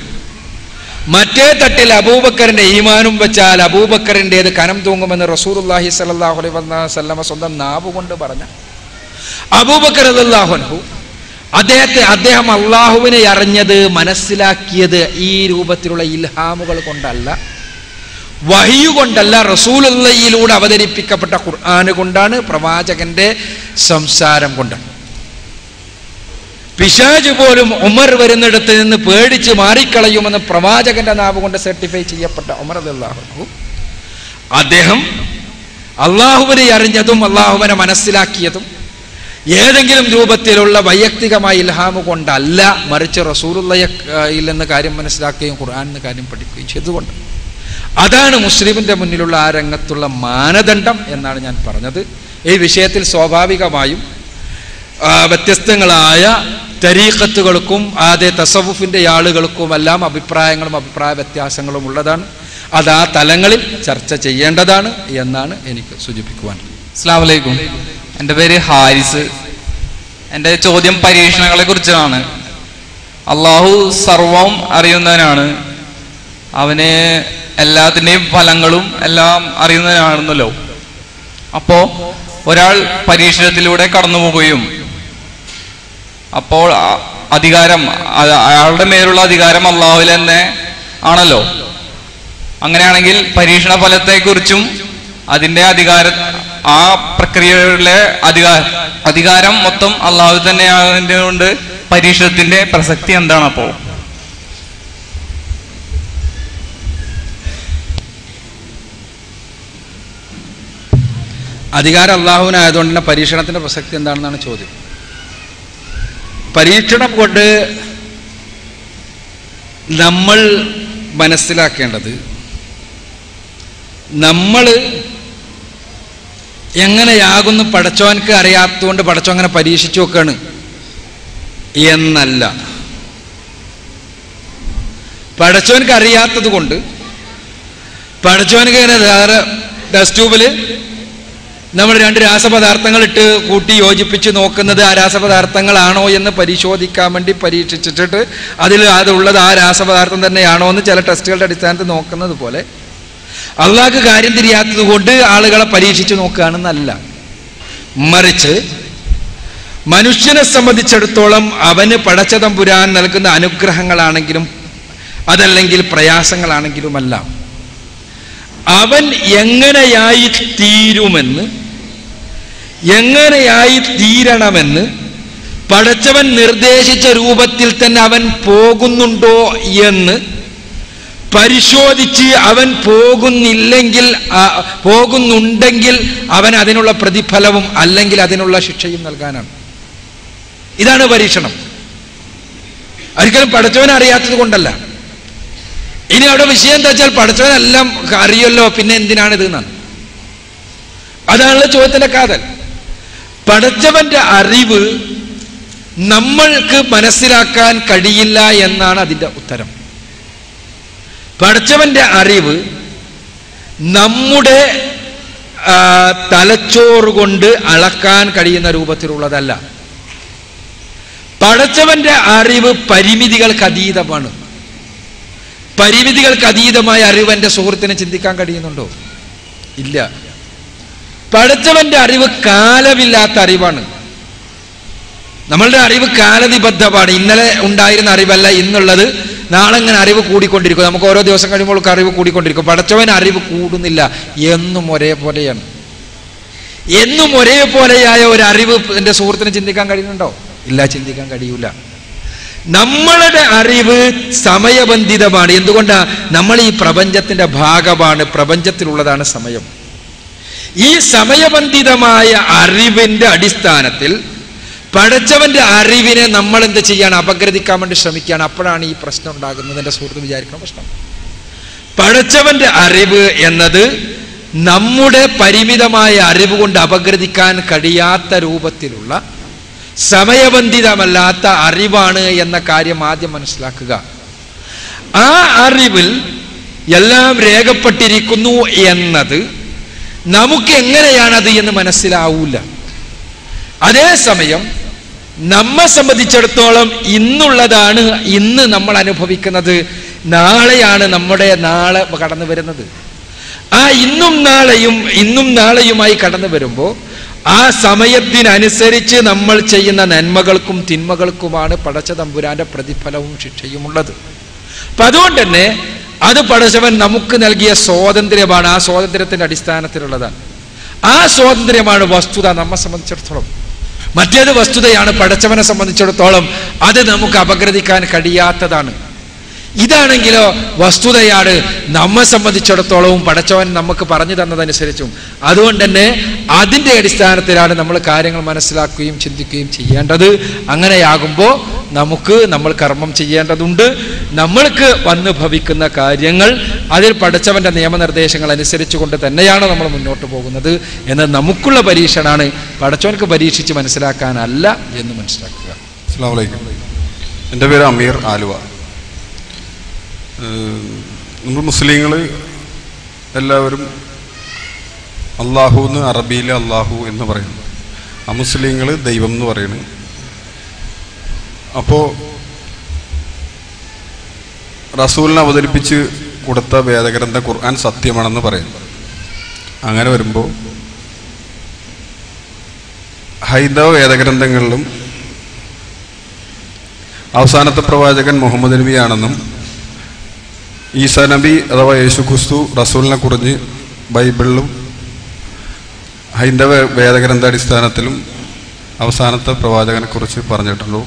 മറ്റേ തട്ടിൽ അബൂബക്കറിന്റെ ഈമാനും വെച്ചാൽ അബൂബക്കറിൻ്റെത് കനം തൂങ്ങുമെന്ന് റസൂലുള്ളാഹി സ്വല്ലല്ലാഹു അലൈഹി വസല്ലമ സ്വന്തം നാവ് കൊണ്ട് പറഞ്ഞ അബൂബക്കർ റളിയല്ലാഹു അൻഹു അദ്ദേഹം അള്ളാഹുവിനെ അറിഞ്ഞത് മനസ്സിലാക്കിയത് ഈ രൂപത്തിലുള്ള ഇൽഹാമുകൾ കൊണ്ടല്ല, വഹ്യു കൊണ്ടല്ല, റസൂലുള്ളാഹിയിലൂടെ അവതരിപ്പിക്കപ്പെട്ട ഖുർആൻ കൊണ്ടാണ്, പ്രവാചകന്റെ സംസാരം കൊണ്ടാണ്. പിശാച് പോലും ഉമർ വരുന്നിടത്ത് നിന്ന് പേടിച്ച് മാറിക്കളയുമെന്ന് പ്രവാചകന്റെ നാവ് കൊണ്ട് സർട്ടിഫൈ ചെയ്യപ്പെട്ട ഉമർ റളിയല്ലാഹു അൻഹു അദ്ദേഹം അള്ളാഹുവിനെ അറിഞ്ഞതും അള്ളാഹുവിനെ മനസ്സിലാക്കിയതും ഏതെങ്കിലും രൂപത്തിലുള്ള വൈയക്തികമായ ഇൽഹാമ് കൊണ്ടല്ല, മറിച്ച് റസൂലുള്ളാഹിയിൽ നിന്ന് കാര്യം മനസ്സിലാക്കുകയും ഖുർആനിൽ നിന്ന് കാര്യം പഠിക്കുകയും ചെയ്തുകൊണ്ട്. അതാണ് മുസ്ലിമിന്റെ മുന്നിലുള്ള ആ രംഗത്തുള്ള മാനദണ്ഡം എന്നാണ് ഞാൻ പറഞ്ഞത്. ഈ വിഷയത്തിൽ സ്വാഭാവികമായും വ്യത്യസ്തങ്ങളായ തരീഖത്തുകൾക്കും ആദ്യ തസവുഫിന്റെ ആളുകൾക്കുമെല്ലാം അഭിപ്രായങ്ങളും അഭിപ്രായ വ്യത്യാസങ്ങളും ഉള്ളതാണ്. അത് ആ തലങ്ങളിൽ ചർച്ച ചെയ്യേണ്ടതാണ് എന്നാണ് എനിക്ക് സൂചിപ്പിക്കുവാൻ. അസ്സലാമു അലൈക്കും. എൻ്റെ പേര് ഹാരിസ്. എൻ്റെ ചോദ്യം പരീക്ഷണങ്ങളെ കുറിച്ചാണ്. അള്ളാഹു സർവം അറിയുന്നവനാണ്, അവന് എല്ലാത്തിൻ്റെയും ഫലങ്ങളും എല്ലാം അറിയുന്നവനാണെന്നല്ലോ. അപ്പോൾ ഒരാൾ പരീക്ഷണത്തിലൂടെ കടന്നു പോവുകയും അപ്പോൾ അധികാരം അയാളുടെ മേലുള്ള അധികാരം അള്ളാഹുവിൽ തന്നെ ആണല്ലോ. അങ്ങനെയാണെങ്കിൽ പരീക്ഷണ ഫലത്തെക്കുറിച്ചും അതിൻ്റെ ആ പ്രക്രിയയിലെ അധികാരം മൊത്തം അള്ളാഹു തന്നെ ആയതുകൊണ്ട് പരീക്ഷണത്തിന്റെ പ്രസക്തി എന്താണ്? അപ്പോൾ അധികാരം അള്ളാഹുവിനായതുകൊണ്ട് തന്നെ പരീക്ഷണത്തിന്റെ പ്രസക്തി എന്താണെന്നാണ് ചോദ്യം. പരീക്ഷണം കൊണ്ട് നമ്മൾ മനസ്സിലാക്കേണ്ടത്, നമ്മൾ എങ്ങനെയാകുന്നു പടച്ചോൻക്ക് അറിയാത്തതുകൊണ്ട് പടച്ചോൻ അങ്ങനെ പരീക്ഷിച്ചു നോക്കാണ് എന്നല്ല. പടച്ചോൻക്ക് അറിയാത്തത് കൊണ്ട് പടച്ചോൻക്ക് ഇങ്ങനെ ടെസ്റ്റ് ട്യൂബിൽ നമ്മൾ 2 രാസപദാർത്ഥങ്ങൾ ഇട്ട് കൂട്ടി യോജിപ്പിച്ച് നോക്കുന്നത് ആ രാസപദാർത്ഥങ്ങളാണോ എന്ന് പരിശോധിക്കാൻ വേണ്ടി പരീക്ഷിച്ചിട്ട് അതുള്ളത് ആ രാസപദാർത്ഥം തന്നെയാണോ എന്ന് ചില ടെസ്റ്റുകളുടെ അടിസ്ഥാനത്തിൽ നോക്കുന്നത് പോലെ അള്ളാഹ്ക്ക് കാര്യം തിരിയാത്തത് കൊണ്ട് ആളുകളെ പരീക്ഷിച്ച് നോക്കുകയാണെന്നല്ല. മറിച്ച് മനുഷ്യനെ സംബന്ധിച്ചിടത്തോളം അവന് പടച്ചതമ്പുരാൻ നൽകുന്ന അനുഗ്രഹങ്ങളാണെങ്കിലും അതല്ലെങ്കിൽ പ്രയാസങ്ങളാണെങ്കിലുമല്ല, അവൻ എങ്ങനെയായി തീരുമെന്ന്, എങ്ങനെയായി തീരണമെന്ന് പടച്ചവൻ നിർദ്ദേശിച്ച രൂപത്തിൽ തന്നെ അവൻ പോകുന്നുണ്ടോ എന്ന് പരിശോധിച്ച് അവൻ പോകുന്നുണ്ടെങ്കിൽ അവൻ അതിനുള്ള പ്രതിഫലവും അല്ലെങ്കിൽ അതിനുള്ള ശിക്ഷയും നൽകാനാണ്. ഇതാണ് പരീക്ഷണം. ഒരിക്കലും പടച്ചവൻ അറിയാത്തത് കൊണ്ടല്ല. ഇനി അവിടെ വിഷയം എന്താ വെച്ചാൽ പടച്ചവനെല്ലാം അറിയല്ലോ, പിന്നെ എന്തിനാണിത് എന്നാണ്. അതാണല്ലോ ചോദ്യത്തിന്റെ കാതൽ. പടച്ചവന്റെ അറിവ് നമ്മൾക്ക് മനസ്സിലാക്കാൻ കഴിയില്ല എന്നാണ് അതിൻ്റെ ഉത്തരം. പടച്ചവന്റെ അറിവ് നമ്മുടെ തലച്ചോറ് കൊണ്ട് അളക്കാൻ കഴിയുന്ന രൂപത്തിലുള്ളതല്ല. പടച്ചവന്റെ അറിവ് പരിമിതികൾക്ക് അതീതമാണ്. പരിമിതികൾക്ക് അതീതമായ അറിവ് എൻ്റെ സുഹൃത്തിനെ ചിന്തിക്കാൻ കഴിയുന്നുണ്ടോ? ഇല്ല. പടച്ചവന്റെ അറിവ് കാലമില്ലാത്ത അറിവാണ്. നമ്മളുടെ അറിവ് കാലനിബദ്ധമാണ്. ഇന്നലെ ഉണ്ടായിരുന്ന അറിവല്ല ഇന്നുള്ളത്. നാളെ ഇങ്ങനെ അറിവ് കൂടിക്കൊണ്ടിരിക്കും. നമുക്ക് ഓരോ ദിവസം കഴിയുമ്പോൾ അറിവ് കൂടിക്കൊണ്ടിരിക്കും. പടച്ചവൻ അറിവ് കൂടുന്നില്ല, എന്നും ഒരേപോലെയാണ്. എന്നും ഒരേപോലെയായ ഒരു അറിവ് എൻ്റെ സുഹൃത്തിന് ചിന്തിക്കാൻ കഴിയുന്നുണ്ടോ? ഇല്ല, ചിന്തിക്കാൻ കഴിയൂല. നമ്മളുടെ അറിവ് സമയബന്ധിതമാണ്. എന്തുകൊണ്ടാ? നമ്മൾ ഈ പ്രപഞ്ചത്തിന്റെ ഭാഗമാണ്. പ്രപഞ്ചത്തിലുള്ളതാണ് സമയം. ഈ സമയബന്ധിതമായ അറിവിന്റെ അടിസ്ഥാനത്തിൽ പടച്ചവന്റെ അറിവിനെ നമ്മൾ എന്ത് ചെയ്യാണ്? അപഗ്രഥിക്കാൻ വേണ്ടി ശ്രമിക്കുകയാണ്. അപ്പോഴാണ് ഈ പ്രശ്നം ഉണ്ടാകുന്നത്. എൻ്റെ സുഹൃത്ത് വിചാരിക്കുന്ന പ്രശ്നം. പടച്ചവന്റെ അറിവ് എന്നത് നമ്മുടെ പരിമിതമായ അറിവ് കൊണ്ട് അപഗ്രഥിക്കാൻ കഴിയാത്ത രൂപത്തിലുള്ള സമയബന്ധിതമല്ലാത്ത അറിവാണ് എന്ന കാര്യം ആദ്യം മനസ്സിലാക്കുക. ആ അറിവിൽ എല്ലാം രേഖപ്പെട്ടിരിക്കുന്നു എന്നത് നമുക്ക് എങ്ങനെയാണത് എന്ന് മനസ്സിലാവൂല. അതേസമയം നമ്മെ സംബന്ധിച്ചിടത്തോളം ഇന്നുള്ളതാണ് ഇന്ന് നമ്മൾ അനുഭവിക്കുന്നത് നാളെയാണ് നമ്മുടെ നാളെ കടന്നു വരുന്നത്. ആ ഇന്നും നാളെയുമായി കടന്നു വരുമ്പോൾ ആ സമയത്തിനനുസരിച്ച് നമ്മൾ ചെയ്യുന്ന നന്മകൾക്കും തിന്മകൾക്കുമാണ് പടച്ച തമ്പുരാന്റെ പ്രതിഫലവും ശിക്ഷയും ഉള്ളത്. അപ്പൊ അതുകൊണ്ട് തന്നെ അത് പടച്ചവൻ നമുക്ക് നൽകിയ സ്വാതന്ത്ര്യമാണ്. ആ സ്വാതന്ത്ര്യത്തിന്റെ അടിസ്ഥാനത്തിലുള്ളതാണ്. ആ സ്വാതന്ത്ര്യമാണ് വസ്തുത നമ്മെ സംബന്ധിച്ചിടത്തോളം. മറ്റേത് വസ്തുതയാണ് പടച്ചവനെ സംബന്ധിച്ചിടത്തോളം അത് നമുക്ക് അപഗ്രഥിക്കാൻ കഴിയാത്തതാണ്. ഇതാണെങ്കിലോ വസ്തുതയാണ് നമ്മെ സംബന്ധിച്ചിടത്തോളവും പടച്ചവൻ നമുക്ക് പറഞ്ഞു തന്നതനുസരിച്ചും. അതുകൊണ്ട് തന്നെ അതിൻ്റെ അടിസ്ഥാനത്തിലാണ് നമ്മൾ കാര്യങ്ങൾ മനസ്സിലാക്കുകയും ചിന്തിക്കുകയും ചെയ്യേണ്ടത്. അങ്ങനെയാകുമ്പോൾ നമ്മൾ കർമ്മം ചെയ്യേണ്ടതുണ്ട്. നമ്മൾക്ക് വന്നു ഭവിക്കുന്ന കാര്യങ്ങൾ അതിൽ പടച്ചവന്റെ നിയമനിർദ്ദേശങ്ങൾ അനുസരിച്ചുകൊണ്ട് തന്നെയാണ് നമ്മൾ മുന്നോട്ട് പോകുന്നത് എന്ന് നമുക്കുള്ള പരീക്ഷണമാണ്. പടച്ചവനക്ക് പരീക്ഷിച്ച് മനസ്സിലാക്കാനല്ല എന്ന് മനസ്സിലാക്കുക. അസ്സലാമു അലൈക്കും. എൻ്റെ പേര് അമീർ, ആലുവ. നമ്മൾ മുസ്ലിങ്ങൾ എല്ലാവരും അള്ളാഹു എന്ന് അറബിയിൽ അള്ളാഹു എന്ന് പറയുന്നു. അമുസ്ലിങ്ങൾ ദൈവം എന്ന് പറയുന്നു. അപ്പോൾ റസൂലിനെ അവതരിപ്പിച്ച് കൊടുത്ത വേദഗ്രന്ഥ ഖുർആൻ സത്യമാണെന്ന് പറയുന്നു. അങ്ങനെ വരുമ്പോൾ ഹൈന്ദവ വേദഗ്രന്ഥങ്ങളിലും അവസാനത്തെ പ്രവാചകൻ മുഹമ്മദ് നബിയാണെന്നും ഈസാ നബി അഥവാ യേശു ക്രിസ്തു റസൂലിനെ കുറിച്ച് ബൈബിളിലും ഹൈന്ദവ വേദഗ്രന്ഥാടിസ്ഥാനത്തിലും അവസാനത്തെ പ്രവാചകനെ കുറിച്ച് പറഞ്ഞിട്ടുള്ളൂ.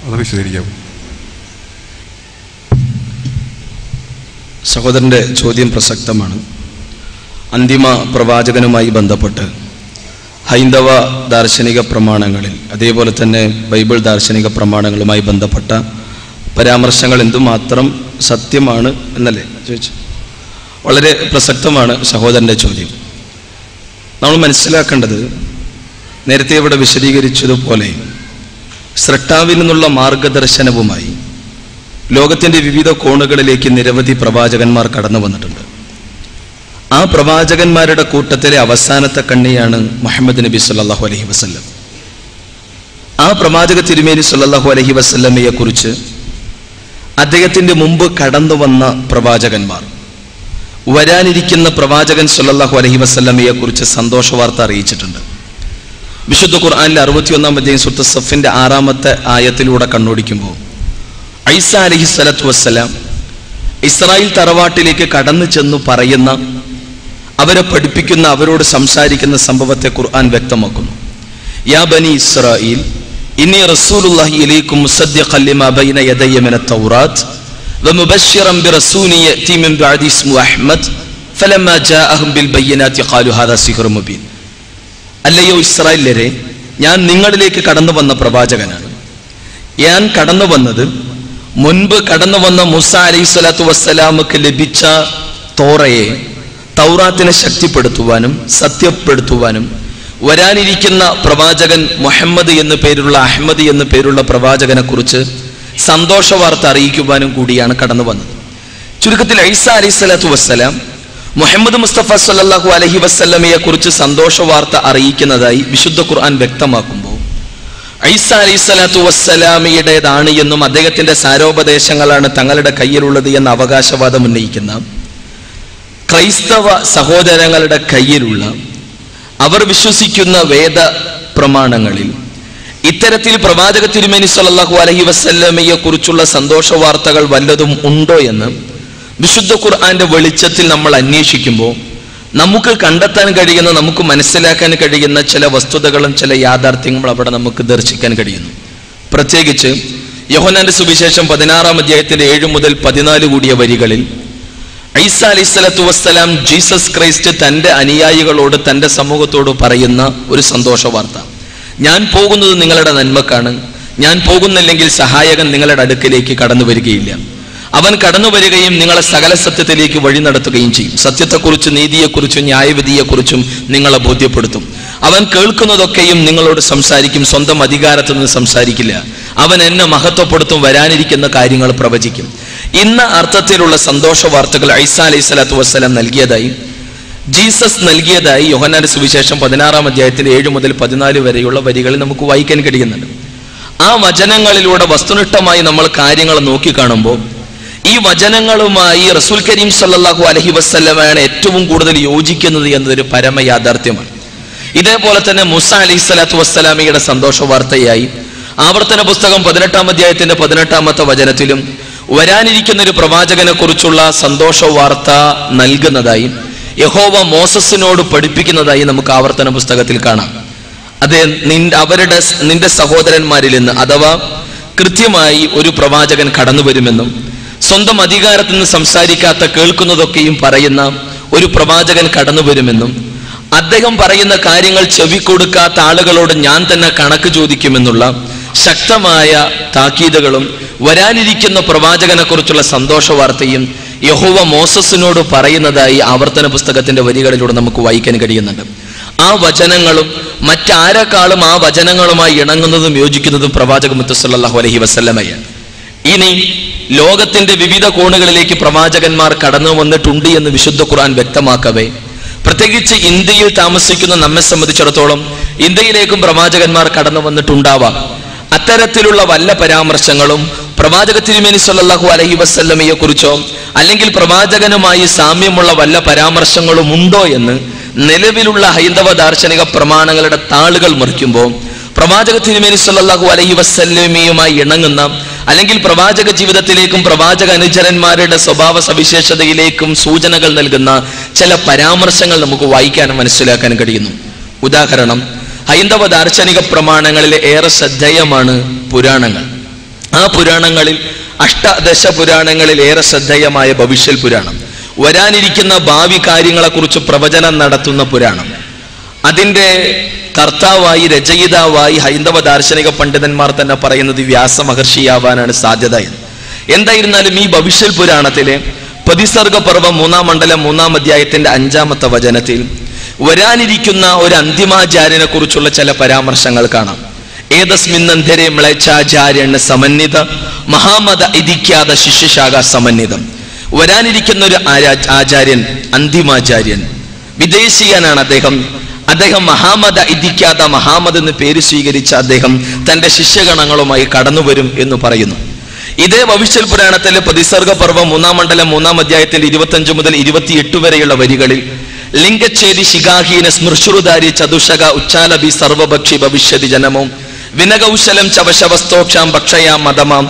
അത് വിശദീകരിക്കാമോ? സഹോദരൻ്റെ ചോദ്യം പ്രസക്തമാണ്. അന്തിമ പ്രവാചകനുമായി ബന്ധപ്പെട്ട് ഹൈന്ദവ ദാർശനിക പ്രമാണങ്ങളിൽ അതേപോലെ തന്നെ ബൈബിൾ ദാർശനിക പ്രമാണങ്ങളുമായി ബന്ധപ്പെട്ട പരാമർശങ്ങൾ എന്തുമാത്രം സത്യമാണ് എന്നല്ലേ ചോദിച്ചു. വളരെ പ്രസക്തമാണ് സഹോദരൻ്റെ ചോദ്യം. നമ്മൾ മനസ്സിലാക്കേണ്ടത് നേരത്തെ ഇവിടെ വിശദീകരിച്ചതുപോലെ സ്രഷ്ടാവിൽ നിന്നുള്ള മാർഗദർശനവുമായി ലോകത്തിൻ്റെ വിവിധ കോണുകളിലേക്ക് നിരവധി പ്രവാചകന്മാർ കടന്നു വന്നിട്ടുണ്ട്. ആ പ്രവാചകന്മാരുടെ കൂട്ടത്തിലെ അവസാനത്തെ കണ്ണിയാണ് മുഹമ്മദ് നബി സല്ലല്ലാഹു അലൈഹി വസല്ലം. ആ പ്രവാചക തിരുമേനി സല്ലല്ലാഹു അലൈഹി വസല്ലമയെ കുറിച്ച് അദ്ദേഹത്തിൻ്റെ മുമ്പ് കടന്നു വന്ന പ്രവാചകന്മാർ വരാനിരിക്കുന്ന പ്രവാചകൻ സല്ലല്ലാഹു അലൈഹി വസല്ലമയെ കുറിച്ച് സന്തോഷ വാർത്ത അറിയിച്ചിട്ടുണ്ട്. വിശുദ്ധ ഖുർആനിലെ 61-ാം അധ്യായം സൂറത്ത് സഫിന്റെ 6-ാമത്തെ ആയത്തിലൂടെ കണ്ണോടിക്കുമ്പോൾ ഈസ അലൈഹിസ്സലാത്തു വസ്സലാം ഇസ്രായേൽ തറവാട്ടിലേക്ക് കടന്നു ചെന്നു പറയുന്ന, അവരെ പഠിപ്പിക്കുന്ന, അവരോട് സംസാരിക്കുന്ന സംഭവത്തെ ഖുർആൻ വ്യക്തമാക്കുന്നു. യാ ബനി ഇസ്രായീൽ ഇന്നി റസൂലുള്ളാഹി ഇലൈക്കും മുസദ്ദിഖൻ ലിമാ ബൈന യദയ്യ മിനത് തൗറാത്ത് വമുബശ്ശിറൻ ബിറസൂലിൻ യഅതി മിൻ ബഅദി ഇസ്മുഹു അഹ്മദ് ഫലമ്മാ ജാഅഹും ബിൽ ബയ്യിനാതി ഖാലു ഹാദാ സിഹ്റുൻ മുബീൻ. അല്ലയോ ഇസ്രായേലരെ, ഞാൻ നിങ്ങളിലേക്ക് കടന്നു വന്ന പ്രവാചകനാണ്. ഞാൻ കടന്നു വന്നത് മുൻപ് കടന്നു വന്ന മൂസ അലൈഹിസ്സലാത്തു വസ്സലാമക്ക് ലഭിച്ച തോറയെ, തൗറാത്തിനെ ശക്തിപ്പെടുത്തുവാനും സത്യപ്പെടുത്തുവാനും വരാനിരിക്കുന്ന പ്രവാചകൻ മുഹമ്മദ് എന്ന് പേരുള്ള, അഹ്മദ് എന്ന് പേരുള്ള പ്രവാചകനെ കുറിച്ച് സന്തോഷ വാർത്ത അറിയിക്കുവാനും കൂടിയാണ് കടന്നു വന്നത്. ചുരുക്കത്തിൽ ഈസ അലൈഹിസ്സലാത്തു വസ്സലാം മുഹമ്മദ് മുസ്തഫ സല്ലല്ലാഹു അലൈഹി വസല്ലമയെ കുറിച്ച് സന്തോഷ വാർത്ത അറിയിക്കുന്നതായി വിശുദ്ധ ഖുർആൻ വ്യക്തമാക്കുമ്പോൾ ഈസ അലൈഹിസ്സലാത്തു വസ്സലാമയുടേതാണ് എന്നും അദ്ദേഹത്തിന്റെ സാരോപദേശങ്ങളാണ് തങ്ങളുടെ കയ്യിലുള്ളത് എന്ന അവകാശവാദം ഉന്നയിക്കുന്ന ക്രൈസ്തവ സഹോദരങ്ങളുടെ കയ്യിലുള്ള, അവർ വിശ്വസിക്കുന്ന വേദ പ്രമാണങ്ങളിൽ ഇത്തരത്തിൽ പ്രവാചക തിരുമേനി സല്ലല്ലാഹു അലൈഹി വസല്ലമയെ കുറിച്ചുള്ള സന്തോഷ വാർത്തകൾ വല്ലതും ഉണ്ടോ എന്ന് വിശുദ്ധ ഖുർആന്റെ വെളിച്ചത്തിൽ നമ്മൾ അന്വേഷിക്കുമ്പോൾ നമുക്ക് കണ്ടെത്താൻ കഴിയുന്ന, നമുക്ക് മനസ്സിലാക്കാൻ കഴിയുന്ന ചില വസ്തുതകളും ചില യാഥാർത്ഥ്യങ്ങളും അവിടെ നമുക്ക് ദർശിക്കാൻ കഴിയുന്നു. പ്രത്യേകിച്ച് യോഹന്നാന്റെ സുവിശേഷം 16-ാം അധ്യായത്തിന്റെ 7 മുതൽ 14 കൂടിയ വരികളിൽ ഈസ അലൈഹിസ്സലാത്തു വസ്സലാം ജീസസ് ക്രൈസ്റ്റ് തൻ്റെ അനുയായികളോട്, തൻ്റെ സമൂഹത്തോട് പറയുന്ന ഒരു സന്തോഷ വാർത്ത. ഞാൻ പോകുന്നത് നിങ്ങളുടെ നന്മക്കാണ്. ഞാൻ പോകുന്നില്ലെങ്കിൽ സഹായകൻ നിങ്ങളുടെ അടുക്കിലേക്ക് കടന്നു വരികയില്ല. അവൻ കടന്നു വരികയും നിങ്ങളെ സകല സത്യത്തിലേക്ക് വഴി നടത്തുകയും ചെയ്യും. സത്യത്തെക്കുറിച്ചും നീതിയെക്കുറിച്ചും ന്യായവിധിയെക്കുറിച്ചും നിങ്ങളെ ബോധ്യപ്പെടുത്തും. അവൻ കേൾക്കുന്നതൊക്കെയും നിങ്ങളോട് സംസാരിക്കും. സ്വന്തം അധികാരത്തിൽ നിന്ന് സംസാരിക്കില്ല. അവൻ എന്നെ മഹത്വപ്പെടുത്തും, വരാനിരിക്കുന്ന കാര്യങ്ങൾ പ്രവചിക്കും. ഇന്ന അർത്ഥത്തിലുള്ള സന്തോഷ വാർത്തകൾ ഈസ അലൈഹിസ്സലാത്തു വസ്സലാം നൽകിയതായി, ജീസസ് നൽകിയതായി യോഹന്നാന്റെ സുവിശേഷം 16-ാം അധ്യായത്തിന്റെ 7 മുതൽ 14 വരെയുള്ള വരികളിൽ നമുക്ക് വായിക്കാൻ കഴിയുന്നുണ്ട്. ആ വചനങ്ങളിലൂടെ വസ്തുനിഷ്ഠമായി നമ്മൾ കാര്യങ്ങൾ നോക്കിക്കാണുമ്പോൾ ഈ വചനങ്ങളുമായി റസൂൽ കരീം സല്ലല്ലാഹു അലൈഹി വസല്ലമയാണ് ഏറ്റവും കൂടുതൽ യോജിക്കുന്നത് എന്നതൊരു പരമ യാഥാർത്ഥ്യമാണ്. ഇതേപോലെ തന്നെ മൂസ അലൈഹി സ്വലാത്തു വസ്സലാമിയുടെ സന്തോഷ വാർത്തയായി ആവർത്തന പുസ്തകം 18-ാം അധ്യായത്തിന്റെ 18-ാമത്തെ വചനത്തിലും വരാനിരിക്കുന്ന ഒരു പ്രവാചകനെ കുറിച്ചുള്ള സന്തോഷ വാർത്ത നൽകുന്നതായി യഹോവ മോസസിനോട് പഠിപ്പിക്കുന്നതായി നമുക്ക് ആവർത്തന പുസ്തകത്തിൽ കാണാം. അത് നിന്റെ സഹോദരന്മാരിൽ നിന്ന് അഥവാ കൃത്യമായി ഒരു പ്രവാചകൻ കടന്നു വരുമെന്നും സ്വന്തം അധികാരത്തിൽ നിന്ന് സംസാരിക്കാത്ത കേൾക്കുന്നതൊക്കെയും പറയുന്ന ഒരു പ്രവാചകൻ കടന്നു വരുമെന്നും അദ്ദേഹം പറയുന്ന കാര്യങ്ങൾ ചെവിക്കൊടുക്കാത്ത ആളുകളോട് ഞാൻ തന്നെ കണക്ക് ചോദിക്കുമെന്നുള്ള ശക്തമായ താക്കീതുകളും വരാനിരിക്കുന്ന പ്രവാചകനെ കുറിച്ചുള്ള സന്തോഷ വാർത്തയും യഹോവ മോസസിനോട് പറയുന്നതായി ആവർത്തന പുസ്തകത്തിന്റെ വരികളിലൂടെ നമുക്ക് വായിക്കാൻ കഴിയുന്നുണ്ട്. ആ വചനങ്ങളും മറ്റാരെക്കാളും ആ വചനങ്ങളുമായി ഇണങ്ങുന്നതും യോജിക്കുന്നതും പ്രവാചക മുത്ത് സല്ലല്ലാഹു അലൈഹി വസല്ലമയാണ്. ഇനി ലോകത്തിന്റെ വിവിധ കോണുകളിലേക്ക് പ്രവാചകന്മാർ കടന്നു വന്നിട്ടുണ്ട് എന്ന് വിശുദ്ധ ഖുർആൻ വ്യക്തമാക്കവേ, പ്രത്യേകിച്ച് ഇന്ത്യയിൽ താമസിക്കുന്ന നമ്മെ സംബന്ധിച്ചിടത്തോളം ഇന്ത്യയിലേക്കും പ്രവാചകന്മാർ കടന്നു വന്നിട്ടുണ്ടാവാം. അത്തരത്തിലുള്ള വല്ല പരാമർശങ്ങളും പ്രവാചക തിരുമേനി സല്ലല്ലാഹു അലൈഹി വസല്ലമയെ കുറിച്ചോ അല്ലെങ്കിൽ പ്രവാചകനുമായി സാമ്യമുള്ള വല്ല പരാമർശങ്ങളും ഉണ്ടോ എന്ന് നിലവിലുള്ള ഹൈന്ദവ ദാർശനിക പ്രമാണങ്ങളുടെ താളുകൾ മറിക്കുമ്പോൾ പ്രവാചക തിരുമേനി സല്ലല്ലാഹു അലൈഹി വസല്ലമയുമായി ഇണങ്ങുന്ന അല്ലെങ്കിൽ പ്രവാചക ജീവിതത്തിലേക്കും പ്രവാചക അനുചരന്മാരുടെ സ്വഭാവ സവിശേഷതയിലേക്കും സൂചനകൾ നൽകുന്ന ചില പരാമർശങ്ങൾ നമുക്ക് വായിക്കാനും മനസ്സിലാക്കാൻ കഴിയുന്നു. ഉദാഹരണം, ഹൈന്ദവ ദാർശനിക പ്രമാണങ്ങളിലെ ഏറെ ശ്രദ്ധേയമാണ് പുരാണങ്ങൾ. ആ പുരാണങ്ങളിൽ അഷ്ടാദശ പുരാണങ്ങളിൽ ഏറെ ശ്രദ്ധേയമായ ഭവിഷ്യൽ പുരാണം, വരാനിരിക്കുന്ന ഭാവി കാര്യങ്ങളെക്കുറിച്ച് പ്രവചനം നടത്തുന്ന പുരാണം. അതിൻ്റെ കർത്താവായി രചയിതാവായി ഹൈന്ദവ ദാർശനിക പണ്ഡിതന്മാർ തന്നെ പറയുന്നത് വ്യാസ മഹർഷിയാവാനാണ് സാധ്യത എന്ന്. എന്തായിരുന്നാലും ഈ ഭവിഷ്യൽ പുരാണത്തിലെ പ്രതിസർഗ പർവ്വം 3-ാം മണ്ഡലം 3-ാം അധ്യായത്തിന്റെ 5-ാമത്തെ വചനത്തിൽ വരാനിരിക്കുന്ന ഒരു അന്തിമാചാര്യനെ കുറിച്ചുള്ള ചില പരാമർശങ്ങൾ കാണാം. ഏതസ്മിന്നന്ധരെ മ്ലേച്ഛാചാര്യണ് സമന്വിത മഹാമത ഇരിക്കാത ശിഷ്യശാഖ സമന്വിതം. വരാനിരിക്കുന്ന ഒരു ആചാര്യൻ, അന്തിമാചാര്യൻ, വിദേശീയനാണ് അദ്ദേഹം. മഹാമത ഇരിക്കാത്ത മഹാമത് എന്ന് പേര് സ്വീകരിച്ച അദ്ദേഹം തന്റെ ശിഷ്യഗണങ്ങളുമായി കടന്നുവരും എന്ന് പറയുന്നു. ഇതേ ഭവിഷ്യൽ പുരാണത്തിലെ പ്രതിസർഗ പർവ്വം 3-ാം മണ്ഡലം 3-ാം അധ്യായത്തിന്റെ 25 മുതൽ 28 വരെയുള്ള വരികളിൽ ലിംഗച്ഛേദി ശിഖാഹീന സ്മൃശ്രുധാരി ചതുഷക ഉച്ചാലഭി സർവഭക്ഷി ഭവിഷ്യതി ജനമോ വിനകൗശലം ചവശവസ്തോക്ഷാം ഭക്ഷയാം മതമാം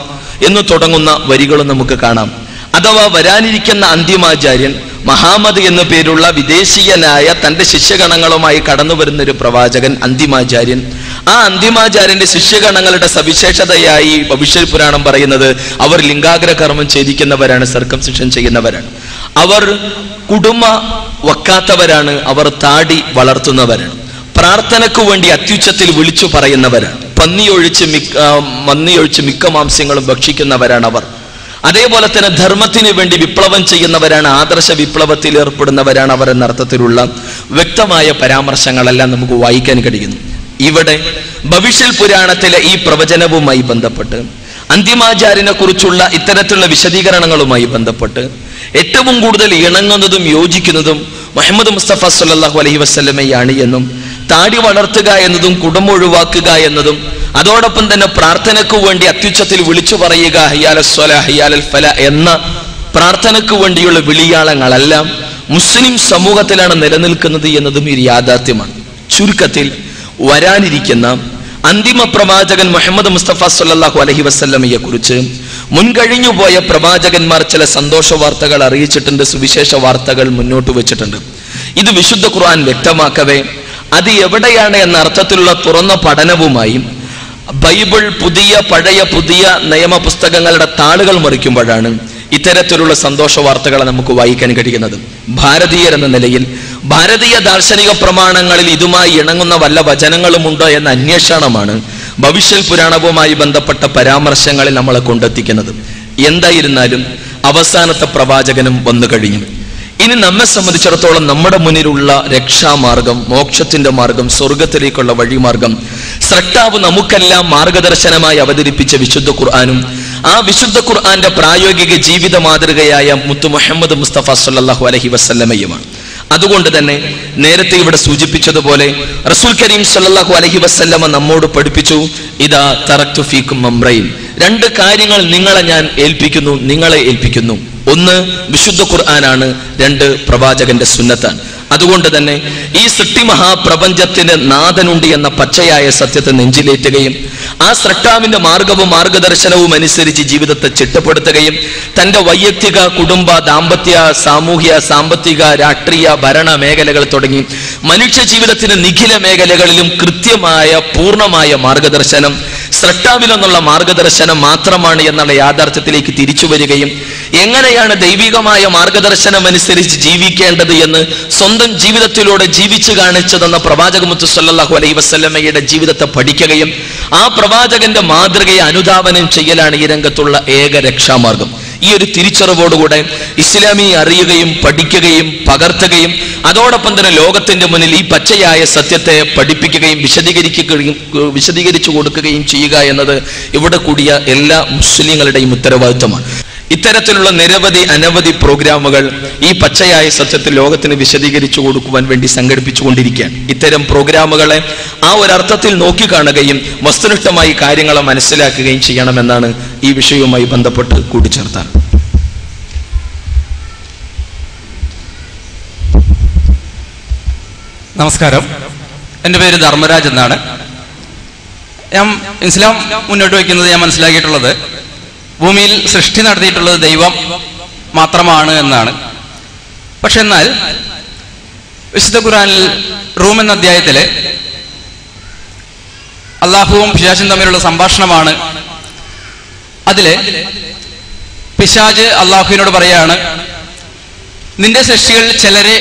എന്നു തുടങ്ങുന്ന വരികളും നമുക്ക് കാണാം. അഥവാ വരാനിരിക്കുന്ന അന്തിമാചാര്യൻ മഹാമദ് എന്നു പേരുള്ള വിദേശീയനായ തന്റെ ശിഷ്യഗണങ്ങളുമായി കടന്നു വരുന്ന ഒരു പ്രവാചകൻ, അന്തിമാചാര്യൻ. ആ അന്തിമാചാര്യന്റെ ശിഷ്യഗണങ്ങളുടെ സവിശേഷതയായി ഭവിഷ്യൽ പുരാണം പറയുന്നത് അവർ ലിംഗാഗ്ര കർമ്മം ഛേദിക്കുന്നവരാണ്, സർക്കംസിഷൻ ചെയ്യുന്നവരാണ്, അവർ കുടുംബ വക്കാത്തവരാണ്, അവർ താടി വളർത്തുന്നവരാണ്, പ്രാർത്ഥനയ്ക്കു വേണ്ടി അത്യുച്ചത്തിൽ വിളിച്ചു പറയുന്നവരാണ്, മന്നിയൊഴിച്ച് മിക്ക മാംസ്യങ്ങളും ഭക്ഷിക്കുന്നവരാണ് അവർ. അതേപോലെ തന്നെ ധർമ്മത്തിന് വേണ്ടി വിപ്ലവം ചെയ്യുന്നവരാണ്, ആദർശ വിപ്ലവത്തിൽ ഏർപ്പെടുന്നവരാണ് അവർ എന്ന അർത്ഥത്തിലുള്ള വ്യക്തമായ പരാമർശങ്ങളെല്ലാം നമുക്ക് വായിക്കാൻ കഴിയുന്നു. ഇവിടെ ഭവിഷ്യൽ പുരാണത്തിലെ ഈ പ്രവചനവുമായി ബന്ധപ്പെട്ട് അന്തിമാചാര്യനെ കുറിച്ചുള്ള ഇത്തരത്തിലുള്ള വിശദീകരണങ്ങളുമായി ബന്ധപ്പെട്ട് ഏറ്റവും കൂടുതൽ ഇണങ്ങുന്നതും യോജിക്കുന്നതും മുഹമ്മദ് മുസ്തഫ സല്ലല്ലാഹു അലൈഹി വസല്ലമയാണ് എന്നും താടി വളർത്തുക എന്നതും കുടുംബം ഒഴിവാക്കുക എന്നതും അതോടൊപ്പം തന്നെ പ്രാർത്ഥനയ്ക്ക് വേണ്ടി അത്യുച്ചത്തിൽ വിളിച്ചു പറയുക ഹയ്യാലൽ സ്വലാ ഹയ്യാലൽ ഫലാ എന്ന പ്രാർത്ഥനയ്ക്ക് വേണ്ടിയുള്ള വിളിയാളങ്ങളെല്ലാം മുസ്ലിം സമൂഹത്തിലാണ് നിലനിൽക്കുന്നത് എന്നതും ഈ യാഥാർത്ഥ്യമാണ്. ചുരുക്കത്തിൽ വരാനിരിക്കുന്ന അന്തിമ പ്രവാചകൻ മുഹമ്മദ് മുസ്തഫ സല്ലല്ലാഹു അലൈഹി വസല്ലമയെ കുറിച്ച് മുൻകഴിഞ്ഞു പോയ പ്രവാചകന്മാർ ചില സന്തോഷ വാർത്തകൾ അറിയിച്ചിട്ടുണ്ട്, സുവിശേഷ വാർത്തകൾ മുന്നോട്ട് വെച്ചിട്ടുണ്ട്. ഇത് വിശുദ്ധ ഖുർആൻ വ്യക്തമാക്കവേ അത് എവിടെയാണ് എന്ന അർത്ഥത്തിലുള്ള തുറന്ന പഠനവുമായി ബൈബിൾ പഴയ പുതിയ നിയമ പുസ്തകങ്ങളുടെ താളുകൾ മറിക്കുമ്പോഴാണ് ഇത്തരത്തിലുള്ള സന്തോഷ വാർത്തകളെ നമുക്ക് വായിക്കാൻ കഴിയുന്നത്. ഭാരതീയർ എന്ന നിലയിൽ ഭാരതീയ ദാർശനിക പ്രമാണങ്ങളിൽ ഇതുമായി ഇണങ്ങുന്ന വല്ല വചനങ്ങളുമുണ്ടോ എന്ന അന്വേഷണമാണ് ഭവിഷ്യൽ പുരാണവുമായി ബന്ധപ്പെട്ട പരാമർശങ്ങളിൽ നമ്മളെ കൊണ്ടെത്തിക്കുന്നത്. എന്തായിരുന്നാലും അവസാനത്തെ പ്രവാചകനും വന്നു കഴിഞ്ഞു. ഇനി നമ്മെ സംബന്ധിച്ചിടത്തോളം നമ്മുടെ മുന്നിലുള്ള രക്ഷാമാർഗം, മോക്ഷത്തിന്റെ മാർഗം, സ്വർഗത്തിലേക്കുള്ള വഴിമാർഗം സ്രഷ്ടാവ് നമുക്കെല്ലാം മാർഗദർശനമായി അവതരിപ്പിച്ച വിശുദ്ധ ഖുർആനും ആ വിശുദ്ധ ഖുർആന്റെ പ്രായോഗിക ജീവിത മാതൃകയായ മുത്തു മുഹമ്മദ് മുസ്തഫ സല്ലല്ലാഹു അലൈഹി വസല്ലമയുമാണ്. അതുകൊണ്ട് തന്നെ നേരത്തെ ഇവിടെ സൂചിപ്പിച്ചതുപോലെ റസൂൽ കരീം സല്ലല്ലാഹു അലൈഹി വസല്ലമ നമ്മോട് പഠിപ്പിച്ചു, ഇദാ തറക്തു ഫീക്കും അംറൈൻ, രണ്ട് കാര്യങ്ങൾ നിങ്ങളെ ഞാൻ ഏൽപ്പിക്കുന്നു, നിങ്ങളെ ഏൽപ്പിക്കുന്നു. ഒന്ന് വിശുദ്ധ ഖുർആനാണ്, രണ്ട് പ്രവാചകന്റെ സുന്നത്താണ്. അതുകൊണ്ട് തന്നെ ഈ സൃഷ്ടി മഹാപ്രപഞ്ചത്തിന് നാഥനുണ്ട് എന്ന പച്ചയായ സത്യത്തെ നെഞ്ചിലേറ്റുകയും ആ സൃഷ്ടാവിന്റെ മാർഗവും മാർഗദർശനവും അനുസരിച്ച് ജീവിതത്തെ ചിട്ടപ്പെടുത്തുകയും തന്റെ വൈയക്തിക, കുടുംബ, ദാമ്പത്യ, സാമൂഹ്യ, സാമ്പത്തിക, രാഷ്ട്രീയ, ഭരണ മേഖലകൾ തുടങ്ങി മനുഷ്യ ജീവിതത്തിന് നിഖില മേഖലകളിലും കൃത്യമായ പൂർണ്ണമായ മാർഗദർശനം സൃഷ്ടാവിൽ നിന്നുള്ള മാർഗദർശനം മാത്രമാണ് എന്നുള്ള യാഥാർത്ഥ്യത്തിലേക്ക് തിരിച്ചു വരികയും എങ്ങനെയാണ് ദൈവികമായ മാർഗദർശനം അനുസരിച്ച് ജീവിക്കേണ്ടത് എന്ന് സ്വന്തം ജീവിതത്തിലൂടെ ജീവിച്ചു കാണിച്ചതെന്ന പ്രവാചക മുത്ത് സല്ലല്ലാഹു അലൈഹി വസല്ലമയുടെ ജീവിതത്തെ പഠിക്കുകയും ആ പ്രവാചകന്റെ മാതൃകയെ അനുധാവനം ചെയ്യലാണ് ഈ രംഗത്തുള്ള ഏക രക്ഷാമാർഗം. ഈ ഒരു തിരിച്ചറിവോടുകൂടെ ഇസ്ലാമി അറിയുകയും പഠിക്കുകയും പകർത്തുകയും അതോടൊപ്പം തന്നെ ലോകത്തിന്റെ മുന്നിൽ ഈ പച്ചയായ സത്യത്തെ പഠിപ്പിക്കുകയും വിശദീകരിച്ചു കൊടുക്കുകയും ചെയ്യുക എന്നത് ഇവിടെ കൂടിയ എല്ലാ മുസ്ലിങ്ങളുടെയും ഉത്തരവാദിത്വമാണ്. ഇത്തരത്തിലുള്ള അനവധി പ്രോഗ്രാമുകൾ ഈ പച്ചയായ സത്യത്തിൽ ലോകത്തിന് വിശദീകരിച്ചു കൊടുക്കുവാൻ വേണ്ടി സംഘടിപ്പിച്ചുകൊണ്ടിരിക്കുകയാണ്. ഇത്തരം പ്രോഗ്രാമുകളെ ആ ഒരർത്ഥത്തിൽ നോക്കിക്കാണുകയും വസ്തുനിഷ്ഠമായി കാര്യങ്ങളെ മനസ്സിലാക്കുകയും ചെയ്യണമെന്നാണ് ഈ വിഷയവുമായി ബന്ധപ്പെട്ട് കൂട്ടിച്ചേർത്താൻ. നമസ്കാരം, എൻ്റെ പേര് ധർമ്മരാജ് എന്നാണ്. ഞാൻ ഇസ്ലാം മുന്നോട്ട് വയ്ക്കുന്നത്, ഞാൻ മനസ്സിലാക്കിയിട്ടുള്ളത് ഭൂമിയിൽ സൃഷ്ടി നടത്തിയിട്ടുള്ളത് ദൈവം മാത്രമാണ് എന്നാണ്. പക്ഷെ എന്നാൽ വിശുദ്ധ ഖുർആനിൽ റൂം എന്ന അധ്യായത്തില് അള്ളാഹുവും പിശാചും തമ്മിലുള്ള സംഭാഷണമാണ്. അതില് പിശാച് അള്ളാഹുവിനോട് പറയാണ്, നിന്റെ സൃഷ്ടികളിൽ ചിലരെ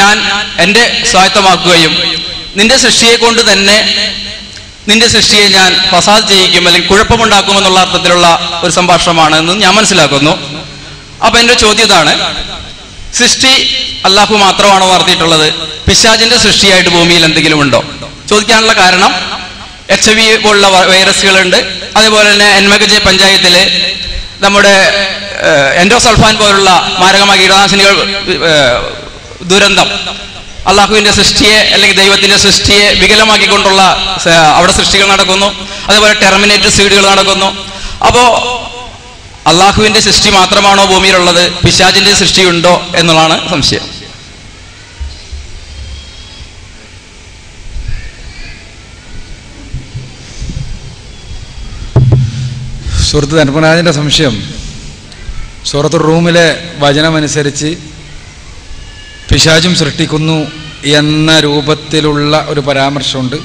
ഞാൻ എൻ്റെ സ്വായത്തമാക്കുകയും നിന്റെ സൃഷ്ടിയെ കൊണ്ട് തന്നെ നിന്റെ സൃഷ്ടിയെ ഞാൻ ഫസാദ് ചെയ്യിക്കും അല്ലെങ്കിൽ കുഴപ്പമുണ്ടാക്കുമെന്നുള്ള അർത്ഥത്തിലുള്ള ഒരു സംഭാഷണമാണ് എന്ന് ഞാൻ മനസ്സിലാക്കുന്നു. അപ്പൊ എൻ്റെ ചോദ്യം ഇതാണ്, സൃഷ്ടി അള്ളാഹു മാത്രമാണോ നടത്തിയിട്ടുള്ളത്? പിശാചിന്റെ സൃഷ്ടിയായിട്ട് ഭൂമിയിൽ എന്തെങ്കിലും ഉണ്ടോ? ചോദിക്കാനുള്ള കാരണം HIV പോലുള്ള വൈറസുകളുണ്ട്. അതേപോലെ തന്നെ NMKJ പഞ്ചായത്തില് നമ്മുടെ എൻഡോസൾഫാൻ പോലുള്ള മാരകമായ കീടനാശിനികൾ ദുരന്തം അള്ളാഹുവിന്റെ സൃഷ്ടിയെ അല്ലെങ്കിൽ ദൈവത്തിന്റെ സൃഷ്ടിയെ വികലമാക്കിക്കൊണ്ടുള്ള അവിടെ സൃഷ്ടികൾ നടക്കുന്നു. അതേപോലെ ടെർമിനേറ്റർ സീഡുകൾ നടക്കുന്നു. അപ്പോ അള്ളാഹുവിന്റെ സൃഷ്ടി മാത്രമാണോ ഭൂമിയിലുള്ളത്? പിശാചിന്റെ സൃഷ്ടിയുണ്ടോ എന്നുള്ളതാണ് സംശയം. സുഹൃത്ത് ധർമ്മരാജന്റെ സംശയം സൂറത്ത് റൂമിലെ വചനമനുസരിച്ച് പിശാചും സൃഷ്ടിക്കുന്നു എന്ന രൂപത്തിലുള്ള ഒരു പരാമർശമുണ്ട്.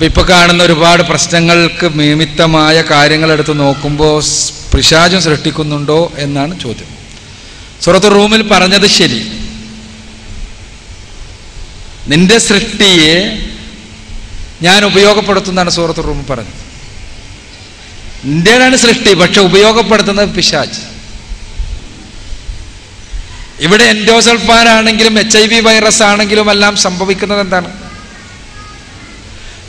ഇപ്പൊ കാണുന്ന ഒരുപാട് പ്രശ്നങ്ങൾക്ക് നിമിത്തമായ കാര്യങ്ങൾ എടുത്ത് നോക്കുമ്പോൾ പിശാചും സൃഷ്ടിക്കുന്നുണ്ടോ എന്നാണ് ചോദ്യം. സൂറത്ത് റൂമിൽ പറഞ്ഞത് ശരി, നിന്റെ സൃഷ്ടിയെ ഞാൻ ഉപയോഗപ്പെടുത്തുന്നതാണ് സൂറത്ത് റൂമിൽ പറഞ്ഞത്. നിന്റേതാണ് സൃഷ്ടി, പക്ഷെ ഉപയോഗപ്പെടുത്തുന്നത് പിശാച്. ഇവിടെ എൻഡോസൾഫാൻ ആണെങ്കിലും HIV വൈറസ് ആണെങ്കിലും എല്ലാം സംഭവിക്കുന്നത് എന്താണ്?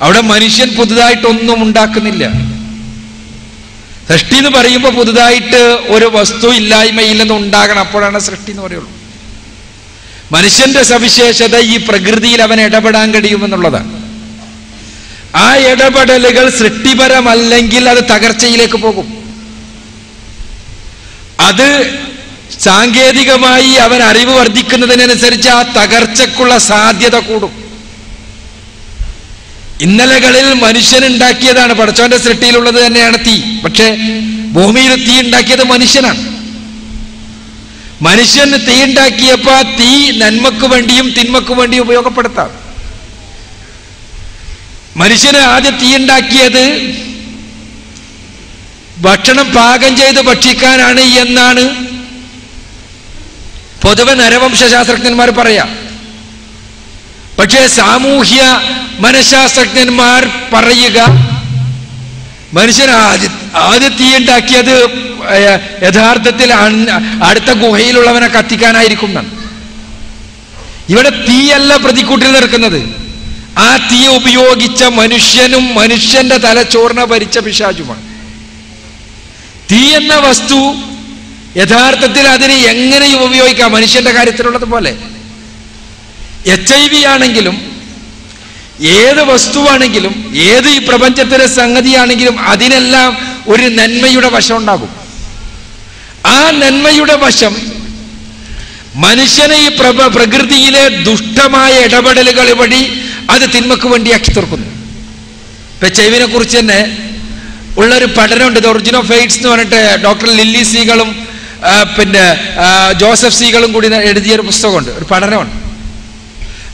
അവിടെ മനുഷ്യൻ പുതുതായിട്ടൊന്നും ഉണ്ടാക്കുന്നില്ല. സൃഷ്ടി എന്ന് പറയുമ്പോൾ പുതുതായിട്ട് ഒരു വസ്തു ഇല്ലായ്മയിൽ നിന്ന് ഉണ്ടാകണം, അപ്പോഴാണ് സൃഷ്ടി എന്ന് പറയുള്ളൂ. മനുഷ്യന്റെ സവിശേഷത ഈ പ്രകൃതിയിൽ അവൻ ഇടപെടാൻ കഴിയുമെന്നുള്ളതാണ്. ആ ഇടപെടലുകൾ സൃഷ്ടിപരമല്ലെങ്കിൽ അത് തകർച്ചയിലേക്ക് പോകും. അത് സാങ്കേതികമായി അവൻ അറിവ് വർദ്ധിക്കുന്നതിനനുസരിച്ച് ആ തകർച്ചക്കുള്ള സാധ്യത കൂടും. ഇന്നലകളിൽ മനുഷ്യനുണ്ടാക്കിയതാണ്, പടച്ചവന്റെ സൃഷ്ടിയിലുള്ളത് തന്നെയാണ് തീ. പക്ഷെ ഭൂമിയിൽ തീ ഉണ്ടാക്കിയത് മനുഷ്യനാണ്. മനുഷ്യന് തീ ഉണ്ടാക്കിയപ്പോ തീ നന്മക്ക് വേണ്ടിയും തിന്മക്ക് വേണ്ടിയും ഉപയോഗപ്പെടുത്താം. മനുഷ്യന് ആദ്യം തീ ഉണ്ടാക്കിയത് ഭക്ഷണം പാകം ചെയ്ത് ഭക്ഷിക്കാനാണ് എന്നാണ് പൊതുവെ നരവംശാസ്ത്രജ്ഞന്മാർ പറയാം. പക്ഷേ സാമൂഹ്യ മനഃശാസ്ത്രജ്ഞന്മാർ പറയുക മനുഷ്യൻ ആദ്യം തീ ഉണ്ടാക്കിയത് യഥാർത്ഥത്തിൽ അടുത്ത ഗുഹയിലുള്ളവനെ കത്തിക്കാനായിരിക്കും എന്നാണ്. ഇവിടെ തീയല്ല പ്രതിക്കൂട്ടിൽ നിൽക്കുന്നത്, ആ തീ ഉപയോഗിച്ച മനുഷ്യനും മനുഷ്യന്റെ തലച്ചോറിനെ ഭരിച്ച പിശാചുമാണ്. തീ എന്ന വസ്തു യഥാർത്ഥത്തിൽ അതിന് എങ്ങനെയും ഉപയോഗിക്കാം, മനുഷ്യന്റെ കാര്യത്തിലുള്ളത് പോലെ. HIV ആണെങ്കിലും ഏത് വസ്തുവാണെങ്കിലും ഏത് ഈ പ്രപഞ്ചത്തിലെ സംഗതിയാണെങ്കിലും അതിനെല്ലാം ഒരു നന്മയുടെ വശം ഉണ്ടാകും. ആ നന്മയുടെ വശം മനുഷ്യനെ ഈ പ്രകൃതിയിലെ ദുഷ്ടമായ ഇടപെടലുകൾ വഴി അത് തിന്മക്ക് വേണ്ടിയാക്കി തീർക്കുന്നു. ഇപ്പൊ HIV-നെ കുറിച്ച് തന്നെ ഉള്ളൊരു പഠനമുണ്ട്. ദ ഒറിജിൻ ഓഫ് എയ്ഡ്സ് എന്ന് പറഞ്ഞിട്ട് ഡോക്ടർ ലില്ലി സീകളും പിന്നെ ജോസഫ് സീകളും കൂടി എഴുതിയൊരു പുസ്തകമുണ്ട്, ഒരു പഠനമുണ്ട്.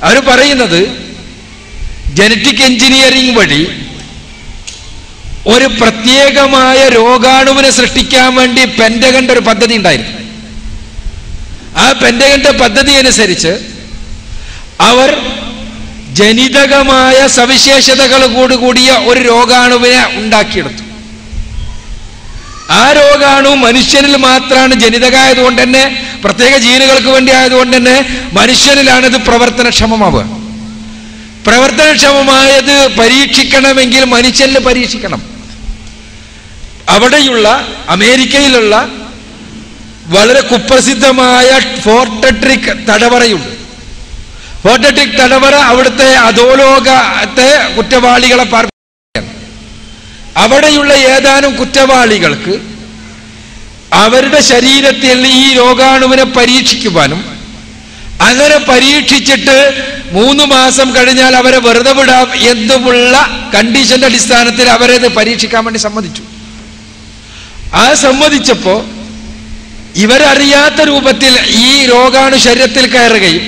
അവർ പറയുന്നത് ജനറ്റിക് എഞ്ചിനീയറിംഗ് വഴി ഒരു പ്രത്യേകമായ രോഗാണുവിനെ സൃഷ്ടിക്കാൻ വേണ്ടി പെന്റഗന്റെ ഒരു പദ്ധതി ഉണ്ടായിരുന്നു. ആ പെന്റഗന്റെ പദ്ധതി അനുസരിച്ച് അവർ ജനിതകമായ സവിശേഷതകൾ കൂടിയ ഒരു രോഗാണുവിനെ ഉണ്ടാക്കിയെടുത്തു. ആ രോഗാണു മനുഷ്യനിൽ മാത്രമാണ് ജനിതകമായതുകൊണ്ട് തന്നെ, പ്രത്യേക ജീനുകൾക്ക് വേണ്ടി ആയതുകൊണ്ട് തന്നെ മനുഷ്യനിലാണിത് പ്രവർത്തനക്ഷമമാവുക. പ്രവർത്തനക്ഷമമായത് പരീക്ഷിക്കണമെങ്കിൽ മനുഷ്യനിൽ പരീക്ഷിക്കണം. അവിടെയുള്ള അമേരിക്കയിലുള്ള വളരെ കുപ്രസിദ്ധമായ ഫോർട്ടട്രിക് തടവറയുണ്ട്. ഫോർട്ടട്രിക് തടവറ അവിടുത്തെ അധോലോകത്തെ കുറ്റവാളികളെ പാർപ്പിക്കുകയാണ്. അവിടെയുള്ള ഏതാനും കുറ്റവാളികൾക്ക് അവരുടെ ശരീരത്തിൽ ഈ രോഗാണുവിനെ പരീക്ഷിക്കുവാനും അങ്ങനെ പരീക്ഷിച്ചിട്ട് 3 മാസം കഴിഞ്ഞാൽ അവരെ വെറുതെ വിടാം എന്നുമുള്ള കണ്ടീഷന്റെ അടിസ്ഥാനത്തിൽ അവരത് പരീക്ഷിക്കാൻ വേണ്ടി സമ്മതിച്ചു. ആ സമ്മതിച്ചപ്പോ ഇവരറിയാത്ത രൂപത്തിൽ ഈ രോഗാണു ശരീരത്തിൽ കയറുകയും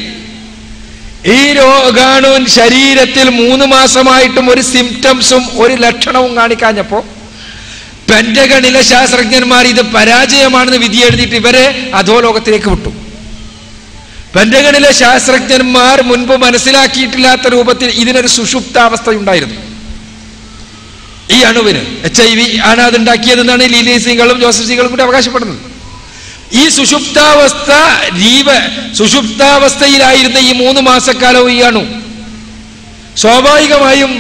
ഈ രോഗാണു ശരീരത്തിൽ 3 മാസമായിട്ടും ഒരു സിംറ്റംസും ഒരു ലക്ഷണവും കാണിക്കാഞ്ഞപ്പോ പെന്റഗണിലെ ശാസ്ത്രജ്ഞന്മാർ ഇത് പരാജയമാണെന്ന് വിധി എഴുതിയിട്ട് ഇവരെ അധോലോകത്തിലേക്ക് വിട്ടു. പെന്റഗണിലെ ശാസ്ത്രജ്ഞന്മാർ മുൻപ് മനസ്സിലാക്കിയിട്ടില്ലാത്ത രൂപത്തിൽ ഇതിനൊരു സുഷുപ്താവസ്ഥ ഉണ്ടായിരുന്നു. ഈ അണുവിന് HIV ആണ് അതുണ്ടാക്കിയതെന്നാണ് ലീലി സിംഗളും ജോസഫ് സിംഗളും കൂടി അവകാശപ്പെടുന്നത്. ഈ സുഷുപ്താവസ്ഥയിലായിരുന്ന ഈ 3 മാസക്കാലവും ഈ അണു സ്വാഭാവികമായും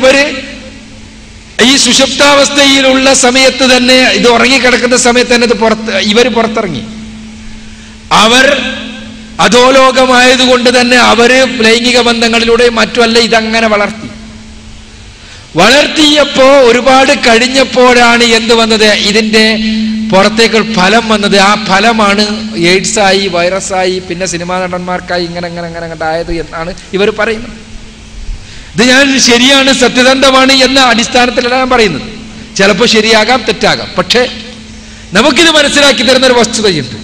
ഈ സുഷുപ്താവസ്ഥയിലുള്ള സമയത്ത് തന്നെ, ഇത് ഉറങ്ങിക്കിടക്കുന്ന സമയത്ത് തന്നെ ഇവർ പുറത്തിറങ്ങി. അവർ അധോലോകമായതുകൊണ്ട് തന്നെ അവര് ലൈംഗിക ബന്ധങ്ങളിലൂടെ മറ്റുമല്ല ഇതങ്ങനെ വളർത്തിയപ്പോ ഒരുപാട് കഴിഞ്ഞപ്പോഴാണ് എന്ത് വന്നത്, ഇതിന്റെ പുറത്തേക്ക് ഫലം വന്നത്. ആ ഫലമാണ് എയ്ഡ്സായി, വൈറസായി, പിന്നെ സിനിമാ നടന്മാർക്കായി ഇങ്ങനെ ആയത് എന്നാണ് ഇവർ പറയുന്നത്. ഇത് ഞാൻ ശരിയാണ്, സത്യസന്ധമാണ് എന്ന അടിസ്ഥാനത്തിലല്ല ഞാൻ പറയുന്നത്. ചിലപ്പോൾ ശരിയാകാം, തെറ്റാകാം. പക്ഷേ നമുക്കിത് മനസ്സിലാക്കി തരുന്നൊരു വസ്തുതയുണ്ട്.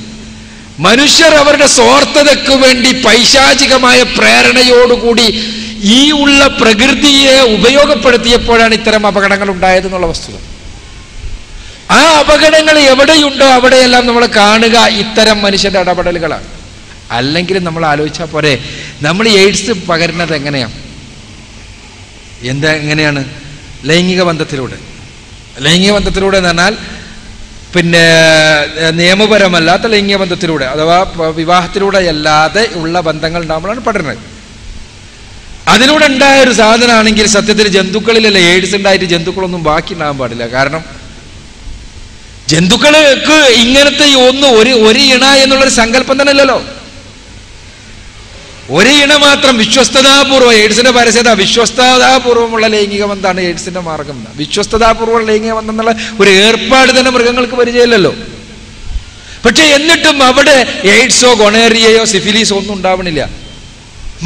മനുഷ്യർ അവരുടെ സ്വാർത്ഥതയ്ക്ക് വേണ്ടി പൈശാചികമായ പ്രേരണയോടുകൂടി ഈ ഉള്ള പ്രകൃതിയെ ഉപയോഗപ്പെടുത്തിയപ്പോഴാണ് ഇത്തരം അപകടങ്ങൾ ഉണ്ടായതെന്നുള്ള വസ്തുത. ആ അപകടങ്ങൾ എവിടെയുണ്ടോ അവിടെയെല്ലാം നമ്മൾ കാണുക ഇത്തരം മനുഷ്യന്റെ ഇടപെടലുകളാണ്. അല്ലെങ്കിൽ നമ്മൾ ആലോചിച്ചാൽ പോരെ, നമ്മൾ എയ്ഡ്സ് പകരുന്നത് എങ്ങനെയാണ്? എങ്ങനെയാണ്? ലൈംഗിക ബന്ധത്തിലൂടെ എന്ന് പറഞ്ഞാൽ പിന്നെ നിയമപരമല്ലാത്ത ലൈംഗിക ബന്ധത്തിലൂടെ അഥവാ വിവാഹത്തിലൂടെ അല്ലാതെ ഉള്ള ബന്ധങ്ങൾ ഉണ്ടാകുമ്പോഴാണ് പടരുന്നത്. അതിലൂടെ ഉണ്ടായ ഒരു സാധനമാണെങ്കിൽ സത്യത്തിൽ ജന്തുക്കളിലല്ല എയ്ഡ്സ് ഉണ്ടായിട്ട് ജന്തുക്കളൊന്നും ബാക്കി ഉണ്ടാകാൻ പാടില്ല. കാരണം ജന്തുക്കൾക്ക് ഇങ്ങനത്തെ ഒരു ഇണ എന്നുള്ളൊരു സങ്കല്പം തന്നെ ഇല്ലല്ലോ. ഒരു ഇണ മാത്രം വിശ്വസ്തതാപൂർവ്വം, എയ്ഡ്സിന്റെ പരസ്യത വിശ്വസ്തതാപൂർവ്വമുള്ള ലൈംഗിക ബന്ധമാണ് എയ്ഡ്സിന്റെ മാർഗം. വിശ്വസ്തതാപൂർവ്വ ലൈംഗിക ബന്ധം എന്നുള്ള ഒരു ഏർപ്പാട് തന്നെ മൃഗങ്ങൾക്ക് പരിചയമില്ലല്ലോ. പക്ഷെ എന്നിട്ടും അവിടെ എയ്ഡ്സോ ഗൊണേറിയയോ സിഫിലീസോ ഒന്നും ഉണ്ടാവണില്ല.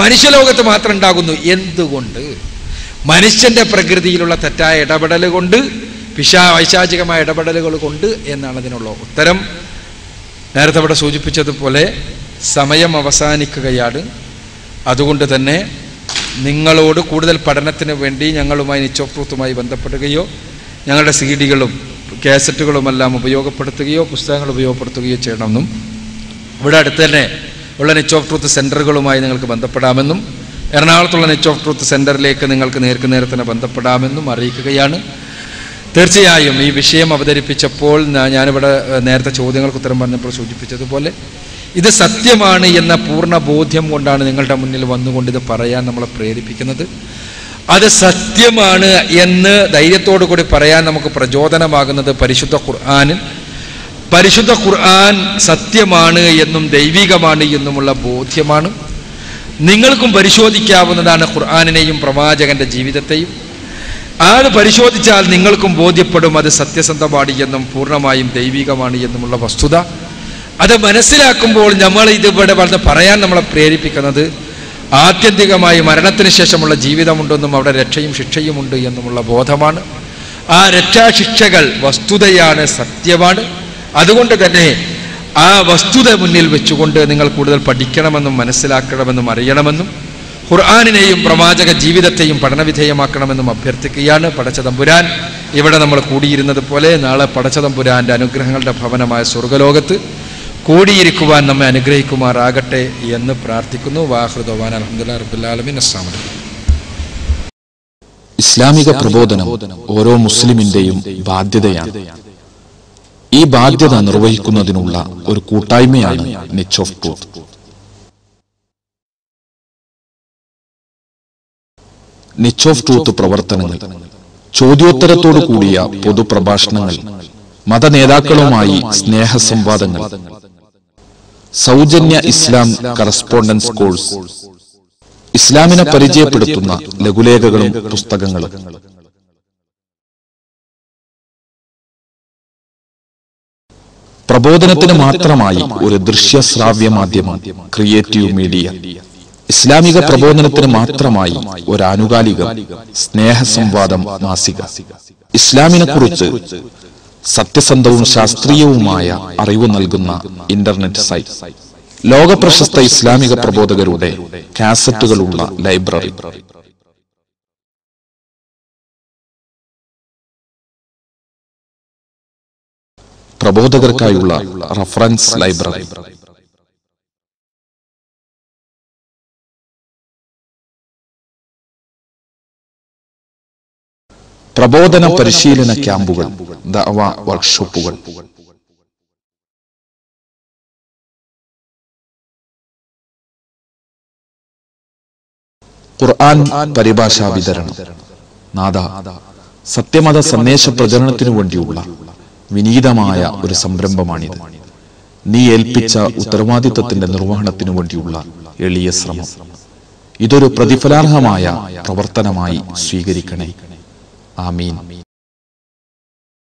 മനുഷ്യലോകത്ത് മാത്രം ഉണ്ടാകുന്നു. എന്തുകൊണ്ട്? മനുഷ്യന്റെ പ്രകൃതിയിലുള്ള തെറ്റായ ഇടപെടൽ കൊണ്ട്, വൈശാചികമായ ഇടപെടലുകൾ കൊണ്ട് എന്നാണ് അതിനുള്ള ഉത്തരം. നേരത്തെ ഇവിടെ സൂചിപ്പിച്ചതുപോലെ സമയം അവസാനിക്കുകയാണ്. അതുകൊണ്ട് തന്നെ നിങ്ങളോട് കൂടുതൽ പഠനത്തിന് വേണ്ടി ഞങ്ങളുമായി നിച്ച് ഓഫ് ട്രൂത്തുമായി ബന്ധപ്പെടുകയോ ഞങ്ങളുടെ CD-കളും കാസറ്റുകളുമെല്ലാം ഉപയോഗപ്പെടുത്തുകയോ പുസ്തകങ്ങൾ ഉപയോഗപ്പെടുത്തുകയോ ചെയ്യണമെന്നും ഇവിടെ അടുത്ത് തന്നെ ഉള്ള നിച്ച് ഓഫ് ട്രൂത്ത് സെൻ്ററുകളുമായി നിങ്ങൾക്ക് ബന്ധപ്പെടാമെന്നും എറണാകുളത്തുള്ള നിച്ച് ഓഫ് ട്രൂത്ത് സെൻ്ററിലേക്ക് നിങ്ങൾക്ക് നേരത്തിന് ബന്ധപ്പെടാമെന്നും അറിയിക്കുകയാണ്. തീർച്ചയായും ഈ വിഷയം അവതരിപ്പിച്ചപ്പോൾ ഞാനിവിടെ നേരത്തെ ചോദ്യങ്ങൾക്ക് ഉത്തരം പറഞ്ഞപ്പോൾ സൂചിപ്പിച്ചതുപോലെ ഇത് സത്യമാണ് എന്ന പൂർണ്ണ ബോധ്യം കൊണ്ടാണ് നിങ്ങളുടെ മുന്നിൽ വന്നുകൊണ്ട് ഇത് പറയാൻ നമ്മളെ പ്രേരിപ്പിക്കുന്നത്. അത് സത്യമാണ് എന്ന് ധൈര്യത്തോടു കൂടി പറയാൻ നമുക്ക് പ്രചോദനമാകുന്നത് പരിശുദ്ധ ഖുർആനിൽ പരിശുദ്ധ ഖുർആൻ സത്യമാണ് എന്നും ദൈവികമാണ് എന്നുമുള്ള ബോധ്യമാണ്. നിങ്ങൾക്കും പരിശോധിക്കാവുന്നതാണ് ഖുർആനിനെയും പ്രവാചകന്റെ ജീവിതത്തെയും. അത് പരിശോധിച്ചാൽ നിങ്ങൾക്കും ബോധ്യപ്പെടും അത് സത്യസന്ധമാണ് എന്നും പൂർണ്ണമായും ദൈവികമാണ് എന്നുമുള്ള വസ്തുത. അത് മനസ്സിലാക്കുമ്പോൾ നമ്മൾ ഇതിവിടെ പറയാൻ നമ്മളെ പ്രേരിപ്പിക്കുന്നത് ആത്യന്തികമായി മരണത്തിന് ശേഷമുള്ള ജീവിതമുണ്ടെന്നും അവിടെ രക്ഷയും ശിക്ഷയുമുണ്ട് എന്നുമുള്ള ബോധമാണ്. ആ രക്ഷാശിക്ഷകൾ വസ്തുതയാണ്, സത്യമാണ്. അതുകൊണ്ട് തന്നെ ആ വസ്തുത മുന്നിൽ വെച്ചുകൊണ്ട് നിങ്ങൾ കൂടുതൽ പഠിക്കണമെന്നും മനസ്സിലാക്കണമെന്നും അറിയണമെന്നും ഖുർആനിനെയും പ്രവാചക ജീവിതത്തെയും പഠനവിധേയമാക്കണമെന്നും അഭ്യർത്ഥിക്കുകയാണ്. പടച്ചതമ്പുരാൻ ഇവിടെ നമ്മൾ കൂടിയിരുന്നത് പോലെ നാളെ പടച്ചതമ്പുരാന്റെ അനുഗ്രഹങ്ങളുടെ ഭവനമായ സ്വർഗ്ഗലോകത്ത് കൂടിയിരിക്കുവാൻ നമ്മെ അനുഗ്രഹിക്കുമാറാകട്ടെ എന്ന് പ്രാർത്ഥിക്കുന്നു. വാഹൃദവാൻ അൽഹംദുലില്ലാഹി റബ്ബിൽ ആലമീൻ. അസ്സലാമു അലൈക്കും. ഇസ്ലാമിക പ്രബോധനം ഓരോ മുസ്ലിമിന്റെയും ബാധ്യതയാണ്. ഈ ബാധ്യത നിർവഹിക്കുന്നതിനുള്ള ഒരു കൂട്ടായ്മയാണ് Niche of truth. Niche of truth പ്രവർത്തനങ്ങൾ, ചോദ്യോത്തരത്തോടു കൂടിയ പൊതുപ്രഭാഷണങ്ങൾ, മതനേതാക്കളുമായി സ്നേഹസംവാദങ്ങൾ, സൗജന്യ ഇസ്ലാം കറസ്പോണ്ടൻസ് കോഴ്സ്, ഇസ്ലാമിനെ പരിചയപ്പെടുത്തുന്ന ലഘുലേഖകളും പുസ്തകങ്ങളും. പ്രബോധനത്തിന് മാത്രമായി ഒരു ദൃശ്യശ്രാവ്യ മാധ്യമം ക്രിയേറ്റീവ് മീഡിയ. ഇസ്ലാമിക പ്രബോധനത്തിന് മാത്രമായി ഒരു ആനുകാലികം സ്നേഹസംവാദം മാസിക. ഇസ്ലാമിനെ കുറിച്ച് സത്യസന്ധവും ശാസ്ത്രീയവുമായ അറിവ് നൽകുന്ന ഇന്റർനെറ്റ് സൈറ്റ്. ലോകപ്രശസ്ത ഇസ്ലാമിക പ്രബോധകരുടെ കാസറ്റുകളുള്ള ലൈബ്രറി. പ്രബോധകർക്കായുള്ള റഫറൻസ് ലൈബ്രറി. പ്രബോധന പരിശീലന ക്യാമ്പുകൾ, ദഅവ വർക്ക്ഷോപ്പുകൾ. ഖുർആൻ പരിഭാഷാ വിതരണം. നാദ, സത്യമത സന്ദേശ പ്രചരണത്തിനു വേണ്ടിയുള്ള വിനീതമായ ഒരു സംരംഭമാണിത്. നീ ഏൽപ്പിച്ച ഉത്തരവാദിത്വത്തിന്റെ നിർവഹണത്തിനു വേണ്ടിയുള്ള എളിയ ശ്രമം. ഇതൊരു പ്രതിഫലാർഹമായ പ്രവർത്തനമായി സ്വീകരിക്കണേ. ആമീൻ.